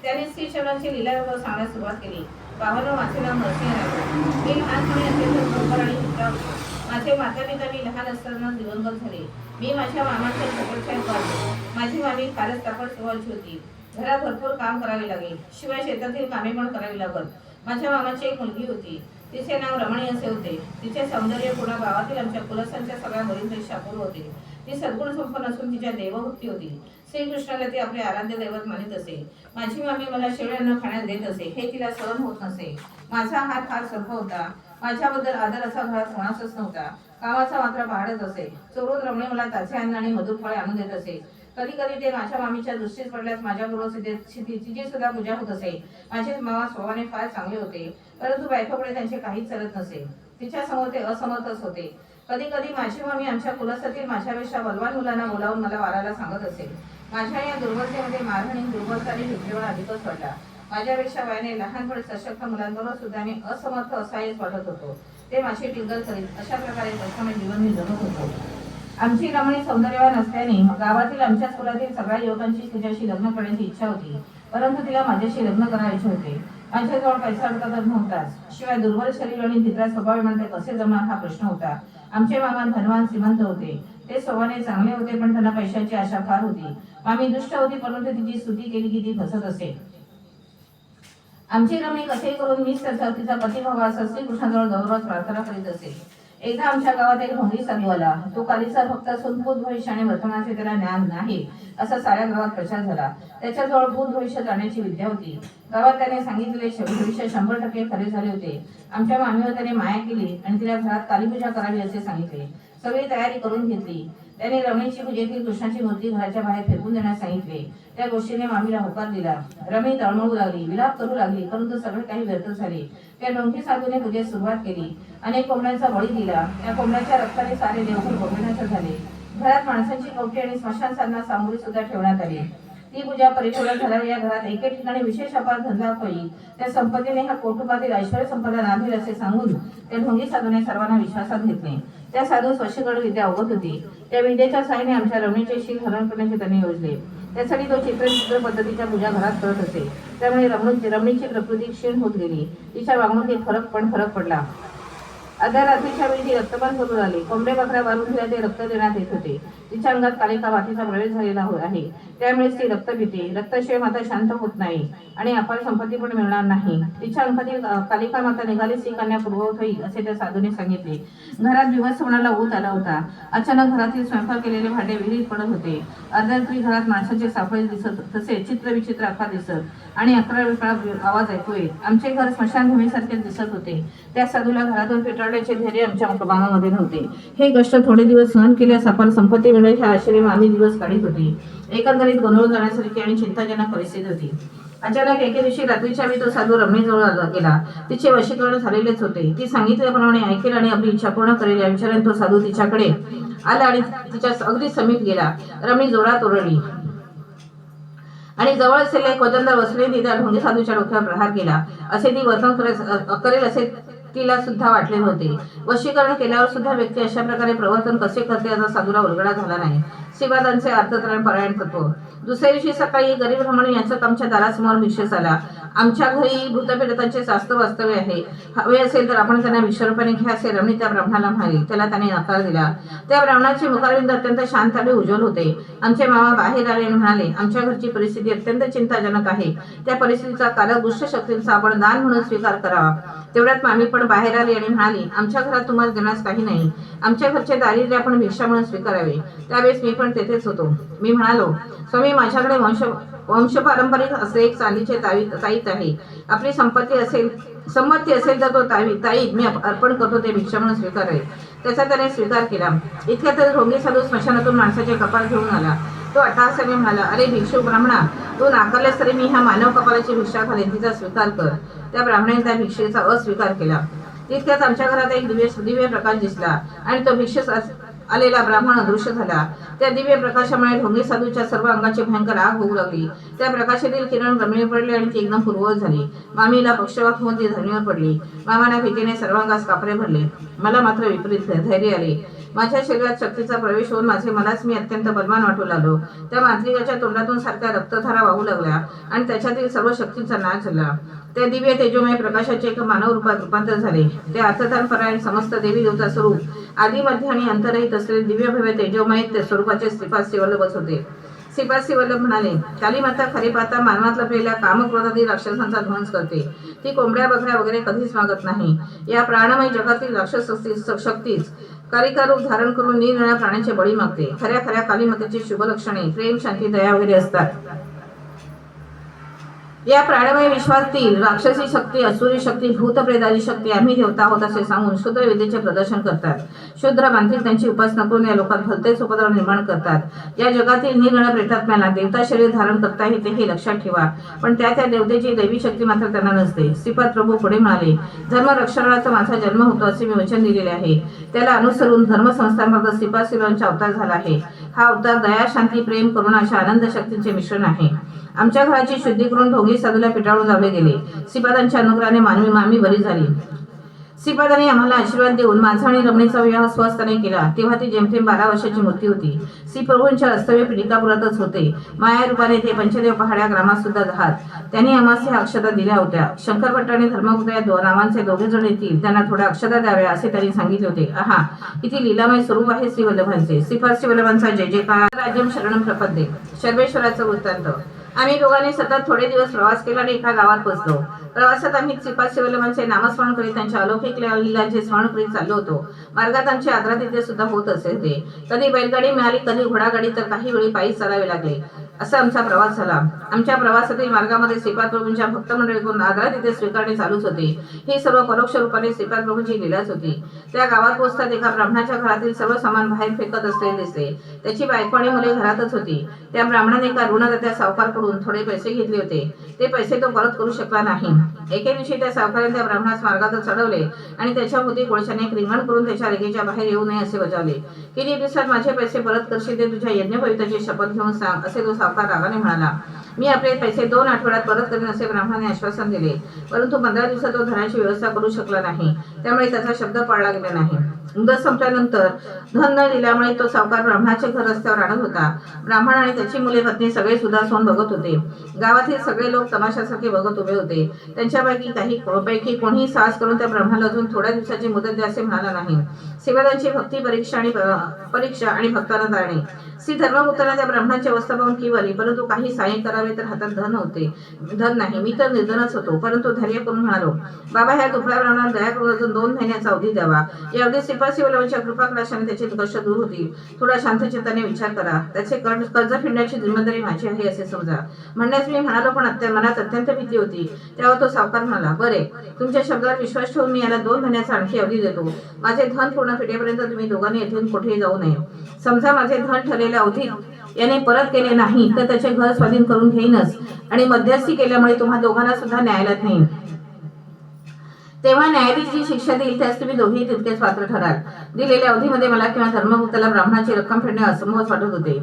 त्याने श्रीचरणांची लीलाविभाग सांगण्यास सुरुवात केली. बाबांनो, माझे नाव नरसिंह रायडू. मी लहानपणी अत्यंत गोबर आणि चित्रा होतो. माझे माता पिता मी लहान असताना दिवंगत झाले. मी माझ्या मामाच्या छोट्याशाळेत वाढलो. माझी मामी फारच तापट स्वभावाची होती. घरात भरपूर काम करावे लागे, शिवाय शेतातील कामे पण करावी लागत. माझ्या मामाची एक मुलगी होती. तिचे नाव रमणी असे होते. तिचे सौंदर्य पुन्हा गावातील आमच्या कुलसांच्या सगळ्या मुलींपेक्षा अपूर्व होते. ती सद्गुण संपन्न असून तिच्या देवभक्ती होती. श्रीकृष्णाला ती आपले आराध्य दैवत मानित असे. माझी मामी मला शेळ्यांना खाण्यास देत असे. हे तिला सहन होत नसे. माझा हात फार सर्प होता. माझ्याबद्दल आदर असा घरात कोणाचाच नव्हता. कामाचा मात्र पहाडच असे. चोरून रमणे मला ताजे अन्न आणि मधुर फळे आणून देत असे. कधी कधी ते माझ्या मामीच्या दृष्टीस पडल्यास माझ्याबरोबर तिची सुद्धा पूजा होत असे. माझे मामा स्वभावाने फार चांगले होते, परंतु बायकोकडे त्यांचे काहीच चालत नसे. तिच्या समोर ते असमर्थच होते. कधी कधी माझी मामी आमच्या कुलसातील माझ्यापेक्षा बलवान मुलांना बोलावून मला वारायला सांगत असे. माझ्या या दुर्बलतेमध्ये मारहाणी, दुर्बलता आणि भित्रेपणा अधिकच वाटला. माझ्यापेक्षा वयाने लहान पण सशक्त मुलांबरोबर सुद्धा मी असमर्थ असायच वाटत होतो. ते माझी टिंगल करीत. अशा प्रकारे कष्टमय जीवन मी जगत होतो. आमची रमणी सौंदर्यवान असल्याने गावातील आमच्याच कुलातील सगळ्या युवकांची तिच्याशी लग्न करण्याची इच्छा होती, परंतु तिला माझ्याशी लग्न करायचे होते. माझ्याजवळ पैसा अडका तर नव्हताच. शिवाय दुर्बल शरीर आणि तिथला स्वभाव म्हणते कसे जमणार हा प्रश्न होता. आमचे मामा धनवान श्रीमंत होते. ते स्वभावाने चांगले होते, पण त्यांना पैशाची आशा फार होती. मामी दुष्ट होती, परंतु तिची स्तुती केली की ती फसत असे. आमची रमणी कसेही करून मीच तिचा पती व्हावा असं श्रीकृष्णाजवळ दररोज प्रार्थना करीत असे. एकदा आमच्या गावात एक ढोंगी साधू आला. तो कालीचा भक्त असून भूत भविष्य आणि वर्तमानाचे त्याला ज्ञान नाही असा साऱ्या गावात प्रचार झाला. त्याच्याजवळ भूत भविष्य जाण्याची विद्या होती. गावात त्याने सांगितलेले भविष्य 100% खरे झाले होते. आमच्या मामीवर त्याने माया केली आणि तिला घरात कालीपूजा करावी असे सांगितले. सगळी तयारी करून घेतली. त्याने रमणीची पूजेतील कृष्णाची मूर्ती घराच्या बाहेर फेकून देण्यास सांगितले. त्या गोष्टीने मामीला होकार दिला. रमणी तळमळू लागली, विलाप करू लागली, परंतु सगळे काही व्यर्थ झाले. त्या ढोंगी साधूने पूजेस सुरुवात केली. अनेक कोंबड्यांचा बळी दिला. त्या कोंबड्याच्या रक्ताने सारे देवघर भोगवण्याचे झाले. घरात माणसांची कवटी आणि स्मशान साधना सामुग्री सुद्धा ठेवण्यात आली. ती पूजा परिपूर्ण झाल्यावर या घरात एके ठिकाणी विशेष अपार धंदा होईल. त्या संपत्तीने हा कौटुंबातील ऐश्वर्य संपदा नांदेल असे सांगून त्या ढोंगी साधूने सर्वांना विश्वासात घेतले. त्या साधूस वशीकरण विद्या अवगत होती. त्या विद्येच्या साहाय्याने आमच्या रमणीचे शील हरण करण्याचे त्यांनी योजले. त्यासाठी तो चित्र पद्धतीच्या पूजा घरात करत असे. त्यामुळे रमणीची प्रकृती क्षीण होत गेली. तिच्या वागणुकीत फरक पडला. अर्ध्या रात्रीच्या वेळी ती रक्तपान करू लागली. कोंबडे बकऱ्या मारून तिला ते रक्त देण्यात येत होते. तिच्या अंगात कालिका वातीचा प्रवेश झालेला आहे. त्यामुळेच ती रक्त पिते. रक्ताशिवाय माता शांत होत नाही आणि अपार संपत्ती पण मिळणार नाही. तिच्या अंगातील कालिका माता निघाली ती कन्या पूर्ववत होईल असे त्या साधूने सांगितले. घरात दिवस होण्याला ऊत आला होता. अचानक घरातील स्वयंपाक केलेले भांडे विहिरीत पडत होते. अर्ध्या रात्री घरात माणसाचे सापळे दिसत, तसे चित्रविचित्र आकार दिसत आणि अकरा वेळा आवाज ऐकू येत. आमचे घर स्मशानभूमीसारखे दिसत होते. त्या साधूला घरातून पेटाळण्याचे धैर्य आमच्या मामामध्ये नव्हते. हे कष्ट थोडे दिवस सहन केल्यास अपार संपत्ती मिळेल ह्या आशेने आम्ही दिवस काढीत होती. एकंदरीत गोंधळ जाण्यासारखी आणि चिंताजनक परिस्थिती होती. अचानक एके दिवशी रात्रीच्या वेळी तो साधू रमणीजवळ गेला. तिचे वशीकरण झालेलेच होते. ती सांगितल्याप्रमाणे ऐकेल आणि आपली इच्छा पूर्ण करेल या विचाराने तो साधू तिच्याकडे आला आणि तिच्या अगदी समीप गेला. रमणी जोरात ओरडली आणि जवळ असलेले एक वजनदार वसुली त्या ढोंगी साधूच्या डोक्यावर प्रहार केला. असे ती वर्तन करेल असे तिला सुद्धा वाटले होते. वशीकरण केल्यावर सुद्धा व्यक्ती अशा प्रकारे प्रवर्तन कसे करते याचा साधूला उलगडा झाला नाही. श्रीपादांचे अर्थकारण पारायण तत्व. दुसऱ्या दिवशी सकाळी गरीब रमणी यांचा आमच्या दारासमोर भिक्षेस आला. आमच्या घरी भूतपीडितांचे वास्तव्य आहे. हवे असेल तर आपण त्यांना 20 रुपयाने घ्या असे रमणी त्या ब्राह्मणाला म्हणाली. त्याला त्याने नकार दिला. त्या ब्राह्मणाचे मुखारविंद अत्यंत शांत आणि उज्ज्वल होते. आमचे मामा बाहेर आले आणि म्हणाले, आमच्या घरची परिस्थिती अत्यंत चिंताजनक आहे. त्या परिस्थितीचा काल दुष्ट शक्तींचा आपण दान म्हणून स्वीकार करावा. तेवढ्यात मामी पण बाहेर आली आणि म्हणाली, आमच्या घरात तुम्हाला देण्यास काही नाही. आमच्या घरचे दारिद्र्य आपण भिक्षा म्हणून स्वीकारावे. त्यावेळेस मी पण तेथेच होतो. मी म्हणालो, स्वामी, माझ्याकडे वंशपारंपरिक असे एक चांदीचे ताईत आहे. आपली संमती असेल तर तो ताईत मी अर्पण करतो, ते भिक्षा म्हणून स्वीकारावे. त्याचा त्याने स्वीकार केला. इतक्यातच ढोंगी साधू स्मशानातून माणसाचे कपाळ घेऊन आला. तो अट्टहासाने म्हणाला, अरे भिक्षुक ब्राह्मणा, तू नाकारलेस तरी मी ह्या मानव कपाळाची भिक्षा घालेन, तिचा स्वीकार कर. त्या ब्राह्मणाने त्या भिक्षेचा अस्वीकार केला. तितक्यात आमच्या घरात एक दिव्य प्रकाश दिसला आणि तो आलेला ब्राह्मण अदृश्य झाला. त्या दिव्य प्रकाशामुळे ढोंगी साधूच्या सर्व अंगाची भयंकर आग होऊ लागली. त्या प्रकाशातील किरण रमणीय पडले आणि ती एकदम पूर्ववत झाली. मामीला पक्षवात होऊन ती धरणीवर पडली. मामाला भीतीने सर्वांगास कापरे भरले. मला मात्र विपरीत धैर्य आले. माझ्या शरीरात शक्तीचा प्रवेश होऊन मलाच मी अत्यंत बलवान वाटू लागलो. त्या मांत्रिकाच्या तोंडातून सारख्या रक्तधारा वाहू लागल्या आणि त्याच्यातील सर्व शक्तींचा नाश झाला. त्या दिव्य तेजोमय प्रकाशाचे एक मानव रूपात रूपांतर झाले. ते अर्थधानपरायण समस्त देवी देवता स्वरूप आदी मध्य आणि अंतरहित असलेले दिव्य भव्य तेजोमय ते स्वरूपाचे श्रीपाद शिवल्लभच होते. श्रीपाद शिवल्लभ म्हणाले, काली माता खरी पाहता मानवात लपलेल्या कामक्रोधादी राक्षसांचा ध्वंस करते. ती कोंबड्या बकऱ्या वगैरे कधीच मागत नाही. या प्राणमय जगातील राक्षस शक्तीच कालिका रूप धारण करून निरनिळ्या प्राण्यांचे बळी मागते. खऱ्या खऱ्या कालीमातेची शुभ लक्षणे प्रेम, शांती, दया वगैरे असतात. या प्राणमय विश्वातील राक्षसी शक्ती, असुरी शक्ती, भूतप्रेताची शक्ती आम्ही देवता आहोत असे सांगून शूद्र विद्येचे प्रदर्शन करतात. शूद्र मानसिक त्यांची उपासना करून या लोकात भलतेच उपद्रव निर्माण करतात. या जगातील निरनिळ्या प्रेतात्म्याला देवता शरीर धारण करता येते हे लक्षात ठेवा, पण त्या देवतेची दैवी शक्ती मात्र त्यांना नसते. श्रीपाद प्रभू पुढे म्हणाले, धर्मरक्षणार्थ माझा जन्म होतो असे मी वचन दिलेले आहे. त्याला अनुसरून धर्मसंस्थानार्थ श्रीपाद शिवरायांचा अवतार झाला आहे. हा अवतार दया, शांती, प्रेम, करुणा अशा आनंद शक्तींचे मिश्रण आहे. आमच्या घराची शुद्धी करून ढोंगी साधूला पिटाळून जावे गेले. श्रीपादांच्या अनुग्रहाने मामी बरी झाली. श्रीपादांनी आम्हाला आशीर्वाद देऊन माझा आणि रमणीचा विवाह स्वस्ताने केला. तेव्हा ती जेमतेम 12 वर्षाची मूर्ती होती. श्रीप्रभूंच्या वास्तव्य पिटिकापुरातच होते. माया रूपाने ते पंचदेव पहाड्या ग्रामात सुद्धा राहत. त्यांनी आम्हास ह्या अक्षता दिल्या होत्या. शंकरभट्ट आणि धर्मगुप्त या नावांचे दोघे जण येतील, त्यांना थोड्या अक्षता द्याव्या असे त्यांनी सांगितले होते. आहा, किती लीलामय स्वरूप आहे श्रीवल्लभांचे. श्रीपाद शिवल्लभांचा जय जयकार. राज्यम शरणम प्रपद्ये. सर्वेश्वराचा वृत्तांत. आम्ही दोघांनी सतत थोडे दिवस प्रवास केला आणि एका गावात पोहोचलो. प्रवासात आम्ही श्रीपाद शिवल्लभांचे नामस्मरण करीत त्यांच्या अलौकिक लीलांचे स्मरण करीत चाललो होतो. मार्गात आमची आदरातिथ्य सुद्धा होत असे होते. कधी बैलगाडी मिळाली, कधी घोडागाडी, तर काही वेळी पायीच चालावे लागले. असा आमचा प्रवास झाला. आमच्या प्रवासातील मार्गामध्ये श्रीपाद प्रभूंच्या भक्त मंडळीकडून आदरातिथ्य स्वीकारणे चालूच होते. ही सर्व परोक्ष रूपाने श्रीपाद प्रभूंची लीलाच होती. त्या गावात पोहोचतात एका ब्राह्मणाच्या घरातील सर्व सामान बाहेर फेकत असलेले दिसते. त्याची बायको आणि मुले घरातच होती. त्या ब्राह्मणाने एका ऋणदात्या सावकारकडून थोडे पैसे घेतले होते. ते पैसे तो परत करू शकला नाही. एके दिवशी त्या सावकाराने त्या ब्राह्मणास मार्गात चढवले आणि त्याच्या भोवती कोळशाने एक रिंगण करून त्याच्या रेगेच्या बाहेर येऊ नये असे बजावले. किती दिवसात माझे पैसे परत करशील ते तुझ्या यज्ञपवित्राची शपथ घेऊन सांग असे तो सावकार रागाने म्हणाला. मी आपले पैसे 2 आठवड्यात परत करेन असे ब्राह्मणाने आश्वासन दिले. परंतु 15 दिवसात तो धनाची व्यवस्था करू शकला नाही. त्यामुळे त्याचा शब्द पाळला गेला नाही. मुदत संपल्यानंतर धन न दिल्यामुळे तो सावकार ब्राह्मणाचे घर रस्त्यावर आणत होता. ब्राह्मण आणि त्याची मुले पत्नी सगळे सुधासोन बघत होते. गावातील सगळे लोक तमाशासारखे बघत उभे होते. त्यांच्यापैकी कोणीही साहस करून त्या ब्राह्मणाला अजून थोड्या दिवसाची मुदत द्या असे म्हणाला नाही. शिवरायांची भक्ती परीक्षा आणि भक्तांना तारणे. श्री धर्मगुप्तांना त्या ब्राह्मणाची अवस्था पाहून कीव आली. परंतु काही सहाय्य करावे तर हातात धन नाही. मी तर निर्धनच होतो. परंतु धैर्य करून म्हणालो, बाबा ह्या दुबळ्या ब्राह्मणाला दया करून अजून 2 महिन्याचा अवधी द्यावा. या अवधी श्रीपाद शिवल्लभांच्या कृपा कटाक्षाने त्याचे कष्ट दूर होतील. थोडा शांतचित्ताने विचार करा. त्याचे कर्ज फिरण्याची जिम्मेदारी माझी आहे असे समजा. म्हणण्यास मी म्हणालो, पण मनात अत्यंत भीती होती. तेव्हा तो सावकार म्हणाला, बरे, तुमच्या शब्दावर विश्वास ठेवून मी याला 2 महिन्याचा आणखी अवधी देतो. माझे धन पूर्ण फिटेपर्यंत तुम्ही दोघांनी येथून कुठेही जाऊ नये. समजा माझे धन ठरलेल्या अवधीत याने परत केले नाही तर त्याचे घर स्वाधीन करून घेईनच आणि मध्यस्थी केल्यामुळे तुम्हा दोघांना सुद्धा न्यायालयात नेईन. तेव्हा न्यायाधीश जी शिक्षा देईल त्यास तुम्ही दोघेही तितकेच पात्र ठराल. दिलेल्या अवधीमध्ये मला किंवा धर्मगुप्ताला ब्राह्मणाची रक्कम फेडणे असंभवच वाटत होते.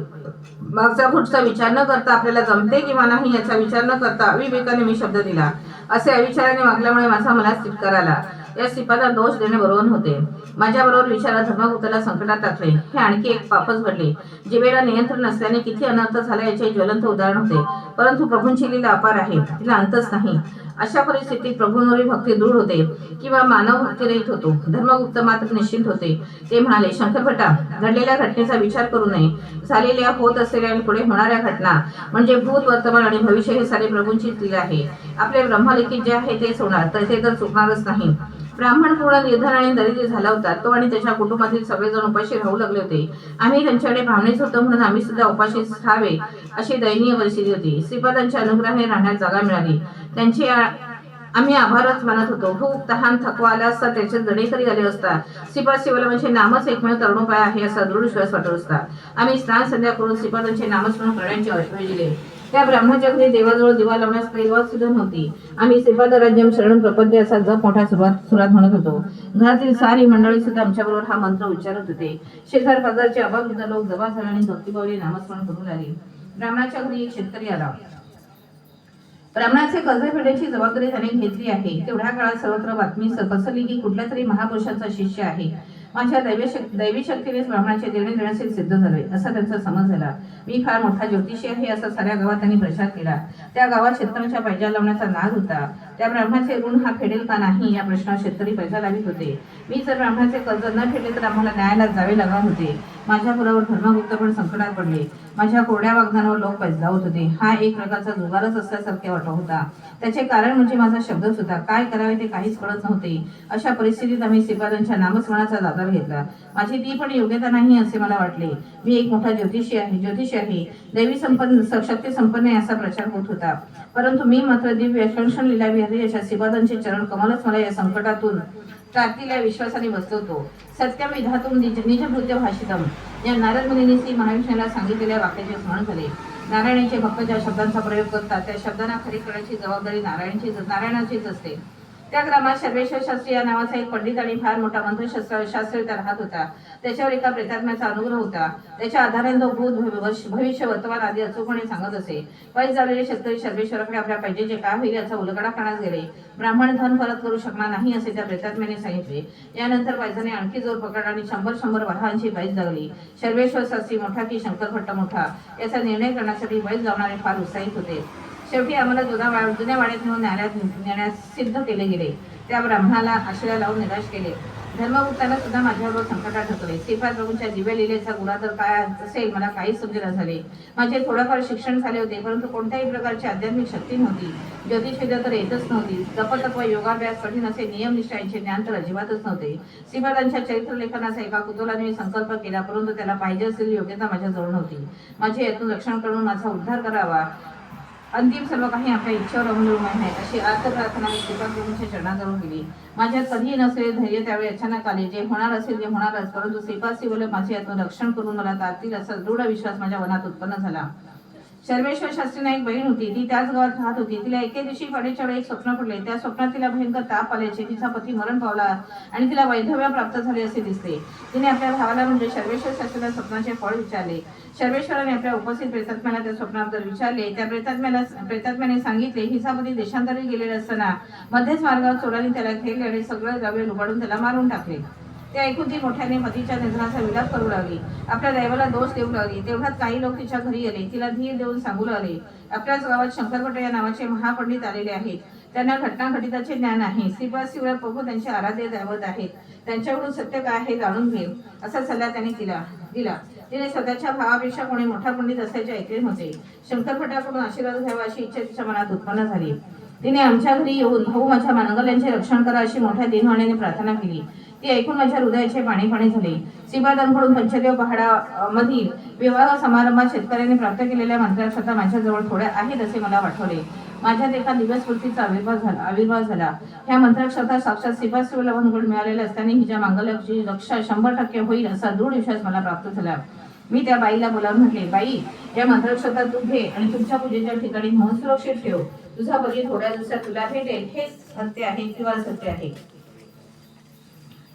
मागचा पुढचा विचार न करता आपल्याला जमते किंवा नाही याचा विचार न करता अविवेकाने मी शब्द दिला. असे अविचाराने वागल्यामुळे माझा मनात तिटकार आला. या श्रीपादाला दोष देणे बरोबर होते. माझ्याबरोबर विचारात धर्मगुप्ताला संकटात टाकले. हे आणखी एक पापच घडले. जिभेला नियंत्रण नसल्याने किती अनर्थ झाला याचे ज्वलंत उदाहरण होते. परंतु प्रभूंची लीला अपार आहे, तिला अंतच नाही. अशा परिस्थितीत प्रभूंवरील भक्ती दृढ होते किंवा मानव भक्तिरहित होतो. धर्मगुप्त मात्र निश्चिंत होते. ते म्हणाले, शंकरभट्टा, घडलेल्या घटनेचा विचार करू नये. झालेल्या, होत असलेल्या आणि पुढे होणाऱ्या घटना म्हणजे भूत, वर्तमान आणि भविष्य हे सारे प्रभूंचीच लीला आहे. आपले ब्रह्मलिखित जे आहे तेच होणार, तसे तर चुकणारच नाही. ब्राह्मण पूर्ण निर्धन आणि दरिद्री झाला होता. तो आणि त्याच्या कुटुंबातील सगळेजण उपाशी राहू लागले होते. आम्ही त्यांच्याकडे पाहुणेच होतो म्हणून आम्ही सुद्धा उपाशी राहावे अशी दयनीय परिस्थिती होती. श्रीपादांच्या अनुग्रहाने राहण्यास जागा मिळाली. त्यांचे आम्ही आभारच मानत होतो. भूक, तहान, थकवा आला असता, त्याचे जडेकरी आले असता, श्रीपाद शिवल्लभांचे नामच एकमेव तरुणोपाय आहे असा दृढ विश्वास वाटत असता. आम्ही स्नान संध्या करून श्रीपादांचे नामस्मरण करण्याचे आश्वास दिले. त्या ब्राह्मणाच्या घरी देवाजवळ दिवा लावण्यास कैवात सुद्धा नव्हती. आम्ही श्रीपाद राज्यम शरण प्रपद्य असा जप मोठ्या सुरात म्हणत होतो. घरातील सारी मंडळी सुद्धा आमच्याबरोबर हा मंत्र उच्चारत होते. शेजार पाजारचे अभाववृद्ध लोक जमा झाल्याने भक्तिभावाने नामस्मरण करू लागले. ब्राह्मणाच्या घरी एक शेतकरी आला. ब्राह्मणाचे कर्ज फेडण्याची जबाबदारी त्याने घेतली आहे. तेवढ्या काळात सर्वत्र बातमी पसरली की कुठल्या तरी महापुरुषाचा शिष्य आहे. माझ्या दैवी शक्तीनेच ब्राह्मणाचे देणे देण्याचे सिद्ध झाले असा त्यांचा समज झाला. मी फार मोठा ज्योतिषी आहे असा साऱ्या गावात त्यांनी प्रचार केला. त्या गावात शेतकऱ्यांच्या पैजा लावण्याचा नाद होता. त्या ब्राह्मणाचे ऋण हा फेडेल का नाही या प्रश्नावर शेतकरी पैजा लावित होते. मी जर ब्राह्मणाचे कर्ज न फेडले तर आम्हाला न्यायालयात जावे लागणार होते. माझ्या पुरावर धर्मगुप्त पण संकटात पडले. माझ्या कोरड्या वागण्यावर लोक पैजावत होते. हा एक प्रकारचा जुगारच असल्यासारखे वाटत होता. त्याचे कारण म्हणजे माझा शब्दच होता. काय करावे ते काहीच कळत नव्हते. अशा परिस्थितीत आम्ही श्रीपादांच्या नामस्मरणाचा आधार घेतला. माझी ती पण योग्यता नाही असे मला वाटले. मी एक मोठा ज्योतिषी आहे, दैवी शक्ती संपन्न आहे असा प्रचार होत होता. परंतु मी मात्र दिव्य आकर्षण लीला विहारी अशा श्रीपादांचे चरण कमलच मला या संकटातून टाकलेल्या विश्वासाने बसवतो. सत्यम विधातुम निजभूत्य भाषितम या नारद मुनींनी श्री महाविष्णूला सांगितलेल्या वाक्याचे स्मरण झाले. नारायणाचे भक्त ज्या शब्दांचा प्रयोग करतात त्या शब्दांना खरी करण्याची जबाबदारी नारायणाचीच असते. त्या ग्रामात सर्वेश्वर शास्त्री या नावाचा एक पंडित आणि फार मोठा मंत्रशास्त्री राहत होता. त्याच्यावर एका प्रेतात्म्याचा अनुग्रह होता. त्याच्या आधाराने तो भूत भविष्य वर्तमान आदी अचूकपणे सांगत असे. पैसे झालेले शेतकरी सर्वेश्वराकडे आपल्या पैजेचे काय होईल याचा उलगडा करण्यास गेले. ब्राह्मण धन परत करू शकणार नाही असे त्या प्रेतात्म्याने सांगितले. यानंतर पैजाने आणखी जोर पकडला आणि 100 वराहांची बैल लागली. सर्वेश्वर शास्त्री मोठा की शंकरभट्ट मोठा याचा निर्णय करण्यासाठी बैल लावणारे फार उत्साहित होते. शेवटी आम्हाला जुन्या वाड्यात नेऊन न्यायालयात नेण्यास सिद्ध केले गेले. त्या ब्राह्मणाला आश्रय लावून निराश केले. धर्मगुप्ताला सुद्धा माझ्याबरोबर संकटात ढकलले. श्रीपाद प्रभूंच्या दिव्य लिलेचा गुणादर काय असेल मला काहीच समजेना झाले. माझे थोडंफार शिक्षण झाले होते परंतु कोणत्याही प्रकारची आध्यात्मिक शक्ती नव्हती. ज्योतिषविद्या तर येतच नव्हती. जपतत्व योगाभ्यास कठीण असे नियमनिष्ठा यांचे ज्ञान तर अजिबातच नव्हते. श्रीपादांच्या चरित्र लेखनाचा एका कुतूहलाने मी संकल्प केला परंतु त्याला पाहिजे असलेली योग्यता माझ्याजवळ नव्हती. माझे यातून रक्षण करून माझा उद्धार करावा. अंतिम सर्व काही आपल्या इच्छेवर अवलंबून आहे अशी आर्थ प्रार्थना मी श्रीपाद प्रभूंच्या चरणाजवळ केली. माझ्यात कधीही नसलेले धैर्य त्यावेळी अचानक आले. जे होणार असेल ते होणारच, परंतु श्रीपाद शिवले माझे यातून रक्षण करून मला तारतील असा दृढ विश्वास माझ्या मनात उत्पन्न झाला. सर्वेश्वर शास्त्रींना एक बहीण होती. ती त्याच गावात राहत होती. तिला एके दिवशी पाण्याच्या वेळी एक स्वप्न पडले. त्या स्वप्नात तिला भयंकर ताप आल्याचे, तिचा पती मरण पावला आणि तिला वैधव्य प्राप्त झाले असे दिसले. तिने आपल्या भावाला म्हणजे सर्वेश्वर शास्त्रीला स्वप्नाचे फळ विचारले. सर्वेश्वराने आपल्या उपस्थित प्रेतात्म्याला त्या स्वप्नाबद्दल विचारले. त्या प्रेतात्म्याने सांगितले, हिचा पती देशांतरी गेलेले असताना मध्येच मार्गावर चोरांनी त्याला घेरले आणि सगळं द्रव्य लुबाडून त्याला मारून टाकले. ते ऐकून ती मोठ्याने पतीच्या निधनाचा विलाप करू लागली. आपल्या दैवाला दोष देऊ लागली. तेवढ्यात काही लोक तिच्या घरी आले. तिला धीर देऊन सांगू लागले, आपल्याच गावात शंकरभट्ट या नावाचे महापंडित आलेले आहेत. त्यांना घटना घटिताचे ज्ञान आहे. श्रीपाद शिवराय प्रभू त्यांचे आराध्य दैवत आहेत. त्यांच्याकडून सत्य काय हे जाणून घे असा सल्ला त्यांनी दिला. तिने स्वतःच्या भावापेक्षा कोणी मोठा पंडित असल्याचे ऐकले होते. शंकरभट्टाकडून आशीर्वाद घ्यावा अशी इच्छा तिच्या मनात उत्पन्न झाली. तिने आमच्या घरी येऊन भाऊ माझ्या मानगल्यांचे रक्षण करा अशी मोठ्या दिनवाणीने प्रार्थना केली. ती ऐकून माझ्या हृदयाचे पाणी झाले. श्रीपादांकडून पंचदेव पहाडामधील विवाह समारंभात शेतकऱ्यांनी प्राप्त केलेल्या मंत्राक्षता माझ्याजवळ थोड्या आहेत असे मला वाटवले. माझ्यात एका दिव्यस्फूर्तीचा आविर्भाव झाला. ह्या मंत्राक्षता साक्षात श्रीपाद शिवलांकडून मिळालेल्या असताना हिच्या मांगल्याची रक्षा 100% होईल असा दृढ विश्वास मला प्राप्त झाला. मी त्या बाईला बोलावून म्हटले, बाई, या मंत्राक्षता तू घे आणि तुमच्या पूजेच्या ठिकाणी म्हणून सुरक्षित ठेव. तुझा पती थोड्या दिवसात तुला भेटेल. हे सत्य आहे किंवा सत्य आहे.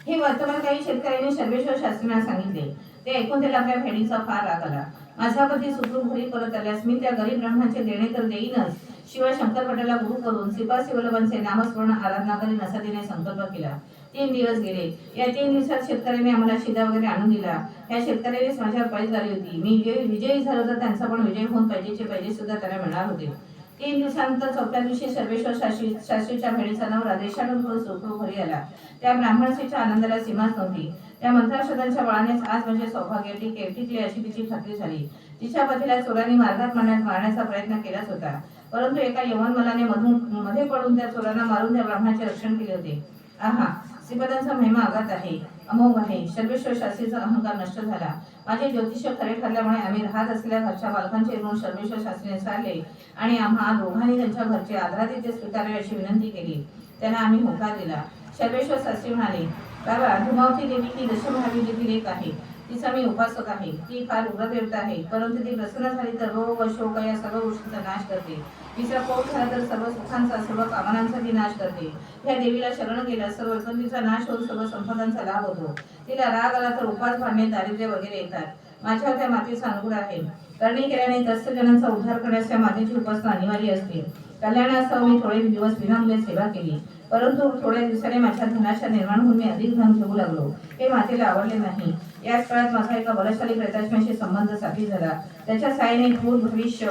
हे वर्तमान काही शेतकऱ्यांनी सर्वेश्वर शास्त्रींना सांगितले. ते ऐकून त्याला आपल्या बहिणीचा फार राग आला. माझा पती सुखरूप घरी परत आल्यास मी त्या गरीब ब्राह्मणाचे देणे तर देईनच, शिवाय शंकरभट्टाला गुरु करून श्रीपाद शिवलभांचे नामस्मरण आराधना करीन असा तिने संकल्प केला. 3 दिवस गेले. या 3 दिवसात शेतकऱ्यांनी आम्हाला शिदा वगैरे आणून दिला. या शेतकऱ्यांनीच माझ्यावर पैज झाली होती. मी विजयी झालो तर त्यांचा पण विजय होऊन पैजे सुद्धा त्याला मिळणार होते. 3 दिवसानंतर 4थ्या दिवशी सर्वेश्वर शास्त्रीच्या भेटीचा नवरा देशांतून सुखरूप घरी आला. त्या ब्राह्मणसीच्या आनंदाला सीमाच नव्हती. त्या मंत्राक्षतांच्या बळानेच आज माझे सौभाग्य टिकले अशी तिची खात्री झाली. तिच्या पतीला चोरांनी मार्गात मारण्याचा प्रयत्न केलाच होता, परंतु एका यवन मलाने मध्ये पडून त्या चोरांना मारून त्या ब्राह्मणाचे रक्षण केले होते. आहा, श्रीपादांचा महिमा अगाध आहे, अमोघ आहे. सर्वेश्वर शास्त्रीचा अहंकार नष्ट झाला. माझे ज्योतिष खरे ठरल्यामुळे आम्ही राहत असलेल्या घरच्या बालकांचे ऋण सर्वेश्वर शास्त्रीने सारले आणि आम्हा दोघांनी त्यांच्या घरचे आदरातिथ्य स्वीकारावे अशी विनंती केली. त्यांना आम्ही होकार दिला. सर्वेश्वर शास्त्री म्हणाले, बाबा, धुमावती देवी ही दशमहाविद्येतील एक आहे. तिचा मी उपासक आहे. ती फार उग्र देवता आहे, परंतु ती प्रसन्न झाली तर रोग व शोक या सर्व गोष्टींचा नाश करते. तिचा कोप झाला तर सर्व सुखांचा, सर्व कामनांचा ती नाश करते. या देवीला शरण गेल्यास सर्व विपत्तीचा नाश होऊन सर्व संपदांचा लाभ होतो. तिला राग आला तर उपास भांडणे, दारिद्र्य वगैरे येतात. माझ्यावर त्या मातेचा अनुग्रह आहे. करणी केल्याने त्रस्तजनांचा उद्धार करण्यास त्या मातेची उपासना अनिवार्य असते. कल्याणासह मी थोडे दिवस विनामूल्य सेवा केली, परंतु थोड्या दिवसाने माझ्या धनाशा निर्माण होऊन मी अधिक धन घेऊ लागलो. हे मातेला आवडले नाही. याच काळात माझा एका बलशाली प्रेतात्म्याशी संबंध स्थापित झाला. त्याच्या साहाय्याने भूत, भविष्य,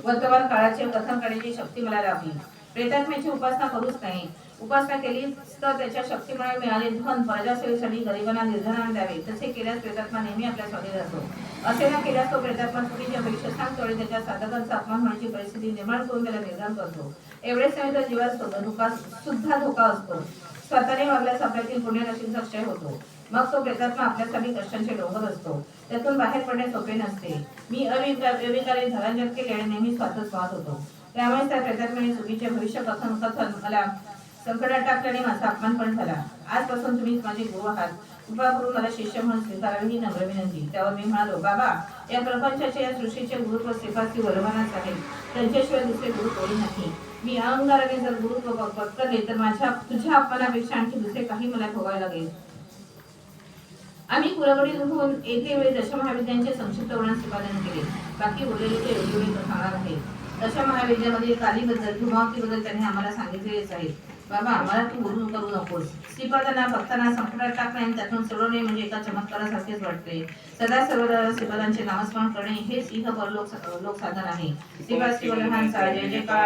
वर्तमान काळाचे कथन करण्याची शक्ती मला लाभली. प्रेतात्म्याची उपासना करूच नाही. उपासना केली तर त्याच्या शक्तीमुळे मिळाले धन प्रजासेवेसाठी गरिबांना, निर्धनांना द्यावे. तसे केल्यास प्रेतात्मा नेहमी आपल्या स्वाधीन राहतो. असे न केल्यास तो प्रेतात्मा चुकीचे भविष्य सांगतो आणि त्याच्या साधकांचा अपमान होण्याची परिस्थिती निर्माण करून त्याला निर्धार करतो. एवढेच नव्हे तर जीवास सुद्धा धोका असतो. स्वतःने वागल्यास आपल्यातील पुण्यराशींचा क्षय होतो. मग तो प्रेतात्मा आपल्यासाठी कष्टांचे डोंगर असतो. त्यातून बाहेर पडणे सोपे नसते. मी अविकारी धनांजन केले आणि नेहमी स्वार्थच पाहत होतो. त्यामुळे त्या प्रेतात्म्याने चुकीचे भविष्य कथन मला संकटात टाकल्याने माझा अपमान पण झाला. आजपासून तुम्हीच माझे गुरु आहात. कृपा करून मला शिष्य म्हणून स्वीकारावी ही नम्र विनंती. त्यावर मी म्हणालो, बाबा, या प्रपंचाचे, या सृष्टीचे गुरुत्व श्रीपादची वरमानच आहे. त्यांच्याशिवाय दुसरे गुरु कोणी नाही. मी अहंकाराने जर गुरुत्व पत्करले तर तुझ्या अपमानापेक्षा आणखी दुसरे काही मला भोगावे लागेल. आम्ही कुलवडील होऊन एके वेळी दशमहाविद्यांचे संक्षिप्त वर्णन श्रीपादांनी केले. बाकी उरलेले ते योग्य वेळी सांगणार आहे. दशमहाविद्यामध्ये कालीबद्दल, धूमावतीबद्दल त्यांनी आम्हाला सांगितलेलेच आहे. बाबा, आम्हाला तू गुरु करू नकोस. श्रीपादांना भक्तांना संकटात टाकणे आणि त्यातून सोडवणे म्हणजे एका चमत्कारासारखेच वाटते. सदा सर्वदा श्रीपादांचे नामस्मरण करणे हेच इह परलोक लोक साधन आहे. श्रीपाद श्रीवल्लभांचा जय जयकार.